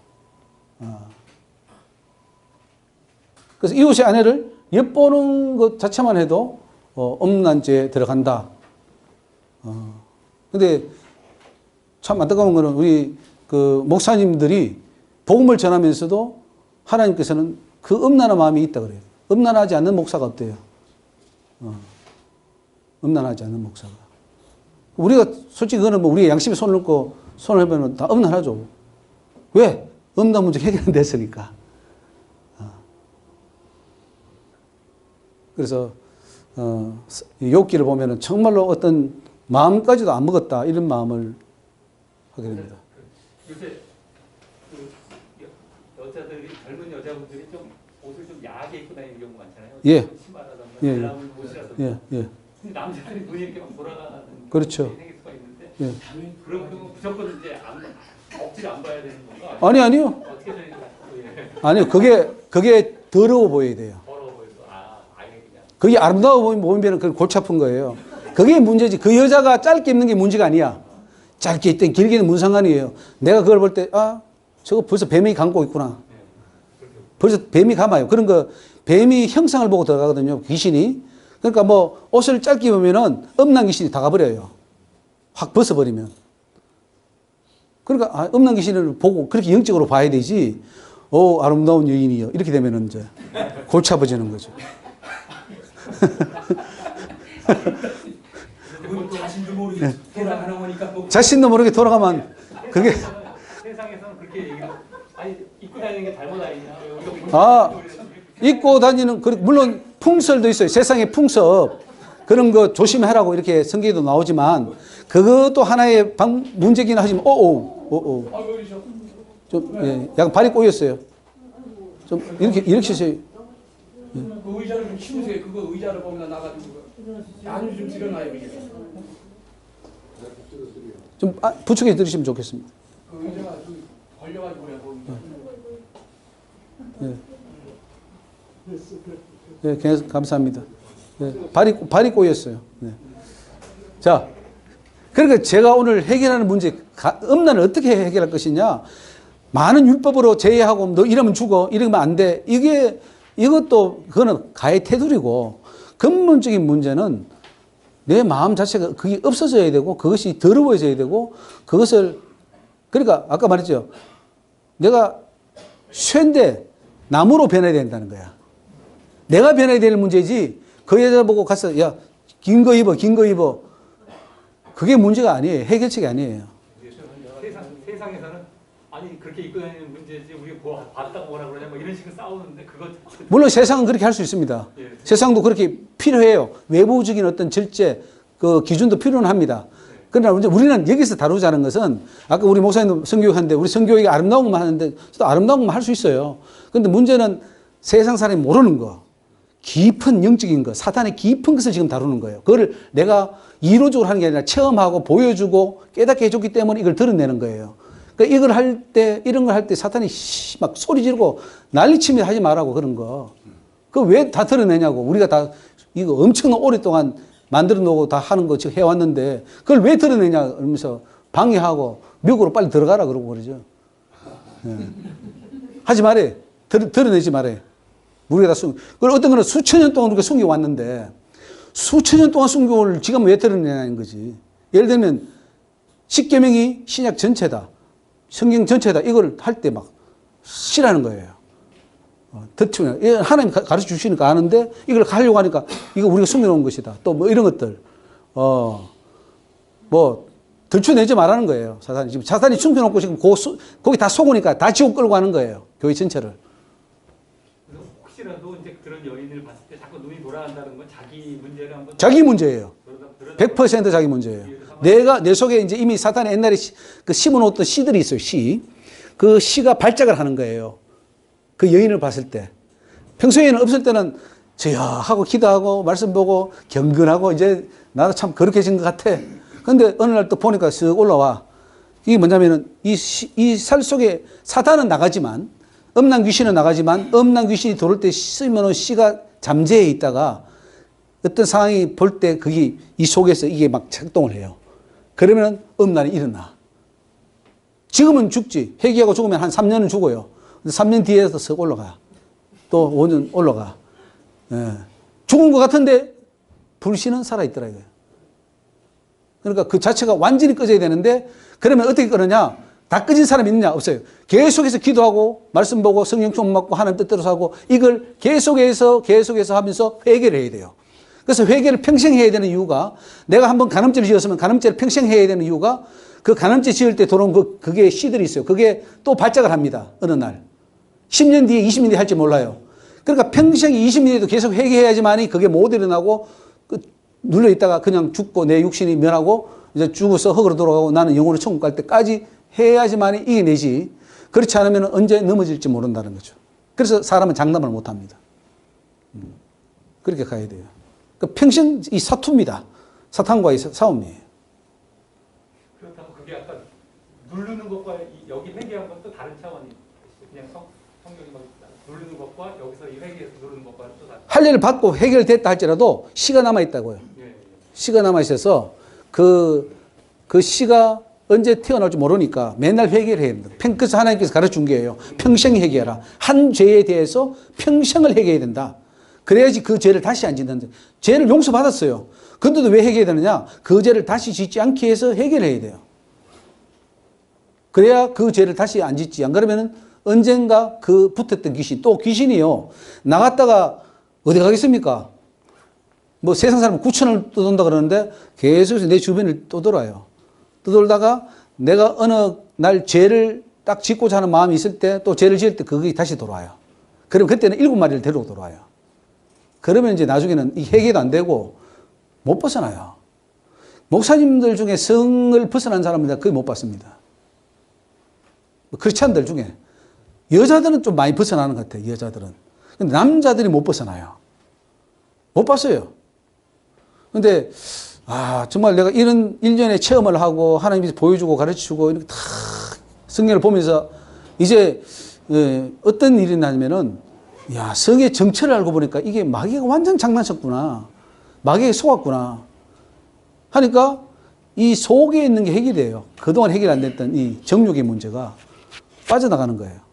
[SPEAKER 1] 그래서 이웃의 아내를 엿보는 것 자체만 해도 음란죄에 들어간다. 근데 참 안타까운 거는 우리 그 목사님들이 복음을 전하면서도 하나님께서는 그 음란한 마음이 있다 그래요. 음란하지 않는 목사가 없대요. 음란하지 않는 목사가. 우리가 솔직히 그거는 뭐 우리가 양심에 손을 넣고 손을 해보면 다 음란하죠. 왜? 음란 문제 해결 안 됐으니까. 그래서 욥기를 보면은 정말로 어떤 마음까지도 안 먹었다 이런 마음을 하게 됩니다.
[SPEAKER 2] 요새 그 여자들이 젊은 여자분들이 좀 옷을 좀 야하게 입고 다니는 경우 많잖아요.
[SPEAKER 1] 예.
[SPEAKER 2] 치마라든가
[SPEAKER 1] 예.
[SPEAKER 2] 블라우스 옷이라든가.
[SPEAKER 1] 예, 예.
[SPEAKER 2] 근데 남자들이 눈이 이렇게 막 돌아가는
[SPEAKER 1] 그렇죠.
[SPEAKER 2] 일이 생길 수가 있는데
[SPEAKER 1] 예.
[SPEAKER 2] 그런 경우 무조건 이제 억지로 안 봐야 되는 건가?
[SPEAKER 1] 아니요.
[SPEAKER 2] 어떻게 되는 거야? 예.
[SPEAKER 1] 아니요. 그게 더러워 보여야 돼요.
[SPEAKER 2] 더러워 보여서 아예 그냥.
[SPEAKER 1] 그게 아름다워 보이면 그건 골치 아픈 거예요. 그게 문제지. 그 여자가 짧게 입는 게 문제가 아니야. 짧게 입든 길게 입는 무슨 상관이에요. 내가 그걸 볼 때, 저거 벌써 뱀이 감고 있구나. 벌써 뱀이 감아요. 그런 거, 뱀이 형상을 보고 들어가거든요. 귀신이. 그러니까 뭐, 옷을 짧게 입으면은 음란 귀신이 다 가버려요. 확 벗어버리면. 그러니까, 음란 귀신을 보고 그렇게 영적으로 봐야 되지. 아름다운 여인이요. 이렇게 되면은 이제 골치 아파지는 거죠.
[SPEAKER 6] 그건 자신도 모르게 돌아가는 거니까 뭐
[SPEAKER 1] 자신도 모르게 돌아가면 그게
[SPEAKER 2] 세상에서는 그렇게 얘기를 아니 입고 다니는 게 잘못 아니냐?
[SPEAKER 1] 입고 다니는 물론 풍설도 있어요. 세상의 풍습 그런 거 조심하라고 이렇게 성경에도 나오지만 그것도 하나의 문제긴 하지만 좀 약간 발이 꼬였어요. 좀 이렇게 하세요.
[SPEAKER 6] 그 의자를 좀 치우세요. 그거 의자를 보면 나가지고 안을 좀 들여놔요 이게.
[SPEAKER 1] 좀 부축해 드리시면 좋겠습니다.
[SPEAKER 6] 그 의자가 걸려가지고 그래요.
[SPEAKER 1] 네, 감사합니다. 네, 발이 꼬였어요. 네. 자, 그러니까 제가 오늘 해결하는 문제, 음란을 어떻게 해결할 것이냐? 많은 율법으로 제외하고 너 이러면 죽어, 이러면 안 돼. 이것도 그거는 가해 테두리고 근본적인 문제는 내 마음 자체가 그게 없어져야 되고 그것이 더러워져야 되고 그것을 그러니까 아까 말했죠. 내가 쇠인데 나무로 변해야 된다는 거야. 내가 변해야 되는 문제지 그 여자 보고 가서 야, 긴 거 입어. 그게 문제가 아니에요. 해결책이 아니에요.
[SPEAKER 2] 세상에서는 아니 그렇게 입고 다니는 문제지 우리 봤다고 뭐라 그러냐 뭐 이런 식으로 싸우는데 그거
[SPEAKER 1] 물론 세상은 그렇게 할 수 있습니다.
[SPEAKER 2] 예.
[SPEAKER 1] 세상도 그렇게 필요해요. 외부적인 어떤 절제, 그 기준도 필요는 합니다. 그러나 우리는 여기서 다루자는 것은 아까 우리 목사님도 성교육하는데 우리 성교육이 아름다운 것만 하는데 또 아름다운 것만 할 수 있어요. 그런데 문제는 세상 사람이 모르는 거, 깊은 영적인 거, 사탄의 깊은 것을 지금 다루는 거예요. 그거를 내가 이론적으로 하는 게 아니라 체험하고 보여주고 깨닫게 해줬기 때문에 이걸 드러내는 거예요. 그러니까 이걸 할 때, 이런 걸 할 때 사탄이 막 소리 지르고 난리치며 하지 말라고 그런 거. 그거 왜 다 드러내냐고. 우리가 다 이거 엄청난 오랫동안 만들어 놓고 다 하는 거 지금 해왔는데 그걸 왜 드러내냐 그러면서 방해하고 미국으로 빨리 들어가라 그러고 그러죠. 예. 하지 말해. 드러내지 말해. 우리가 다 그걸 어떤 거는 수천 년 동안 우리가 숨겨왔는데 수천 년 동안 숨겨올 지금 왜 드러내냐는 거지. 예를 들면 십계명이 신약 전체다. 성경 전체다. 이걸 할 때 막 싫어하는 거예요. 듣추면 하나님 가르쳐 주시니까 아는데 이걸 하려고 하니까 이거 우리가 숨겨놓은 것이다. 또 뭐 이런 것들 뭐 들춰내지 말라는 거예요. 사탄이 지금 사탄이 숨겨놓고 지금 거기 다 속으니까 다 지옥 끌고 가는 거예요. 교회 전체를.
[SPEAKER 2] 혹시라도 이제 그런 여인을 봤을 때 자꾸 눈이 돌아간다는 건 자기 문제를 한번
[SPEAKER 1] 자기 문제예요. 100% 자기 문제예요. 내 속에 이제 이미 사탄이 옛날에 그 심어놓았던 씨들이 있어요. 그 씨가 발작을 하는 거예요. 그 여인을 봤을 때. 평소에는 없을 때는 저야 하고 기도하고 말씀 보고 경건하고 이제 나도 참 거룩해진 것 같아. 근데 어느 날 또 보니까 쓱 올라와. 이게 뭐냐면은 이 살 속에 사탄은 나가지만 음란 귀신은 나가지만 음란 귀신이 들어올 때 쓰면 씨가 잠재해 있다가 어떤 상황이 볼 때 그게 이 속에서 이게 막 작동을 해요. 그러면 음란이 일어나. 지금은 죽지. 회개하고 죽으면 한 3년은 죽어요. 3년 뒤에서 쓱 올라가. 또 5년 올라가. 예. 죽은 것 같은데 불신은 살아있더라 이거예요. 그러니까 그 자체가 완전히 꺼져야 되는데 그러면 어떻게 끊느냐? 다 꺼진 사람이 있느냐? 없어요. 계속해서 기도하고 말씀 보고 성령 좀 맞고 하나님 뜻대로 하고 이걸 계속해서 하면서 회개를 해야 돼요. 그래서 회개를 평생 해야 되는 이유가 내가 한번 간음죄를 지었으면 간음죄를 평생 해야 되는 이유가 그 간음죄 지을 때 들어온 그게 씨들이 있어요. 그게 또 발작을 합니다. 어느 날. 10년 뒤에 20년 뒤에 할지 몰라요. 그러니까 평생 20년 뒤에도 계속 회개해야지만이 그게 못 일어나고 눌러 있다가 그냥 죽고 내 육신이 면하고 이제 죽어서 흙으로 돌아가고 나는 영혼의 천국 갈 때까지 해야지만이 이겨내지. 그렇지 않으면 언제 넘어질지 모른다는 거죠. 그래서 사람은 장담을 못 합니다. 그렇게 가야 돼요. 그러니까 평생 이 사투입니다. 사탄과의 싸움이에요.
[SPEAKER 2] 그렇다면 그게 약간 누르는 것과 여기 회개한 건 또 다른 차원이 그냥 성경이 막 누르는 것과 여기서 이 회개에서 누르는 것과는 또 다른.
[SPEAKER 1] 할례를 받고 해결됐다 할지라도 씨가 남아 있다고요. 씨가 남아 있어서 그 씨가 언제 태어날지 모르니까 맨날 회개를 해야 된다. 그래서 하나님께서 가르쳐준 게예요. 평생 회개하라. 한 죄에 대해서 평생을 회개해야 된다. 그래야지 그 죄를 다시 안 짓는다. 죄를 용서받았어요. 근데도 왜 회개해야 되느냐? 그 죄를 다시 짓지 않기 위해서 회개를 해야 돼요. 그래야 그 죄를 다시 안 짓지. 안 그러면은 언젠가 그 붙었던 귀신, 또 귀신이요. 나갔다가 어디 가겠습니까? 뭐 세상 사람 9천을 떠돈다 그러는데 계속해서 내 주변을 떠돌아요. 떠돌다가 내가 어느 날 죄를 딱 짓고자 하는 마음이 있을 때 또 죄를 지을 때 그게 다시 돌아와요. 그럼 그때는 7마리를 데리고 돌아와요. 그러면 이제 나중에는 이 회개도 안 되고 못 벗어나요. 목사님들 중에 성을 벗어난 사람은 거의 못 봤습니다. 크리스찬들 중에. 여자들은 좀 많이 벗어나는 것 같아요. 여자들은. 근데 남자들이 못 벗어나요. 못 봤어요. 근데 정말 내가 이런 일련의 체험을 하고 하나님이 보여주고 가르치고 이렇게 다 성경을 보면서 이제 어떤 일이 나냐면은 성의 정체를 알고 보니까 이게 마귀가 완전 장난쳤구나. 마귀에 속았구나. 하니까 이 속에 있는 게 해결돼요. 그동안 해결 안 됐던 이 정욕의 문제가 빠져나가는 거예요.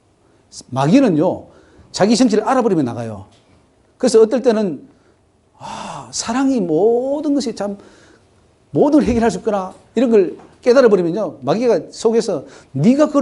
[SPEAKER 1] 마귀는요, 자기 정체를 알아버리면 나가요. 그래서 어떨 때는 사랑이 모든 것이 참 모든 걸 해결할 수 있구나 이런 걸 깨달아 버리면요, 마귀가 속에서 네가 그걸